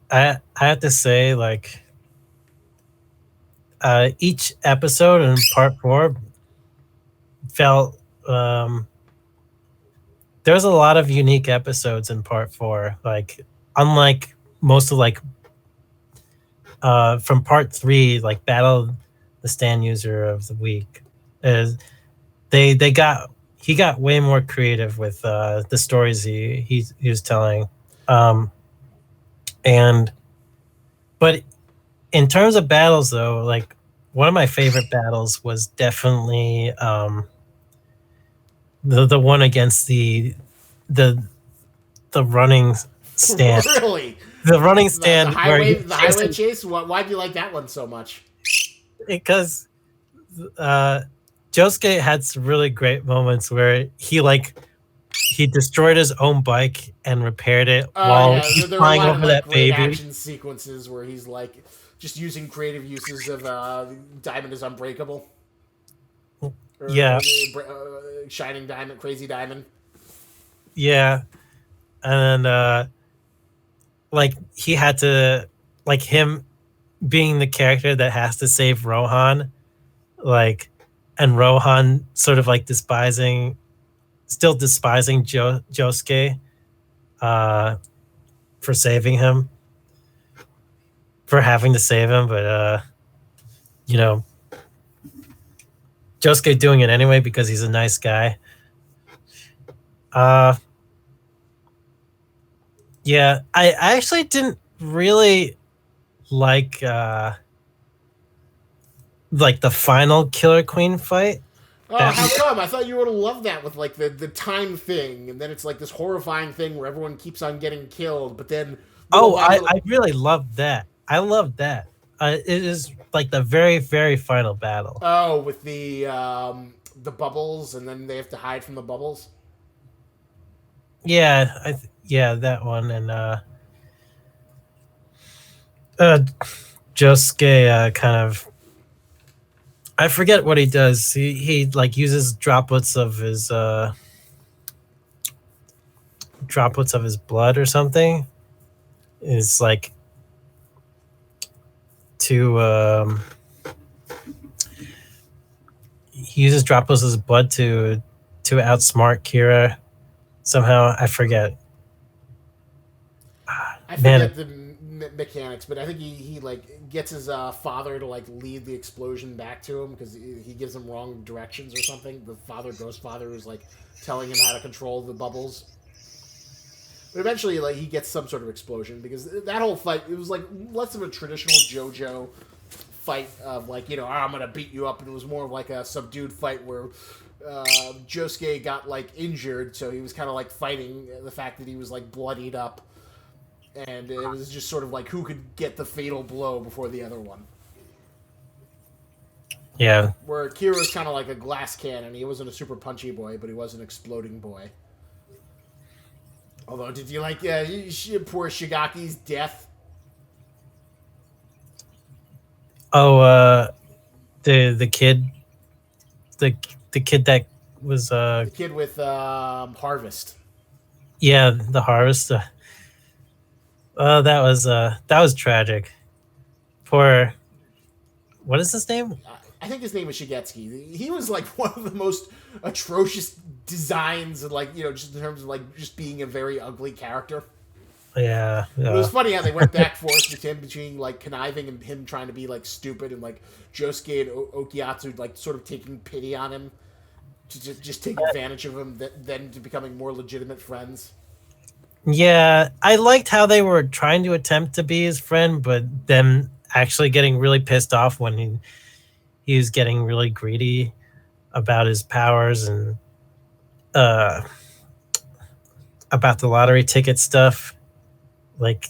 I have to say, like, each episode in part 4 felt there was a lot of unique episodes in part 4. Like, unlike most of like from part 3, like Battle the Stand User of the Week, is he got way more creative with the stories he was telling, but in terms of battles though, like one of my favorite battles was definitely the one against the running stand. Really? The running stand. The highway chase? Why do you like that one so much? Because Josuke had some really great moments where he destroyed his own bike and repaired it while he's flying over that baby. Action sequences where he's like just using creative uses of Diamond is Unbreakable. Yeah, Shining Diamond, Crazy Diamond. yeah, and like he had to, like him being the character that has to save Rohan, like, and Rohan sort of like still despising Josuke, uh, for saving him, for having to save him, but you know, Josuke doing it anyway because he's a nice guy. Uh, yeah, I actually didn't really like the final Killer Queen fight. Oh, That how come? I thought you would have loved that with like the time thing, and then it's like this horrifying thing where everyone keeps on getting killed, but then little Oh, by little. I really loved that. I loved that. It is like the very, very final battle. Oh, with the bubbles, and then they have to hide from the bubbles. Yeah, yeah, that one. And uh Josuke kind of, I forget what he does. He like uses droplets of his blood or something. It's like to he uses droplets of his blood to outsmart Kira somehow. I forget. I Man, forget the mechanics, but I think he like gets his father to like lead the explosion back to him because he gives him wrong directions or something. The father, ghost father, is like telling him how to control the bubbles. But eventually, like he gets some sort of explosion because that whole fight it was like less of a traditional JoJo fight of like I'm gonna beat you up, and it was more of like a subdued fight where Josuke got like injured, so he was kind of like fighting the fact that he was like bloodied up, and it was just sort of like who could get the fatal blow before the other one. yeah. Where Kira's kind of like a glass cannon. He wasn't a super punchy boy, but he was an exploding boy. Although, did you like poor Shigaki's death? Oh, the kid, the the kid that was The kid with Harvest. yeah, the harvest. That was tragic. Poor, what is his name? I think his name was Shigetsuki. He was like one of the most atrocious designs, and like just in terms of like just being a very ugly character. Yeah, But it was yeah, funny how they went back and forth with him between like conniving and him trying to be like stupid, and like Josuke and Okiyatsu like sort of taking pity on him to just take advantage of him, then to becoming more legitimate friends. yeah. I liked how they were trying to attempt to be his friend, but then actually getting really pissed off when he was getting really greedy about his powers and uh about the lottery ticket stuff. Like,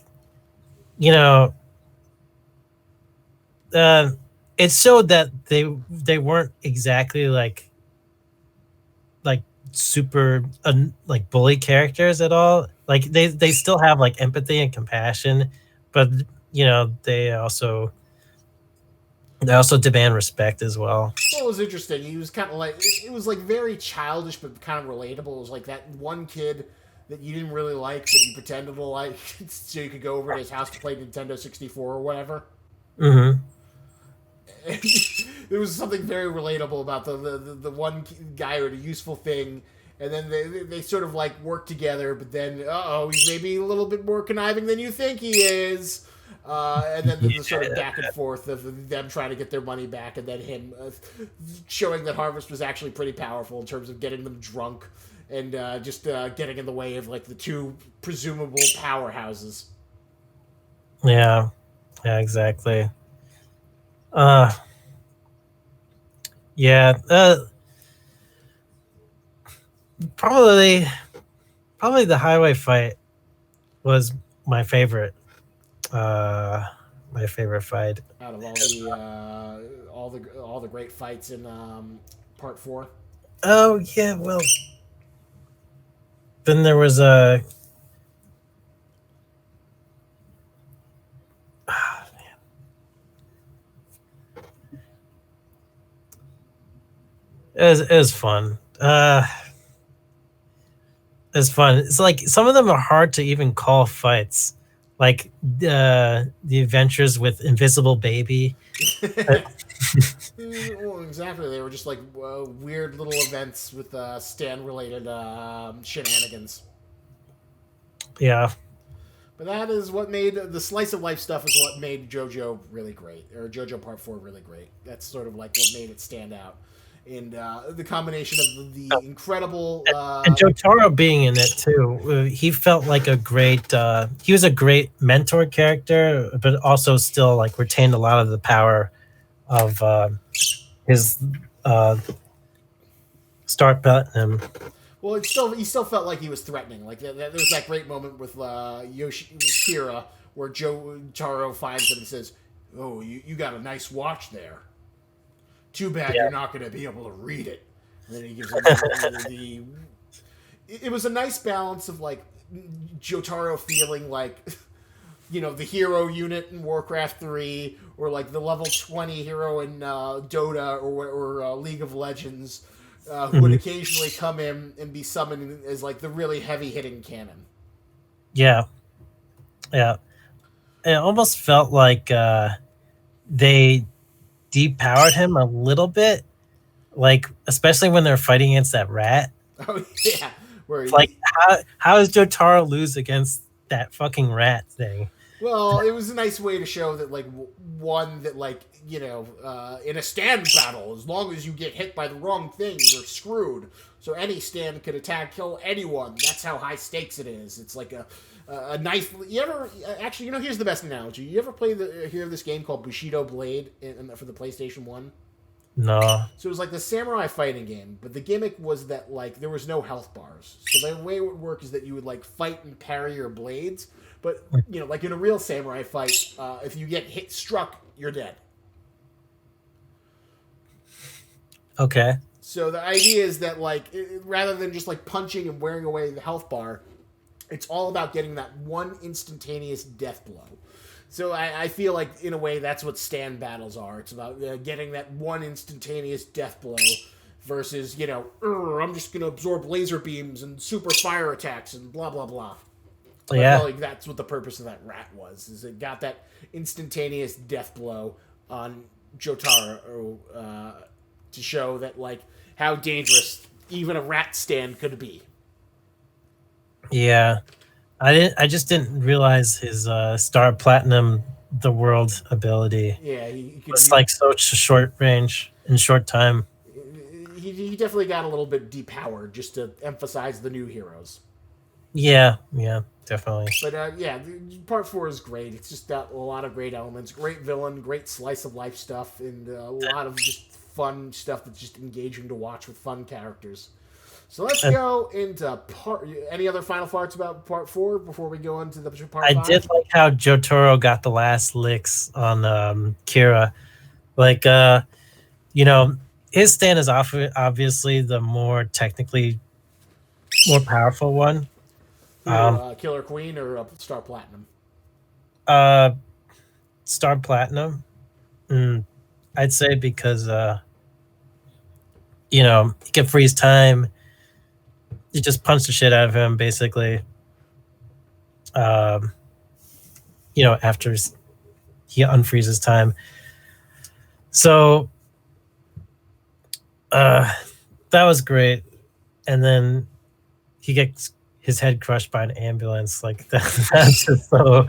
you know, uh, it showed that they weren't exactly like super like bully characters at all. Like they still have like empathy and compassion, but they also demand respect as well. Well, it was interesting. He was kind of like it was like very childish, but kind of relatable. It was like that one kid that you didn't really like, but you pretended to like, so you could go over to his house to play Nintendo 64 or whatever. Hmm. There was something very relatable about the one guy who had a useful thing, and then they sort of like work together, but then he's maybe a little bit more conniving than you think he is. And then the sort of back and forth of them trying to get their money back, and then him showing that Harvest was actually pretty powerful in terms of getting them drunk and just getting in the way of like the two presumable powerhouses. Yeah, yeah, exactly. Uh, yeah. Probably probably the highway fight was my favorite. Uh, my favorite fight. Out of all the great fights in part four. Oh yeah, well, then there was a. It was fun. It's fun. It's like some of them are hard to even call fights, like the adventures with Invisible Baby. Well, exactly. They were just like weird little events with Stan related shenanigans. Yeah, But that is what made the slice of life stuff is what made JoJo really great, or JoJo Part 4 really great. That's sort of like what made it stand out. And the combination of the incredible. and Jotaro being in it too, he felt like a great. He was a great mentor character, but also still like retained a lot of the power of his Star Platinum. Well, he still felt like he was threatening. Like there was that great moment with Kira where Joe Taro finds him and says, "Oh, you got a nice watch there. Too bad Yeah. you're not going to be able to read it." And then he gives him the. It was a nice balance of like Jotaro feeling like the hero unit in Warcraft 3 or like the level 20 hero in Dota or League of Legends who would Mhm. occasionally come in and be summoned as like the really heavy hitting cannon. Yeah, yeah. It almost felt like they depowered him a little bit, like especially when they're fighting against that rat. Oh yeah, where It's like how does Jotaro lose against that fucking rat thing? well, it was a nice way to show that like one that like in a stand battle, as long as you get hit by the wrong thing, you're screwed. So any stand could attack, kill anyone. That's how high stakes it is. It's like a knife. You ever actually? Here's the best analogy. You ever hear of this game called Bushido Blade for the PlayStation 1? No. So it was like the samurai fighting game, but the gimmick was that like there was no health bars. So the way it would work is that you would like fight and parry your blades, but like in a real samurai fight, if you get struck, you're dead. Okay. So the idea is that like rather than just like punching and wearing away the health bar, it's all about getting that one instantaneous death blow. So I feel like in a way that's what stand battles are. It's about getting that one instantaneous death blow versus I'm just going to absorb laser beams and super fire attacks and blah blah blah. I Yeah. feel like that's what the purpose of that rat was. Is it got that instantaneous death blow on Jotaro to show that like how dangerous even a rat stand could be. Yeah. I just didn't realize his Star Platinum the world ability Yeah, he could. was like such a short range in short time. He definitely got a little bit depowered just to emphasize the new heroes. Yeah, yeah, definitely. But yeah, part 4 is great. It's just got a lot of great elements, great villain, great slice of life stuff, and a lot of just fun stuff that's just engaging to watch with fun characters. So let's go into part. Any other final thoughts about part 4 before we go into the part 5? I did like how Jotaro got the last licks on Kira. Like, his stand is obviously the more technically more powerful one. Killer Queen or Star Platinum? Uh, Star Platinum. I'd say because he can freeze time. You just punch the shit out of him, basically. After he unfreezes time. So that was great. And then he gets his head crushed by an ambulance. Like that's just that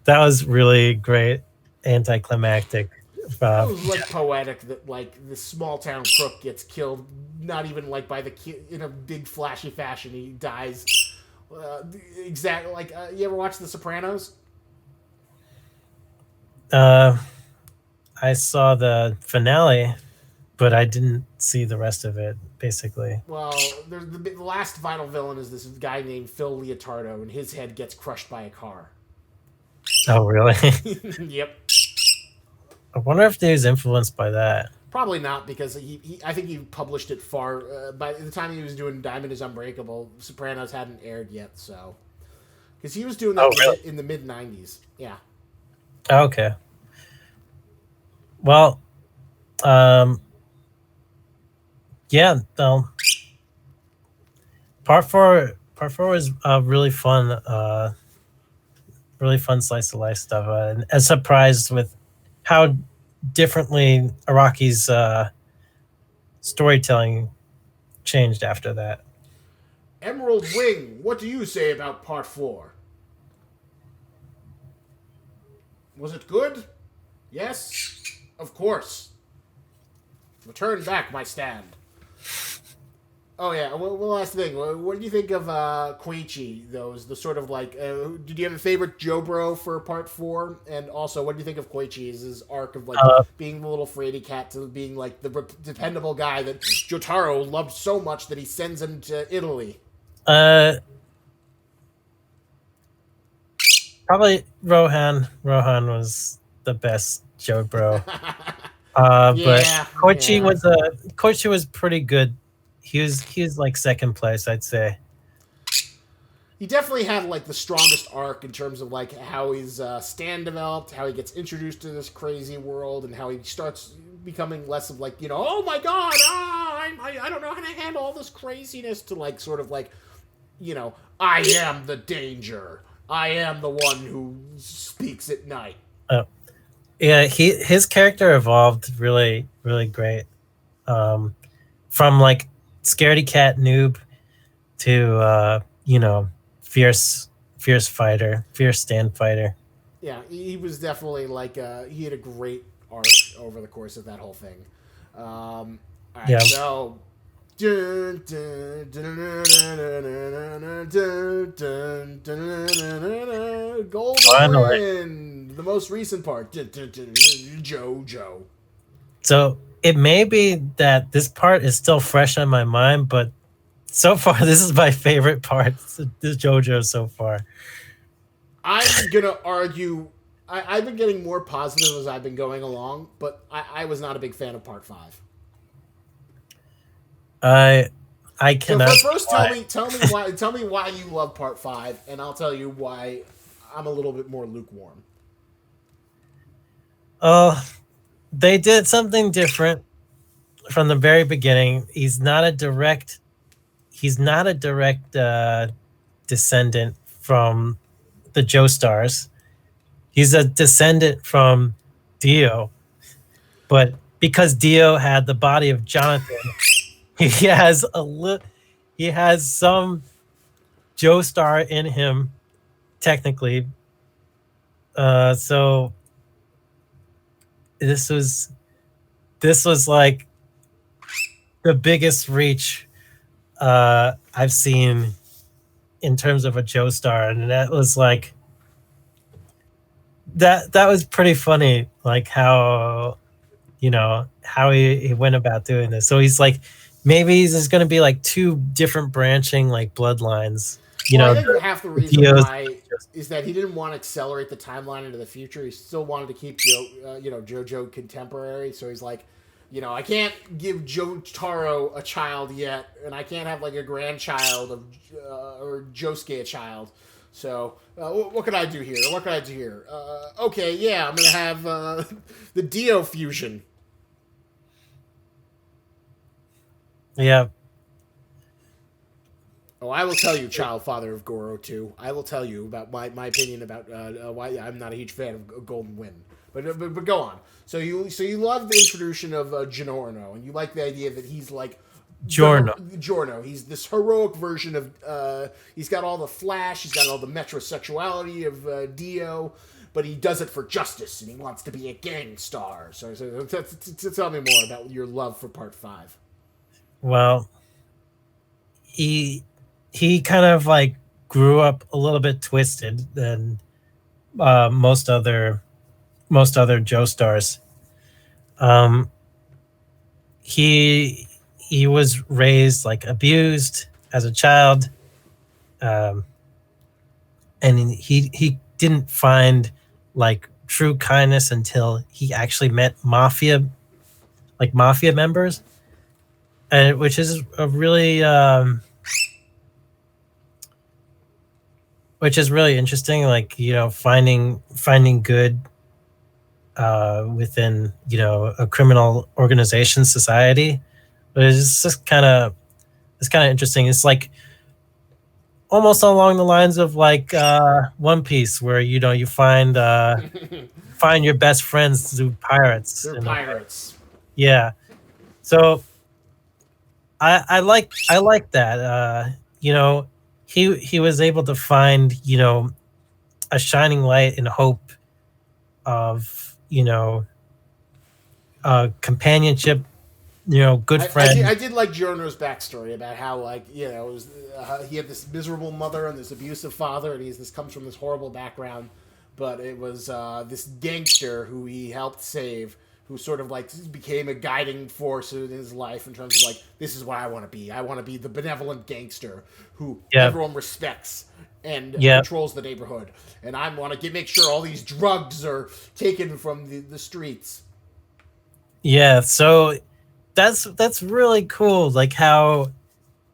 was really great, anticlimactic. It was like poetic that like this small town crook gets killed, not even like by the in a big flashy fashion. He dies. Exactly like you ever watch The Sopranos? I saw the finale, but I didn't see the rest of it. Basically, well, the last final villain is this guy named Phil Leotardo, and his head gets crushed by a car. Oh really? Yep. I wonder if he was influenced by that. Probably not, because I think he published it far by the time he was doing Diamond is Unbreakable. Sopranos hadn't aired yet, so because he was doing that in the mid '90s. Yeah. Okay. Well, Yeah, part four was really fun slice of life stuff, and surprised with how differently Araki's storytelling changed after that. Emerald Wing, what do you say about part 4? Was it good? Yes? Of course. Return back my stand. Oh yeah, one last thing. What do you think of Koichi? Those the sort of like. Did you have a favorite Jobro for part 4? And also, what do you think of Koichi's his arc of like Uh, being the little fraidy cat to being like the dependable guy that Jotaro loved so much that he sends him to Italy? uh, Probably Rohan. Rohan was the best Joe Bro. But Yeah, Koichi yeah. was pretty good. He was like second place, I'd say. He definitely had like the strongest arc in terms of like how his stand developed, how he gets introduced to this crazy world, and how he starts becoming less of like oh my god, I don't know how to handle all this craziness to like sort of like I am the danger. I am the one who speaks at night. Uh, yeah, his character evolved really great. Um, from like scaredy cat noob to fierce fighter, fierce stand fighter. Yeah, he was definitely like he had a great arc over the course of that whole thing. All right, Yeah, so Golden finally. Wind, the most recent part. Jojo. So it may be that this part is still fresh on my mind, but so far this is my favorite part. This JoJo so far. I'm gonna argue. I've been getting more positive as I've been going along, but I was not a big fan of part 5. I I So cannot. first, Why. tell me why you love part 5, and I'll tell you why I'm a little bit more lukewarm. Oh, they did something different from the very beginning. He's not a direct descendant from the Joestars. He's a descendant from Dio, but because Dio had the body of Jonathan, he has he has some Joestar in him technically. So this was like the biggest reach I've seen in terms of a Joestar, and that was like that was pretty funny. Like how how he went about doing this. So he's like, maybe there's going to be like two different branching like bloodlines. Well, I think half the The reason Dios. why is that he didn't want to accelerate the timeline into the future. He still wanted to keep JoJo contemporary. So he's like, I can't give Jotaro a child yet, and I can't have like a grandchild of or Josuke a child. So what can I do here? What can I do here? Okay, yeah, I'm gonna have the Dio fusion. Yeah. Oh, I will tell you, child father of Goro too. I will tell you about my opinion about why I'm not a huge fan of Golden Wind. But go on. So you love the introduction of Giorno, and you like the idea that he's like Giorno. Giorno. He's this heroic version of. He's got all the flash. He's got all the metrosexuality of Dio, but he does it for justice, and he wants to be a gang star. So tell me more about your love for Part 5. Well, he kind of like grew up a little bit twisted than most other Joestars. Um, he was raised like abused as a child, um, and he didn't find like true kindness until he actually met mafia members, and which is a really which is really interesting. Like finding good within a criminal organization society. But it's just kind of interesting. It's like almost along the lines of like One Piece, where you find your best friends through pirates They're in a way. pirates. Yeah. So I like that. You know, he was able to find a shining light and hope of companionship. Good friend. I did like Giorno's backstory about how, like, it was, he had this miserable mother and this abusive father, and this comes from this horrible background, but it was this gangster who he helped save, who sort of like became a guiding force in his life in terms of like, this is what I want to be. I want to be the benevolent gangster who Yeah, everyone respects and yeah, patrols the neighborhood, and I want to make sure all these drugs are taken from the streets. yeah. So that's really cool. Like how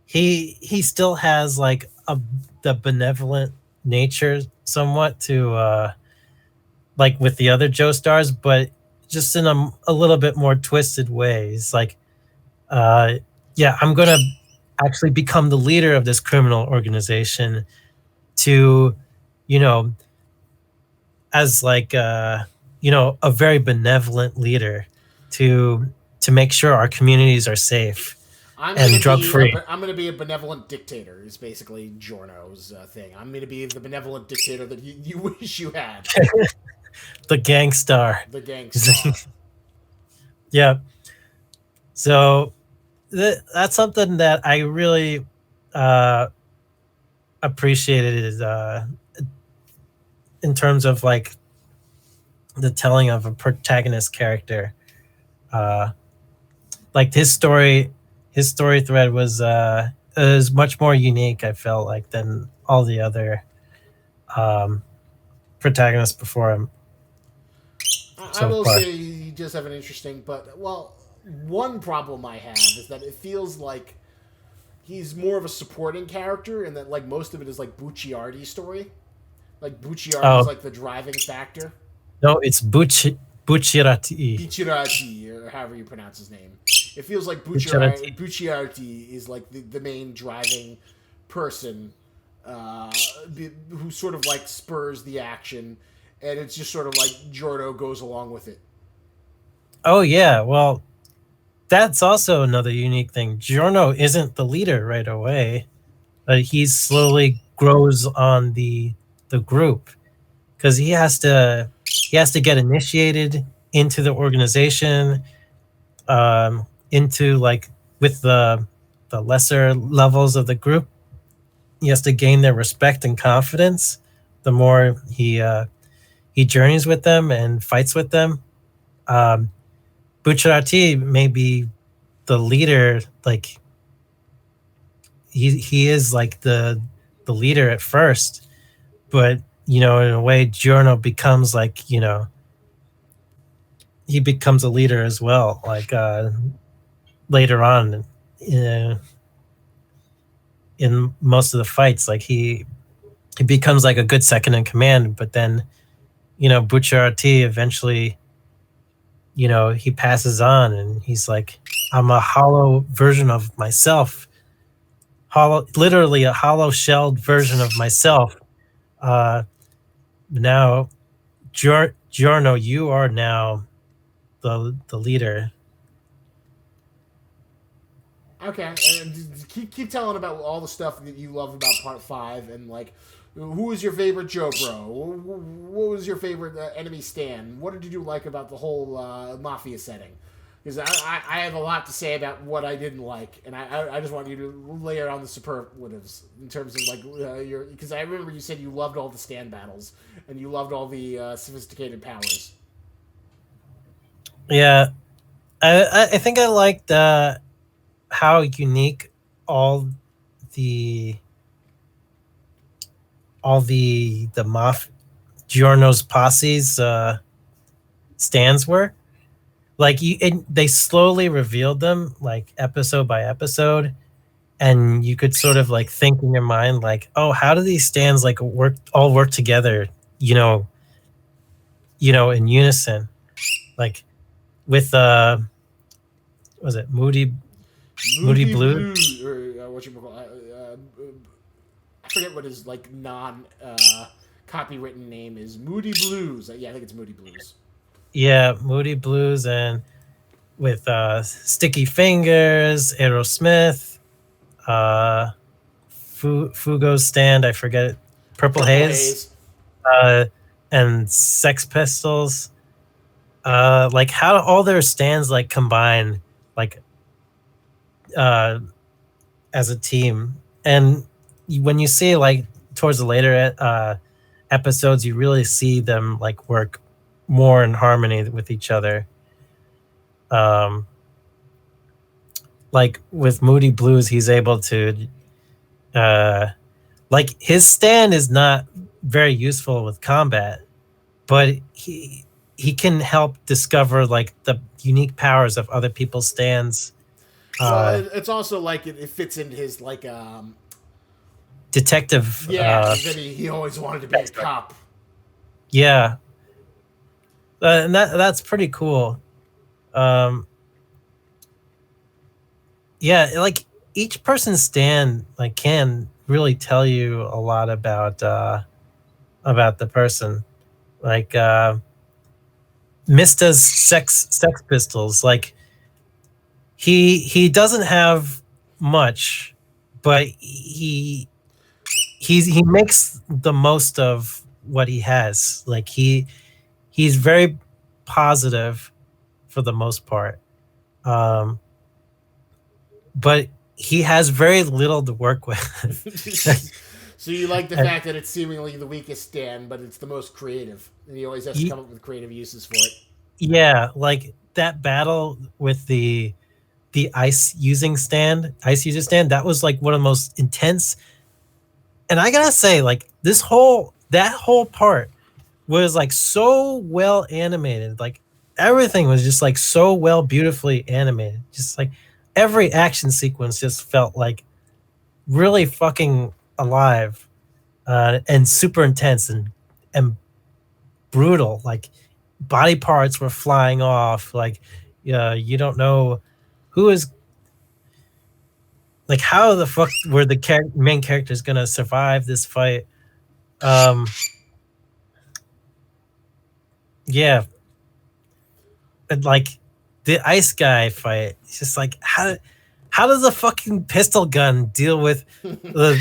he still has like the benevolent nature somewhat to like with the other Joe stars, but just in a little bit more twisted ways. Like, uh, yeah, I'm gonna actually become the leader of this criminal organization to, you know, as like a very benevolent leader to make sure our communities are safe and drug free. I'm gonna be a benevolent dictator. Is basically Giorno's thing. I'm gonna be the benevolent dictator that you wish you had. The gangstar. The gangster. Yeah. So that's something that I really uh, appreciated is in terms of like the telling of a protagonist character. Uh, like his story thread was is much more unique. I felt like than all the other um, protagonists before him I so will far. say you just have an interesting, but well, one problem I have is that it feels like he's more of a supporting character, and that like most of it is like Bucciardi's story. Like Bucciardi's Oh like the driving factor. no, it's Bucciarati. Bucciarati, or however you pronounce his name. It feels like Bucciarati. Bucciarati is like the main driving person, uh, who sort of like spurs the action, and it's just sort of like Jordo goes along with it. Oh yeah, well that's also another unique thing. Giorno isn't the leader right away, but he slowly grows on the group because he has to get initiated into the organization, into like with the lesser levels of the group. He has to gain their respect and confidence. The more he journeys with them and fights with them, um, Bucciarati may be the leader. Like he is like the leader at first, but in a way, Giorno becomes like he becomes a leader as well. Like later on, uh, in most of the fights, like he becomes like a good second in command. But then Bucciarati eventually, he passes on, and he's like, I'm a hollow version of myself, hollow, literally a hollow shelled version of myself. Uh, now, Giorno, you are now the leader. Okay, and keep telling about all the stuff that you love about Part 5, and like, who was your favorite Joe Bro? What was your favorite enemy stand? What did you like about the whole mafia setting? Because I have a lot to say about what I didn't like, and I just want you to layer on the superlatives in terms of like your, because I remember you said you loved all the stand battles and you loved all the sophisticated powers. Yeah, I think I liked how unique all the the Giorno's posse's stands were. Like they slowly revealed them, like episode by episode, and you could sort of like think in your mind, like, oh, how do these stands like work together? You know, in unison, like with was it Moody Moody Blues. Or what you call I forget what his like non copywritten name is. Moody Blues. Yeah, I think it's Moody Blues. Yeah, Moody Blues, and with Sticky Fingers, Aerosmith, uh, Fugo's Stand, I forget it, Purple Haze, uh, and Sex Pistols. Like how all their stands like combine like as a team, and when you see like towards the later episodes, you really see them like work more in harmony with each other. Like with Moody Blues, he's able to like his stand is not very useful with combat, but he can help discover like the unique powers of other people's stands. Well, it's also like it fits into his like Detective. Yeah, that he always wanted to be a cop. Yeah, and that's pretty cool. Yeah, like each person's stand like can really tell you a lot about the person. Like Mista's Sex Pistols, like he doesn't have much, but he makes the most of what he has. Like he's very positive for the most part. But he has very little to work with. So you like the fact that it's seemingly the weakest stand, but it's the most creative, and he always has to come up with creative uses for it. Yeah, like that battle with the ice user stand, that was like one of the most intense. And I gotta say, like that whole part was like so well animated. Like everything was just like so well, beautifully animated. Just like every action sequence just felt like really fucking alive, and super intense and brutal. Like body parts were flying off. Like you don't know who is like how the fuck were the main characters gonna survive this fight. Yeah, and like the ice guy fight, it's just like how does a fucking pistol gun deal with the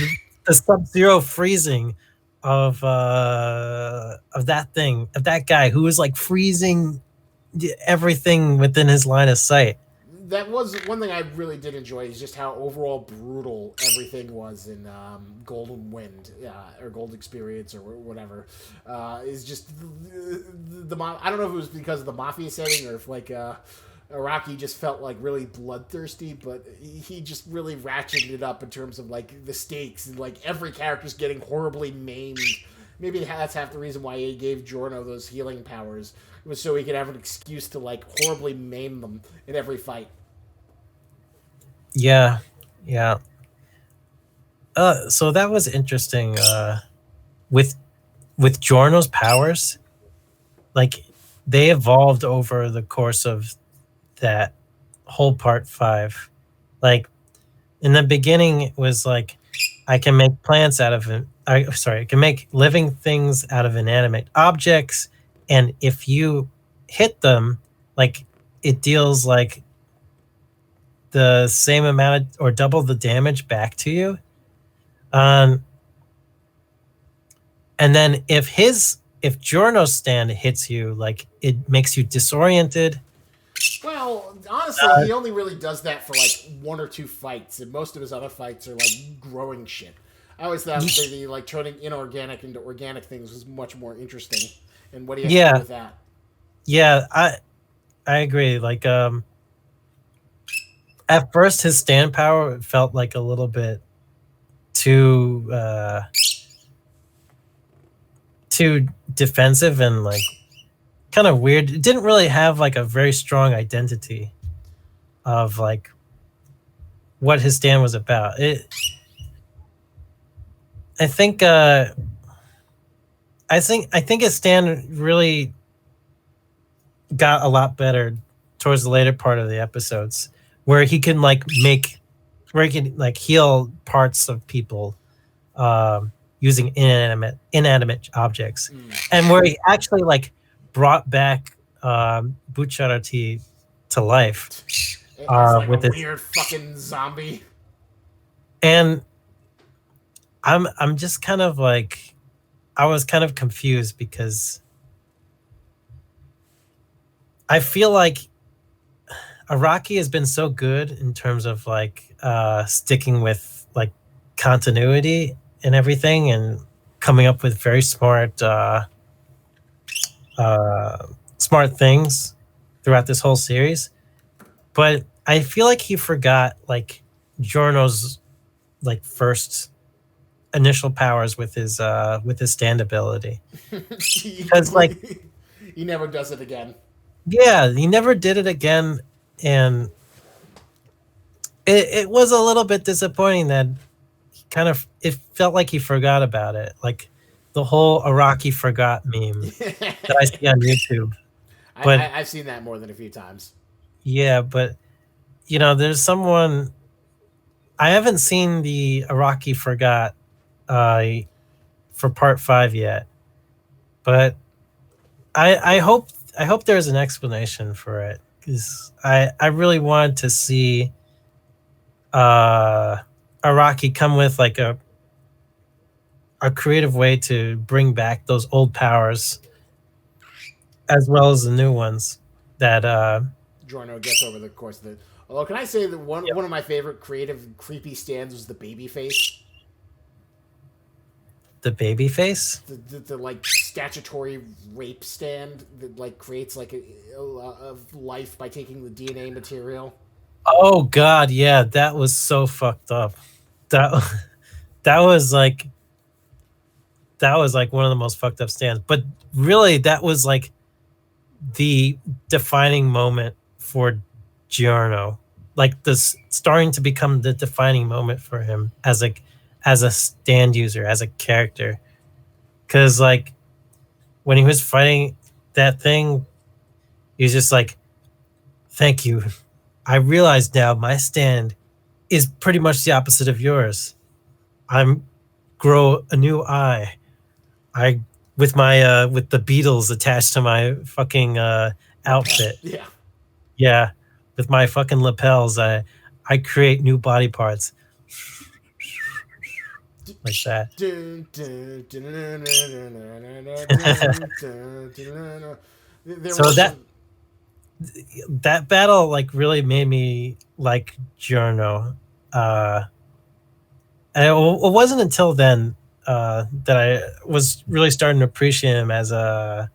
sub-zero freezing of that guy who was like freezing everything within his line of sight? That was one thing I really did enjoy, is just how overall brutal everything was in Golden Wind, or Gold Experience, or whatever. Is just I don't know if it was because of the mafia setting, or if like Iraqi just felt like really bloodthirsty, but he just really ratcheted it up in terms of like the stakes, and like every character's getting horribly maimed. Maybe that's half the reason why he gave Giorno those healing powers. It was so he could have an excuse to like horribly maim them in every fight. Yeah. So that was interesting. With Giorno's powers, like they evolved over the course of that whole part 5. Like in the beginning, it was like I can make plants out of I can make living things out of inanimate objects, and if you hit them, like it deals like the same amount or double the damage back to you. And then if Giorno's stand hits you, like it makes you disoriented. Well, honestly, he only really does that for like 1 or 2 fights, and most of his other fights are like growing shit. I always thought the like turning inorganic into organic things was much more interesting, and what do you have to do with that? Yeah, I agree. Like at first his stand power felt like a little bit too defensive and like kind of weird. It didn't really have like a very strong identity of like what his stand was about. I think his stand really got a lot better towards the later part of the episodes, where he can heal parts of people using inanimate objects, and where he actually like brought back Bucciarati to life As like with a this. weird fucking zombie. And I'm just kind of like, I was kind of confused because I feel like Araki has been so good in terms of like sticking with like continuity and everything, and coming up with very smart things throughout this whole series. But I feel like he forgot like Giorno's like first initial powers with his stand ability. Because like, he never does it again. yeah, he never did it again, and it was a little bit disappointing that he kind of, it felt like he forgot about it, like the whole Araki forgot meme that I see on YouTube. But I've seen that more than a few times. yeah, but there's someone, I haven't seen the Araki forgot for part 5 yet, but I hope there's an explanation for it, because I really wanted to see Araki come with like a creative way to bring back those old powers as well as the new ones that Giorno gets over the course of it. Although, can I say that one Yep. one of my favorite creative creepy stands was the baby face. The baby face. The like statutory rape stand that like creates like a life by taking the DNA material. Oh God, yeah, that was so fucked up. That that was like one of the most fucked up stands. But really, that was like the defining moment for Giorno. Like this starting to become the defining moment for him as a stand user, as a character. Cause like when he was fighting that thing, he was just like, thank you. I realize now my stand is pretty much the opposite of yours. I'm grow a new eye. I with my with the beetles attached to my fucking outfit. Yeah. Yeah, with my fucking lapels, I create new body parts like that. So Was that that battle like really made me like Giorno. And it wasn't until then that I was really starting to appreciate him as a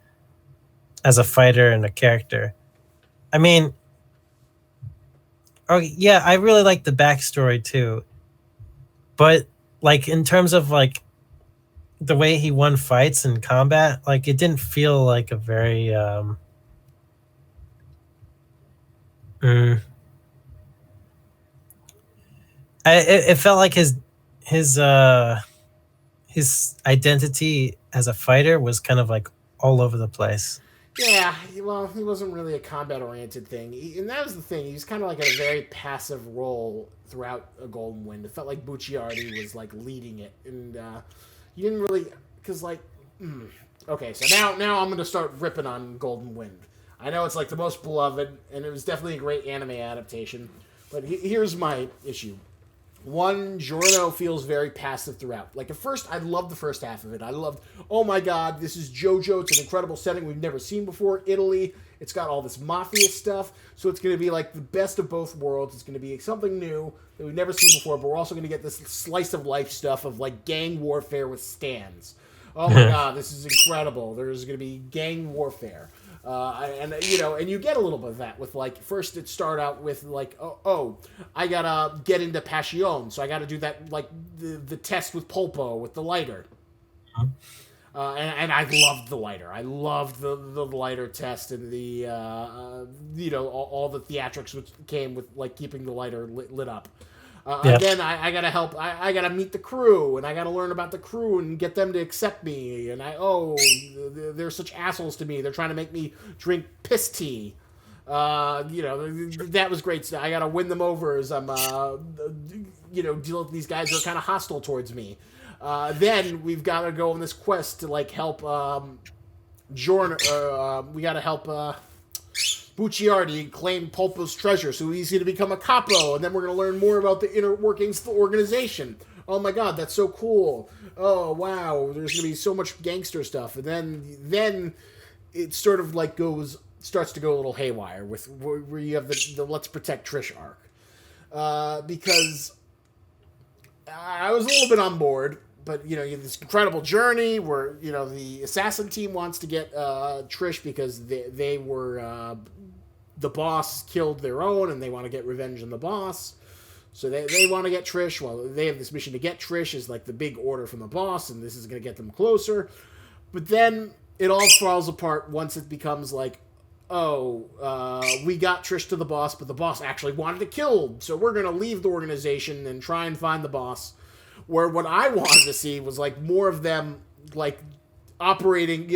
fighter and a character. I mean, oh yeah, I really like the backstory too. But like in terms of like the way he won fights in combat, like it didn't feel like a very mm, it felt like his uh his identity as a fighter was kind of like all over the place. Yeah, well, he wasn't really a combat-oriented thing, and that was the thing. He was kind of like a very passive role throughout a Golden Wind. It felt like Bucciarati was like leading it, and you didn't really, because like, okay, so now I'm gonna start ripping on Golden Wind. I know it's like the most beloved, and it was definitely a great anime adaptation, but here's my issue. One, Giorno feels very passive throughout. Like at first, I loved the first half of it. I loved, oh my god, this is JoJo. It's an incredible setting we've never seen before. Italy. It's got all this mafia stuff, so it's going to be like the best of both worlds. It's going to be something new that we've never seen before, but we're also going to get this slice of life stuff of like gang warfare with stands. Oh my god, this is incredible. There's going to be gang warfare. And you get a little bit of that with like first it start out with like I gotta get into Passion, so I gotta do that like the test with Polpo with the lighter, and I loved the lighter. I loved the lighter test and the all the theatrics which came with like keeping the lighter lit up. Yeah. Again, I gotta help. I gotta meet the crew, and I gotta learn about the crew and get them to accept me. And they're such assholes to me. They're trying to make me drink piss tea. That was great stuff. I gotta win them over as I'm, dealing with these guys who are kind of hostile towards me. Then we've got to go on this quest to like help Jorn. We got to help Bucciardi claim Pulpo's treasure, so he's going to become a capo, and then we're going to learn more about the inner workings of the organization. Oh my god, that's so cool! Oh wow, there's going to be so much gangster stuff, and then it sort of like starts to go a little haywire with where you have the Let's Protect Trish arc, because I was a little bit on board, but you have this incredible journey where the assassin team wants to get Trish because they were the boss killed their own and they want to get revenge on the boss. So they want to get Trish. Well, they have this mission to get Trish is like the big order from the boss, and this is going to get them closer. But then it all falls apart once it becomes like, we got Trish to the boss, but the boss actually wanted to kill, so we're going to leave the organization and try and find the boss. Where what I wanted to see was like more of them like operating,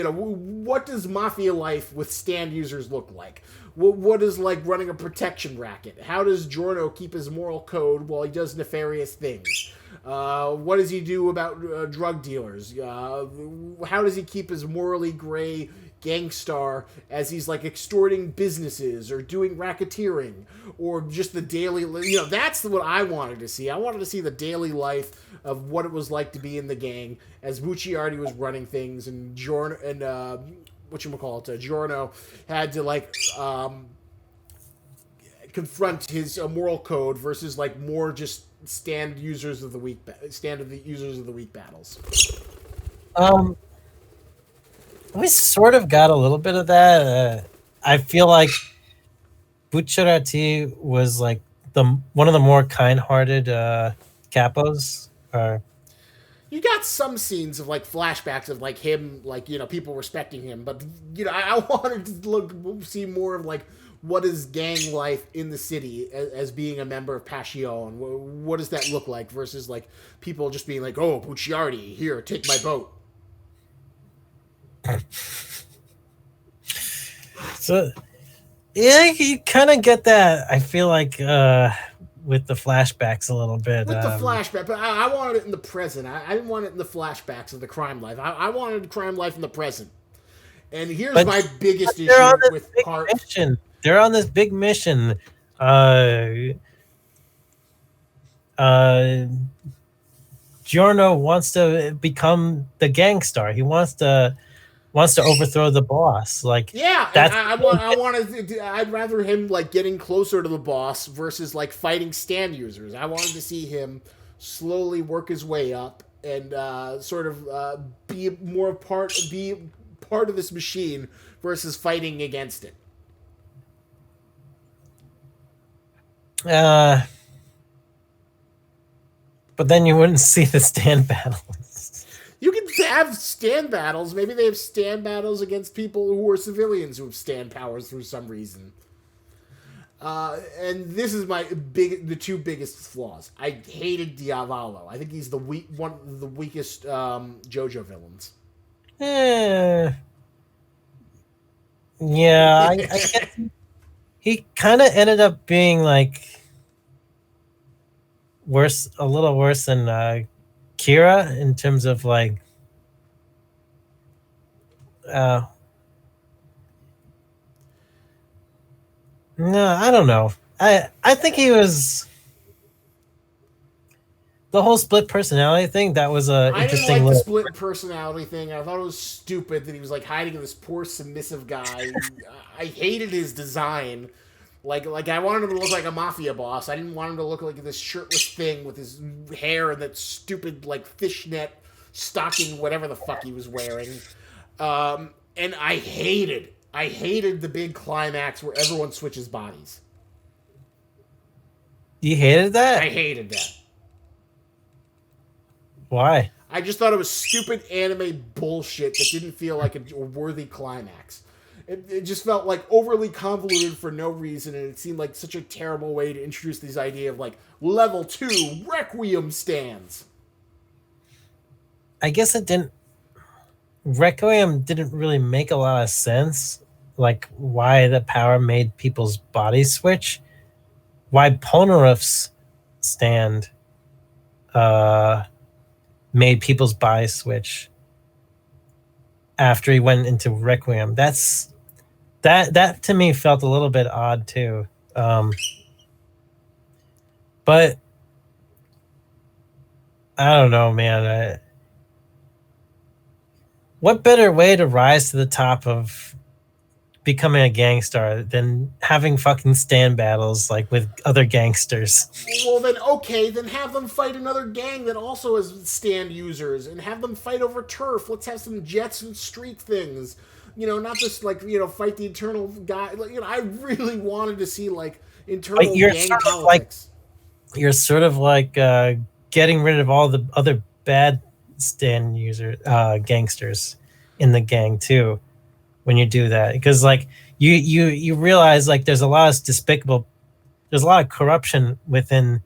what does mafia life with stand users look like? What is like running a protection racket? How does Giorno keep his moral code while he does nefarious things? What does he do about drug dealers? How does he keep his morally gray gangstar as he's like extorting businesses or doing racketeering or just the daily, that's what I wanted to see. I wanted to see the daily life of what it was like to be in the gang as Bucciardi was running things and Giorno had to like confront his moral code versus like more just stand of the users of the week battles. We sort of got a little bit of that. I feel like Bucciarati was like one of the more kind-hearted capos. You got some scenes of like flashbacks of like him, like people respecting him, but I wanted to see more of like what is gang life in the city as being a member of Passion. What does that look like versus like people just being like, oh, Bucciardi, here, take my boat. So yeah, you kind of get that. I feel like with the flashbacks a little bit. With the flashback, but I wanted it in the present. I didn't want it in the flashbacks of the crime life. I wanted crime life in the present. And here's my biggest issue with part. They're on this big mission. Giorno wants to become the gangstar. He wants to overthrow the boss. Like, yeah, that's I'd rather him like getting closer to the boss versus like fighting stand users. I wanted to see him slowly work his way up and sort of be part of this machine versus fighting against it. But then you wouldn't see the stand battles. You can have stand battles. Maybe they have stand battles against people who are civilians who have stand powers for some reason. And this is the two biggest flaws. I hated Diavolo. I think he's one of the weakest JoJo villains. Yeah, I guess he kind of ended up being like a little worse than Kira in terms of like no, I don't know. I think he was the whole split personality thing. That was a interesting. I didn't like the split personality thing. I thought it was stupid that he was like hiding in this poor submissive guy. I hated his design. Like I wanted him to look like a mafia boss. I didn't want him to look like this shirtless thing with his hair and that stupid like fishnet stocking, whatever the fuck he was wearing. And I hated the big climax where everyone switches bodies. You hated that? I hated that. Why? I just thought it was stupid anime bullshit that didn't feel like a worthy climax. It just felt like overly convoluted for no reason, and it seemed like such a terrible way to introduce this idea of like level 2 Requiem stands. I guess it didn't. Requiem didn't really make a lot of sense. like why the power made people's bodies switch, why Polnareff's stand made people's bodies switch after he went into Requiem. That to me felt a little bit odd too. But I don't know, man. What better way to rise to the top of becoming a gangstar than having fucking stand battles like with other gangsters? Well, then okay, then have them fight another gang that also has stand users, and have them fight over turf. Let's have some jets and street things. Not just like fight the internal guy. I really wanted to see like internal gang politics. You're sort of like getting rid of all the other bad stand user gangsters in the gang too when you do that, because like you realize like there's a lot of corruption within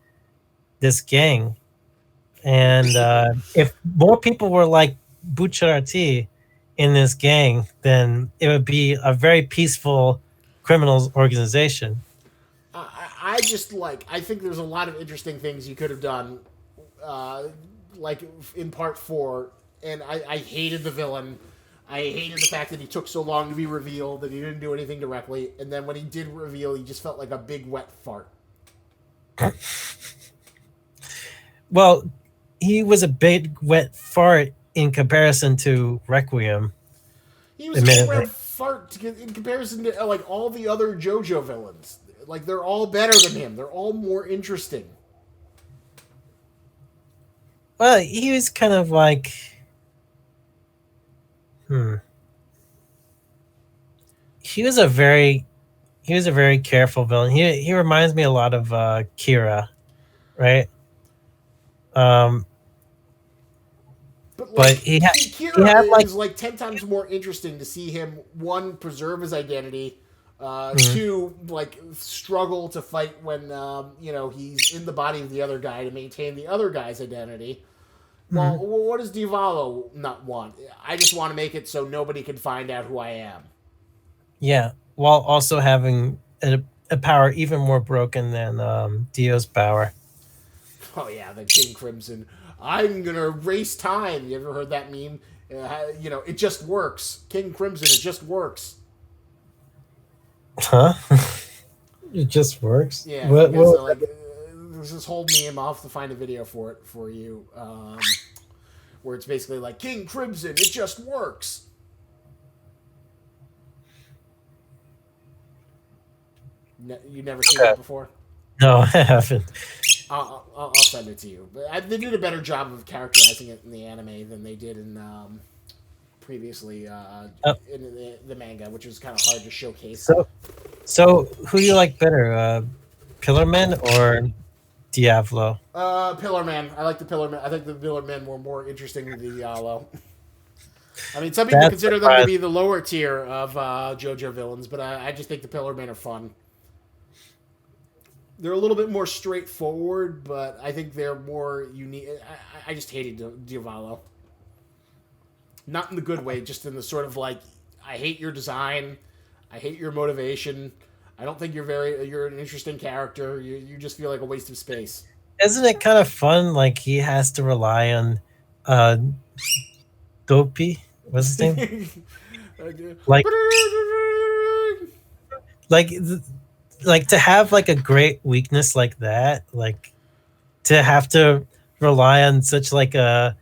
this gang, and if more people were like Bucciarati in this gang, then it would be a very peaceful criminals organization. I think there's a lot of interesting things you could have done, like in part 4, and I hated the villain. I hated the fact that he took so long to be revealed, that he didn't do anything directly, and then when he did reveal, he just felt like a big wet fart. Well, he was a big wet fart in comparison to Requiem. He was a big wet fart in comparison to like all the other JoJo villains. Like, they're all better than him. They're all more interesting. Well, he was kind of like... He was a very careful villain. He reminds me a lot of Kira, right? But Kira is like 10 times more interesting to see him, one, preserve his identity, two, like struggle to fight when he's in the body of the other guy to maintain the other guy's identity. Well, what does Diavolo not want? I just want to make it so nobody can find out who I am. Yeah, while also having a power even more broken than Dio's power. Oh yeah, the King Crimson. I'm gonna erase time. You ever heard that meme? It just works. King Crimson, it just works. Huh? It just works? Yeah. There's this whole meme. I'll have to find a video for it for you, where it's basically like, King Crimson, it just works. You never seen that before? No, I haven't. I'll send it to you. But they did a better job of characterizing it in the anime than they did in previously in the manga, which was kind of hard to showcase. So who do you like better, Pillarman or Diavolo? Pillarman. I like the Pillarman. I think the Pillarmen were more interesting than Diavolo. I mean, some people consider them to be the lower tier of JoJo villains, but I just think the Pillarmen are fun. They're a little bit more straightforward, but I think they're more unique. I just hated Diavolo. Not in the good way, just in the sort of like, I hate your design, I hate your motivation. I don't think you're an interesting character. You just feel like a waste of space. Isn't it kind of fun? Like he has to rely on Dopey. What's his name? like to have like a great weakness like that, like to have to rely on such like a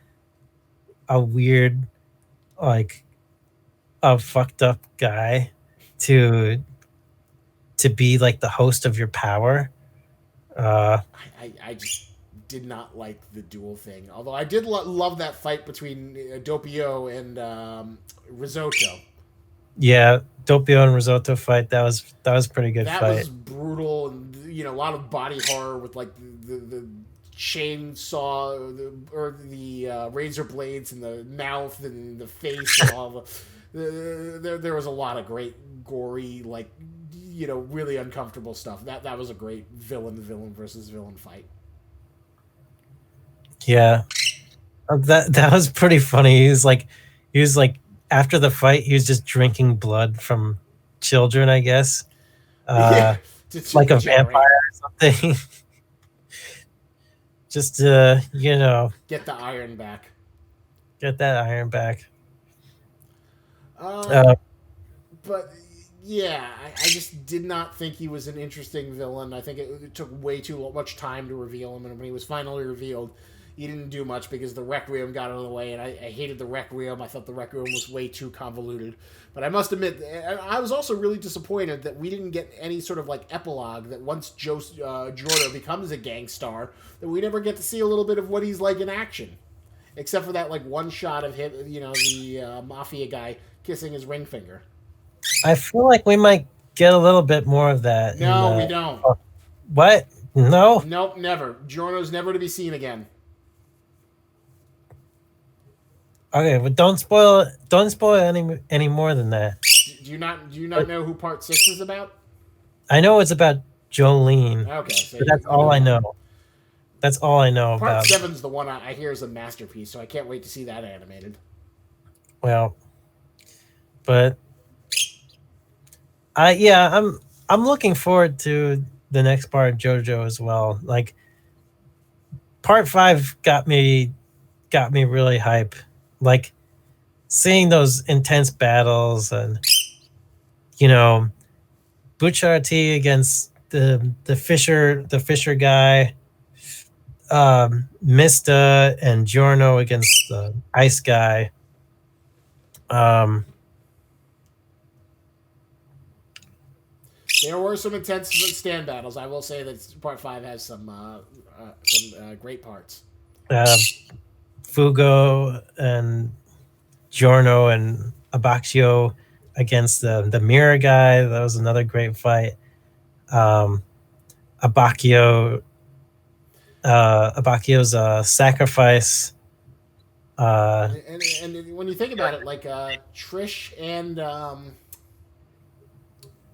weird, like a fucked up guy to be like the host of your power. I just did not like the duel thing. Although I did love that fight between Doppio and Risotto. Yeah, Doppio and Risotto fight. That was pretty good fight. That was brutal, and a lot of body horror with like the chainsaw or the razor blades in the mouth and the face and all there was a lot of great gory, like really uncomfortable stuff. That was a great villain versus villain fight. Yeah, that was pretty funny. He was like after the fight, he was just drinking blood from children, I guess. Yeah, to Like a regenerate. vampire or something. Just to, Get the iron back. get that iron back. Um, Uh, but yeah, I just did not think he was an interesting villain. I think it took way too much time to reveal him, and when he was finally revealed, he didn't do much because the Requiem got out of the way, and I hated the Requiem. I thought the Requiem was way too convoluted. But I must admit, I was also really disappointed that we didn't get any sort of like epilogue. That once Jordo becomes a gang star, that we never get to see a little bit of what he's like in action, except for that like one shot of him, the mafia guy kissing his ring finger. I feel like we might get a little bit more of that in No, we the. don't. Oh, what? No? Nope, never. Jorno's never to be seen again. Okay, but don't spoil any more than that. Do you not know who Part 6 is about? I know it's about Jolene, Okay, so but that's all I know. That's all I know Part about. 7's the one I hear is a masterpiece, so I can't wait to see that animated. Well, but I'm looking forward to the next part of JoJo as well. Like part 5 got me really hype. Like seeing those intense battles and Butcher T against the Fisher guy, Mista and Giorno against the Ice guy. There were some intense stand battles. I will say that Part 5 has some great parts. Fugo and Giorno and Abaxio against the mirror guy. That was another great fight. Abacchio's sacrifice. And when you think about it, like Trish and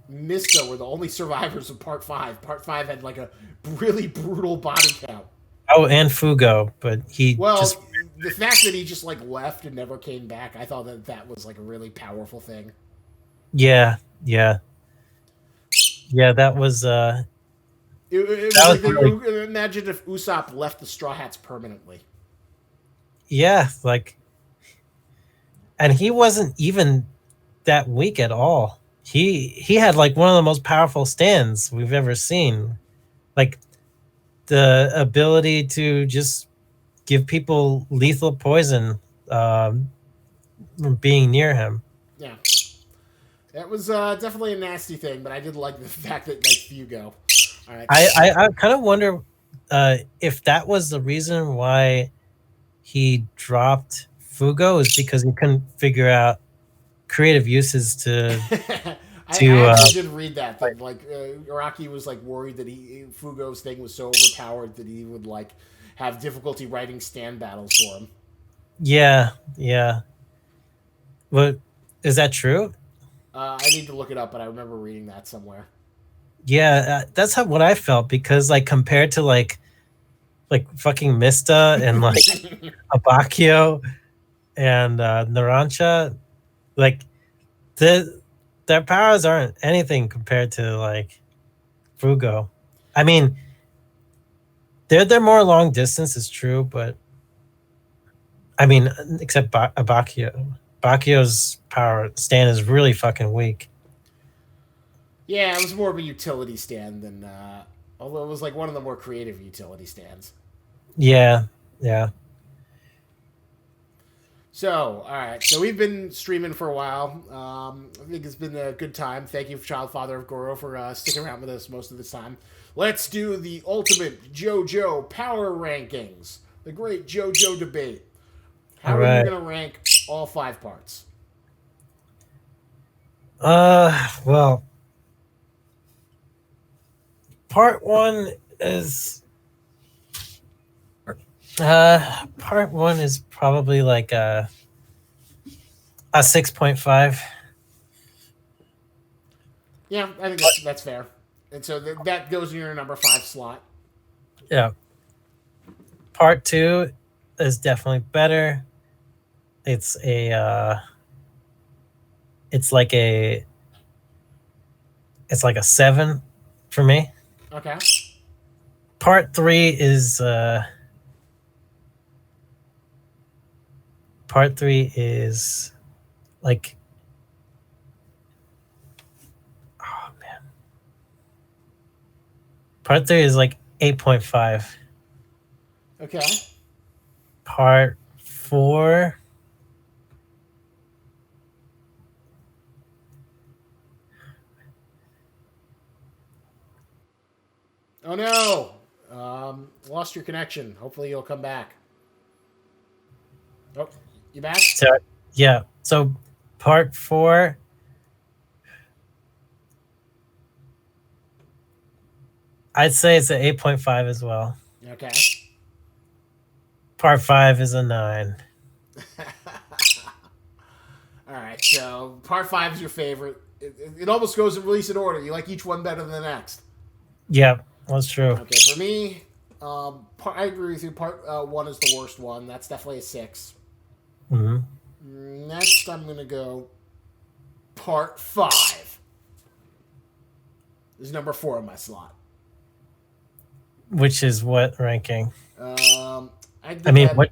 Mista were the only survivors of Part 5. Part 5 had like a really brutal body count. Oh, and Fugo, but he Well, just the fact that he just like left and never came back, I thought that was like a really powerful thing. yeah. That was It that was was like really, imagine if Usopp left the Straw Hats permanently. yeah, like, and he wasn't even that weak at all. He had like one of the most powerful stands we've ever seen. Like the ability to just give people lethal poison being near him. Yeah, that was definitely a nasty thing, but I did like the fact that like Fugo. All right, I kind of wonder if that was the reason why he dropped Fugo, is because he couldn't figure out creative uses to I actually did read that like Araki was like worried that Fugo's thing was so overpowered that he would like have difficulty writing stand battles for him. yeah. But is that true? I need to look it up, but I remember reading that somewhere. Yeah, that's what I felt, because like compared to like fucking Mista and like Abakio and Narancha, like their powers aren't anything compared to like Fugo. I mean, they're more long distance, is true, but I mean, except Abakio. Bakio's power stand is really fucking weak. Yeah, it was more of a utility stand than, although it was like one of the more creative utility stands. Yeah. So, all right. So we've been streaming for a while. I think it's been a good time. Thank you, Child Father of Goro, for sticking around with us most of this time. Let's do the ultimate JoJo power rankings. The great JoJo debate. How All are right. you going to rank all 5 parts? Well, part 1 is probably like a 6.5. Yeah, I think that's fair. And so that goes in your number 5 slot. Yeah. Part 2 is definitely better. It's like a it's like a 7 for me. Okay. Part 3 is like, oh man, part 3 is like 8.5. Okay. Part 4, Oh no. Lost your connection. Hopefully you'll come back. Oh, you back? so yeah, so part 4, I'd say it's an 8.5 as well. Okay. Part 5 is a 9. All right. So part 5 is your favorite. It almost goes in release in order. You like each one better than the next. Yeah, that's true. Okay. For me, I agree with you. Part 1 is the worst one. That's definitely a 6. Hmm. Next, I'm gonna go part 5. This is number 4 on my slot. Which is what ranking? I mean, what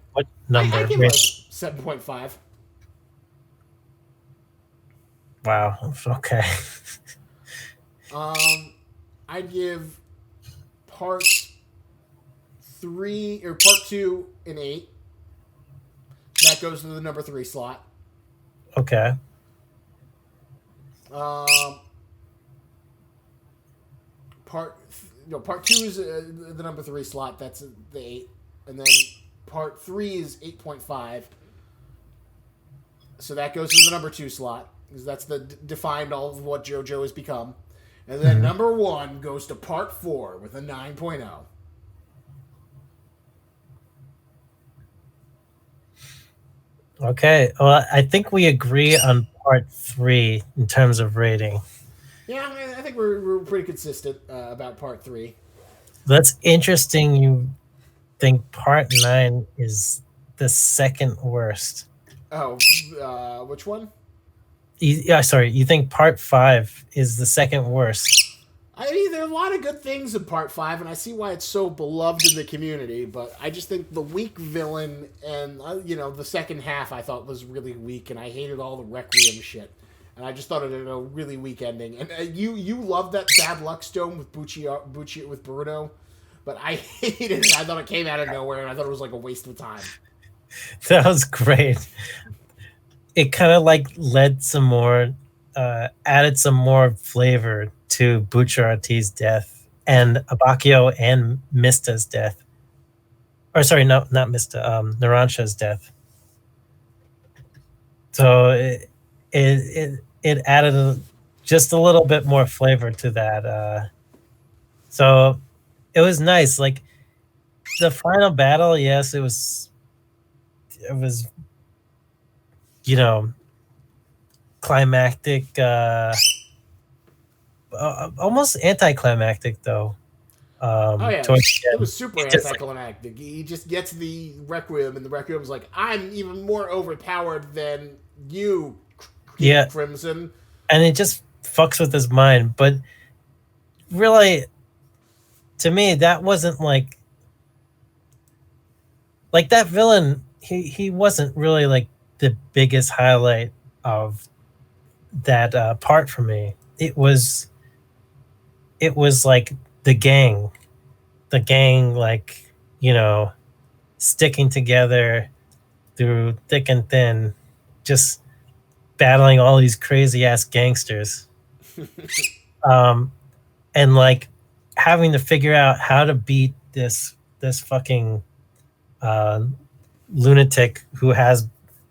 number? I give it like 7.5. Wow. Okay. I'd give part 3 or part 2 an 8. That goes to the number 3 slot. Okay. Part 2 is the number 3 slot. That's the 8, and then part 3 is 8.5. So that goes to the number 2 slot because that's the defined all of what JoJo has become. And then number 1 goes to part 4 with a 9.0. Okay. Well, I think we agree on part 3 in terms of rating. Yeah, I think we're pretty consistent about part 3. That's interesting. You think part 9 is the second worst. Oh, which one? Yeah, sorry. You think part 5 is the second worst? I mean, there are a lot of good things in part 5, and I see why it's so beloved in the community. But I just think the weak villain and the second half I thought was really weak, and I hated all the Requiem shit. And I just thought it had a really weak ending. And you loved that bad luck stone with Bucci with Bruno, but I hated it. I thought it came out of nowhere, and I thought it was like a waste of time. That was great. It kind of like led some more, added some more flavor to Bucciarati's death and Abacchio and Mista's death. Or sorry, no, not Mista, Narancia's death. So it added just a little bit more flavor to that. So it was nice. Like the final battle, yes, it was, climactic, almost anticlimactic though. Oh yeah, Towards the it end. was super It just like, anticlimactic. He just gets the Requiem, and the Requiem's like, "I'm even more overpowered than you, King yeah, Crimson." and it just fucks with his mind. But really, to me, that wasn't like that villain. He wasn't really like the biggest highlight of that part for me. It was like the gang, like sticking together through thick and thin, just battling all these crazy ass gangsters, um, and like having to figure out how to beat this fucking uh, lunatic who has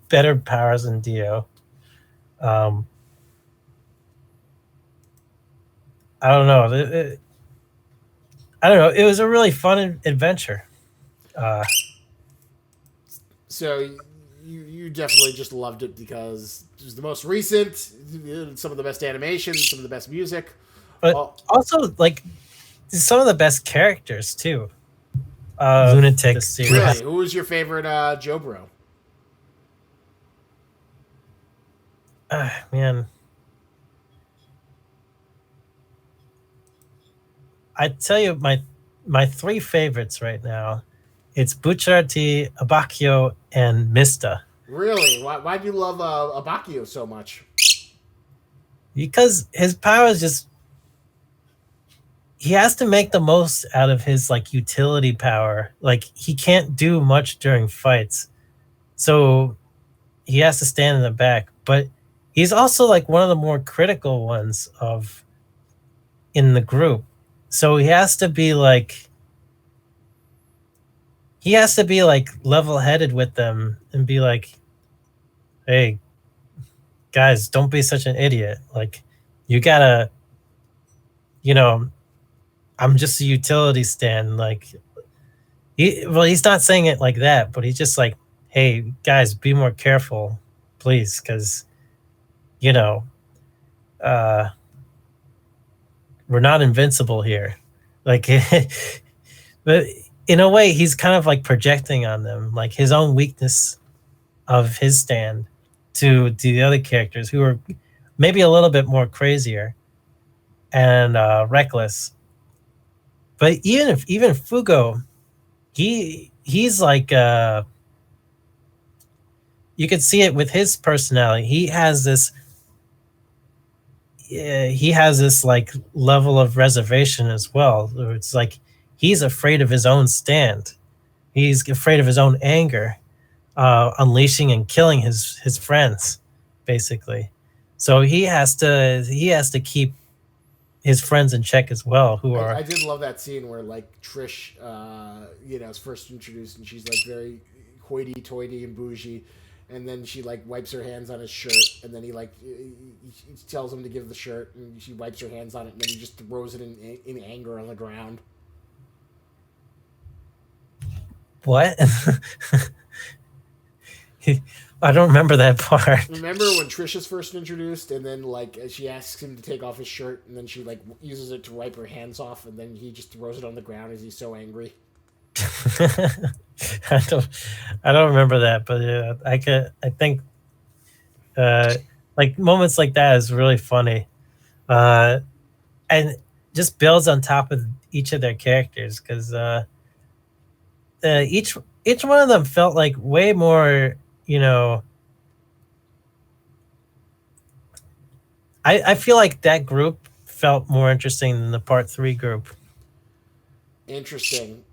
better powers than Dio. Um, I don't know. I don't know. It was a really fun adventure. Uh, So you definitely just loved it because it was the most recent, some of the best animations, some of the best music. but Oh, also like some of the best characters too. Lunatic series. really, who was your favorite Joe Bro? Man, I tell you, my three favorites right now, it's Bucciarati, Abacchio, and Mista. Really? Why do you love Abakio so much? Because his power is just, he has to make the most out of his like utility power. Like he can't do much during fights. So he has to stand in the back, but he's also like one of the more critical ones of in the group. So he has to be like level-headed with them and be like, "Hey, guys, don't be such an idiot. Like you got to, you know, I'm just a utility stand." Like he's not saying it like that, but he's just like, "Hey, guys, be more careful, please, cuz you know, uh we're not invincible here." Like, but in a way, he's kind of like projecting on them, like his own weakness of his stand to the other characters who are maybe a little bit more crazier and reckless. But even Fugo, he's like you could see it with his personality. He has this like level of reservation as well. It's like he's afraid of his own stand. He's afraid of his own anger, unleashing and killing his friends, basically. So he has to keep his friends in check as well, who are I did love that scene where like Trish, is first introduced and she's like very hoity-toity and bougie, and then she like wipes her hands on his shirt, and then he tells him to give the shirt, and she wipes her hands on it, and then he just throws it in anger on the ground. what? I don't remember that part. Remember when Trish is first introduced, and then like she asks him to take off his shirt, and then she like uses it to wipe her hands off, and then he just throws it on the ground as he's so angry. I don't I don't remember that, but I think uh like moments like that is really funny. Uh and just builds on top of each of their characters because each one of them felt like way more, you know, I feel like that group felt more interesting than the part three group. Interesting.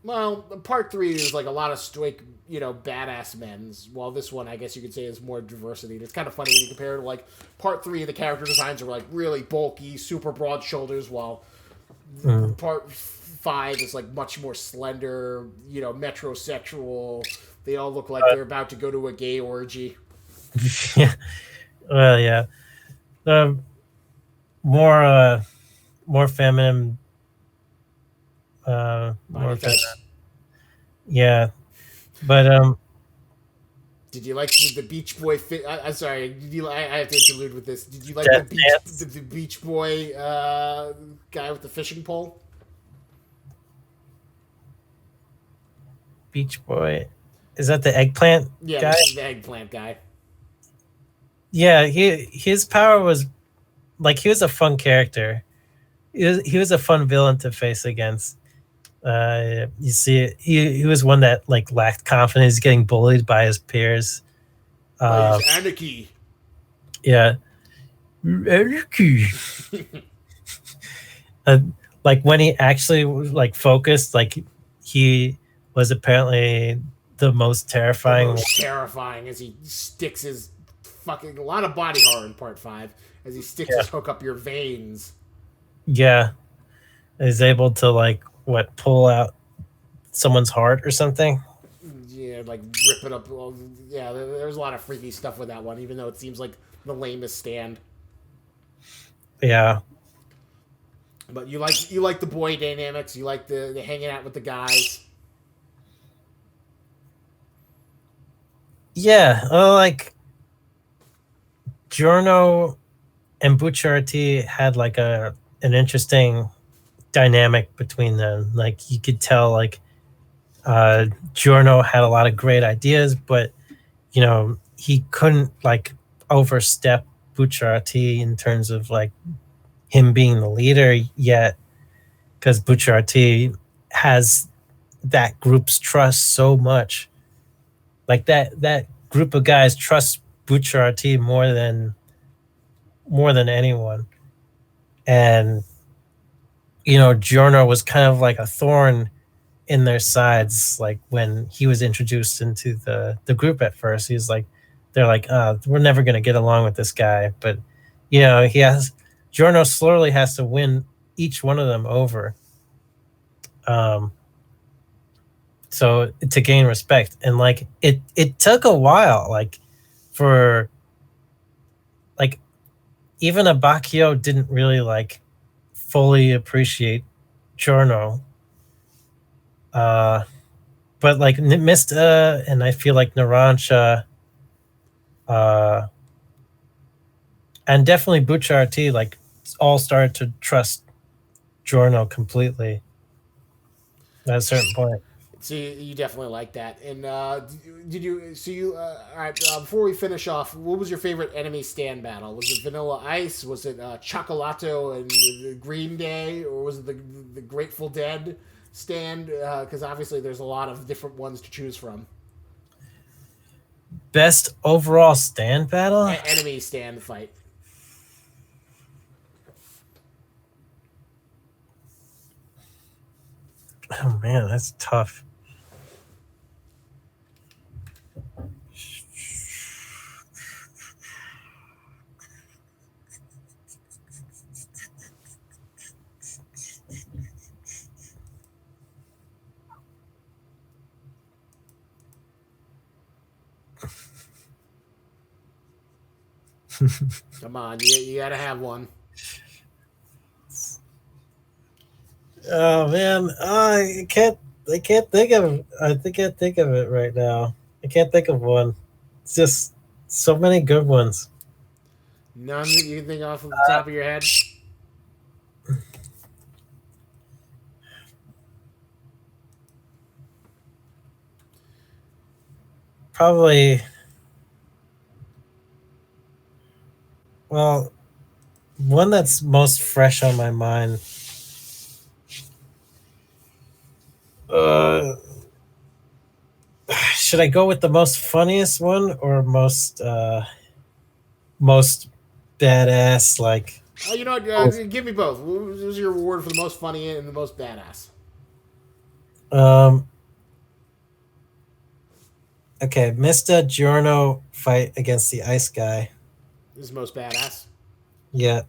Well, part three is like a lot of stoic, badass men's. While this one, I guess you could say, is more diversity. And it's kind of funny when you compare to like part three, the character designs are like really bulky, super broad shoulders, while Mm. part five is like much more slender, metrosexual. They all look like they're about to go to a gay orgy. Yeah, well, yeah, the more more feminine, Body more types. yeah, but Did you like the Beach Boy fit? I'm sorry. I have to interlude with this. Did you like the that Beach dance the Beach Boy guy with the fishing pole? Beach Boy, is that the eggplant Yeah, guy? this is the eggplant guy. Yeah, his power was like he was a fun character. He was a fun villain to face against. You see, he was one that like lacked confidence, getting bullied by his peers. By Uh, his anarchy. yeah, uh, like when he actually was like focused, like he was apparently the most The terrifying. most terrifying as he sticks his fucking a lot of body horror in part five as he sticks Yeah, his hook up your veins. yeah, is able to like what pull out someone's heart or something. Yeah, like rip it up. Well, yeah, there's a lot of freaky stuff with that one, even though it seems like the lamest stand. Yeah, But you like the boy dynamics. You like the hanging out with the guys. yeah. Like Giorno and Bucciarati had like an interesting dynamic between them. Like you could tell, like Giorno had a lot of great ideas, but he couldn't like overstep Bucciarati in terms of like him being the leader yet. because Bucciarati has that group's trust so much. Like that group of guys trust Bucciarati more than anyone. And Giorno was kind of like a thorn in their sides. Like when he was introduced into the group at first, they're like, we're never gonna get along with this guy. But Giorno slowly has to win each one of them over. So to gain respect, and like it took a while, like for like even Abacchio didn't really like fully appreciate Giorno. But like Mista and I feel like Narancia, and definitely Bucciarati, like all started to trust Giorno completely at a certain point. So you definitely like that. And did you? So you? All right. Before we finish off, what was your favorite enemy stand battle? Was it Vanilla Ice? Was it Chocolato and the Green Day, or was it the Grateful Dead stand? Because obviously there's a lot of different ones to choose from. Best overall stand battle? Enemy stand fight. Oh man, that's tough. Come on, you gotta have one. Oh man, I can't think of it. I can't think of it right now. I can't think of one. It's just so many good ones. None that you can think off of the top of your head. Probably. Well, one that's most fresh on my mind. Should I go with the most funniest one or most badass? Like, You know what? Give me both. What was your reward for the most funny and the most badass? Okay, Mr. Giorno fight against the ice guy. This is most badass. Yeah.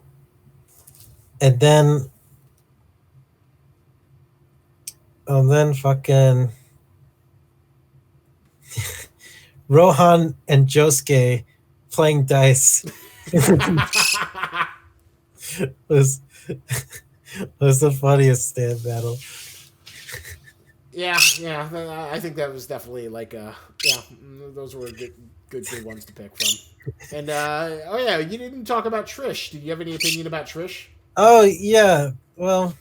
And then fucking Rohan and Josuke playing dice was the funniest stand battle. Yeah, I think that was definitely like those were good ones to pick from. And oh yeah, you didn't talk about Trish. Did you have any opinion about Trish? Oh yeah, well,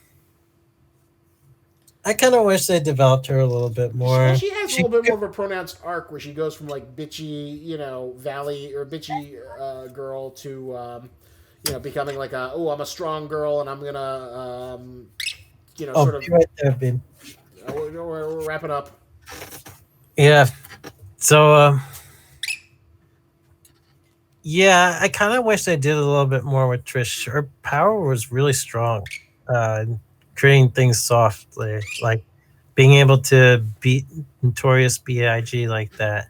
I kind of wish they developed her a little bit more. Well, she has a little bit more of a pronounced arc where she goes from like bitchy, valley or bitchy girl to becoming like I'm a strong girl and I'm gonna sort of. Be right there, babe. We're wrapping up. Yeah. So yeah, I kind of wish they did a little bit more with Trish. Her power was really strong, creating things softly, like being able to beat Notorious B.I.G. like that.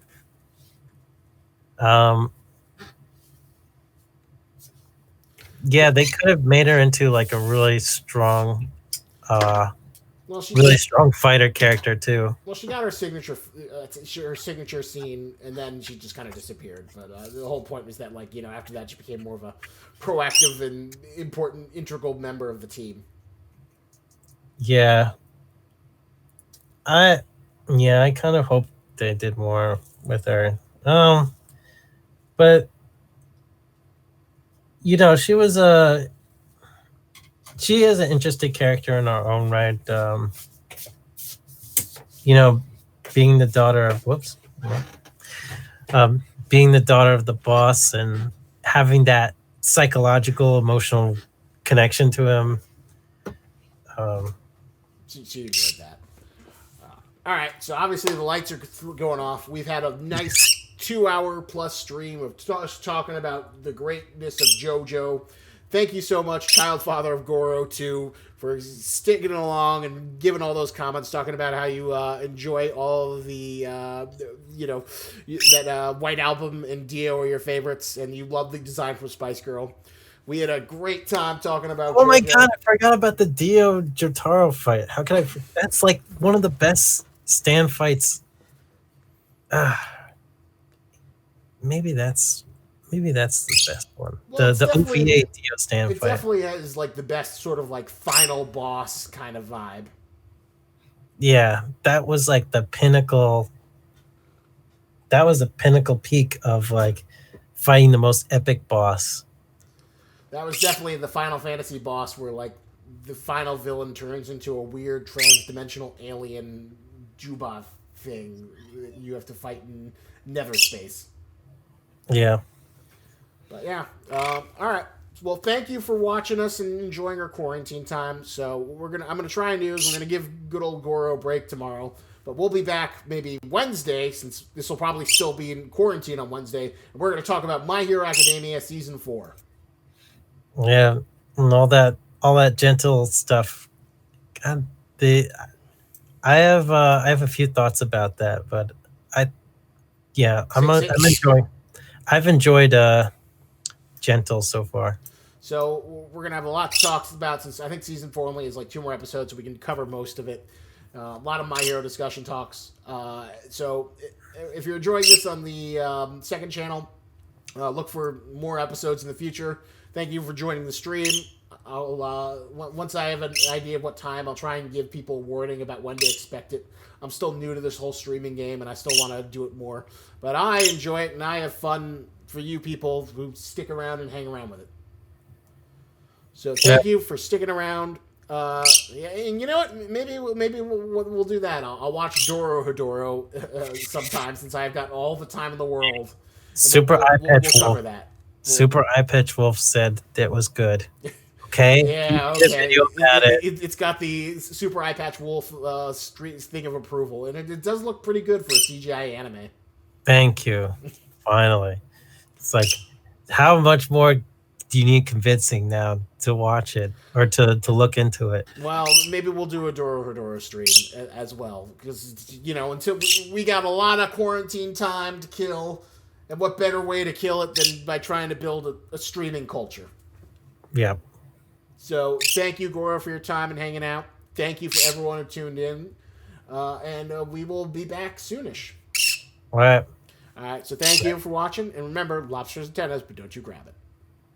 Yeah, they could have made her into like a really strong, really strong fighter character too. Well, she got her signature scene, and then she just kind of disappeared. But the whole point was that, like, after that, she became more of a proactive and important, integral member of the team. Yeah, I kind of hope they did more with her. But she is an interesting character in her own right. Being the daughter of being the daughter of the boss and having that psychological, emotional connection to him. she enjoyed that. All right, so obviously the lights are going off. We've had a nice 2-hour plus stream of talking about the greatness of JoJo. Thank you so much, child father of Goro, too, for sticking along and giving all those comments, talking about how you enjoy all of the, that White Album and Dio are your favorites, and you love the design from Spice Girl. We had a great time talking about. Oh my god, I forgot about the Dio Jotaro fight. How could I? That's like one of the best stand fights. Maybe that's the best one. Well, the OVA Dio stand it fight. It definitely has like the best sort of like final boss kind of vibe. Yeah, that was like the pinnacle. That was the pinnacle peak of like fighting the most epic boss. That was definitely the Final Fantasy boss where like the final villain turns into a weird trans-dimensional alien Juba thing that you have to fight in nether space. Yeah. But yeah, all right. Well, thank you for watching us and enjoying our quarantine time. So I'm gonna try and do is we're gonna give good old Goro a break tomorrow, but we'll be back maybe Wednesday since this will probably still be in quarantine on Wednesday, and we're gonna talk about My Hero Academia season 4. Yeah, and all that gentle stuff. God, I have a few thoughts about that, but I'm enjoying. I've enjoyed Gentle so far. So we're gonna have a lot to talk about since I think season 4 only is like 2 more episodes, so we can cover most of it. A lot of My Hero discussion talks. So if you're enjoying this on the second channel, look for more episodes in the future. Thank you for joining the stream. I'll once I have an idea of what time, I'll try and give people a warning about when to expect it. I'm still new to this whole streaming game, and I still want to do it more. But I enjoy it, and I have fun for you people who stick around and hang around with it. So thank you for sticking around. And you know what? Maybe we'll do that. I'll watch Doro Hedoro sometime since I've got all the time in the world. Super Eye Patch Wolf. Wolf. Super Eye Patch Wolf said that was good. Okay. Yeah. Okay. It's got the Super Eye Patch Wolf street thing of approval, and it does look pretty good for a CGI anime. Thank you. Finally, it's like how much more do you need convincing now to watch it or to look into it? Well, maybe we'll do a Doro Hedoro stream as well because until we got a lot of quarantine time to kill. And what better way to kill it than by trying to build a streaming culture? Yeah. So thank you, Goro, for your time and hanging out. Thank you for everyone who tuned in. And we will be back soonish. All right. All right. So thank you for watching. And remember, lobsters and tennis, but don't you grab it.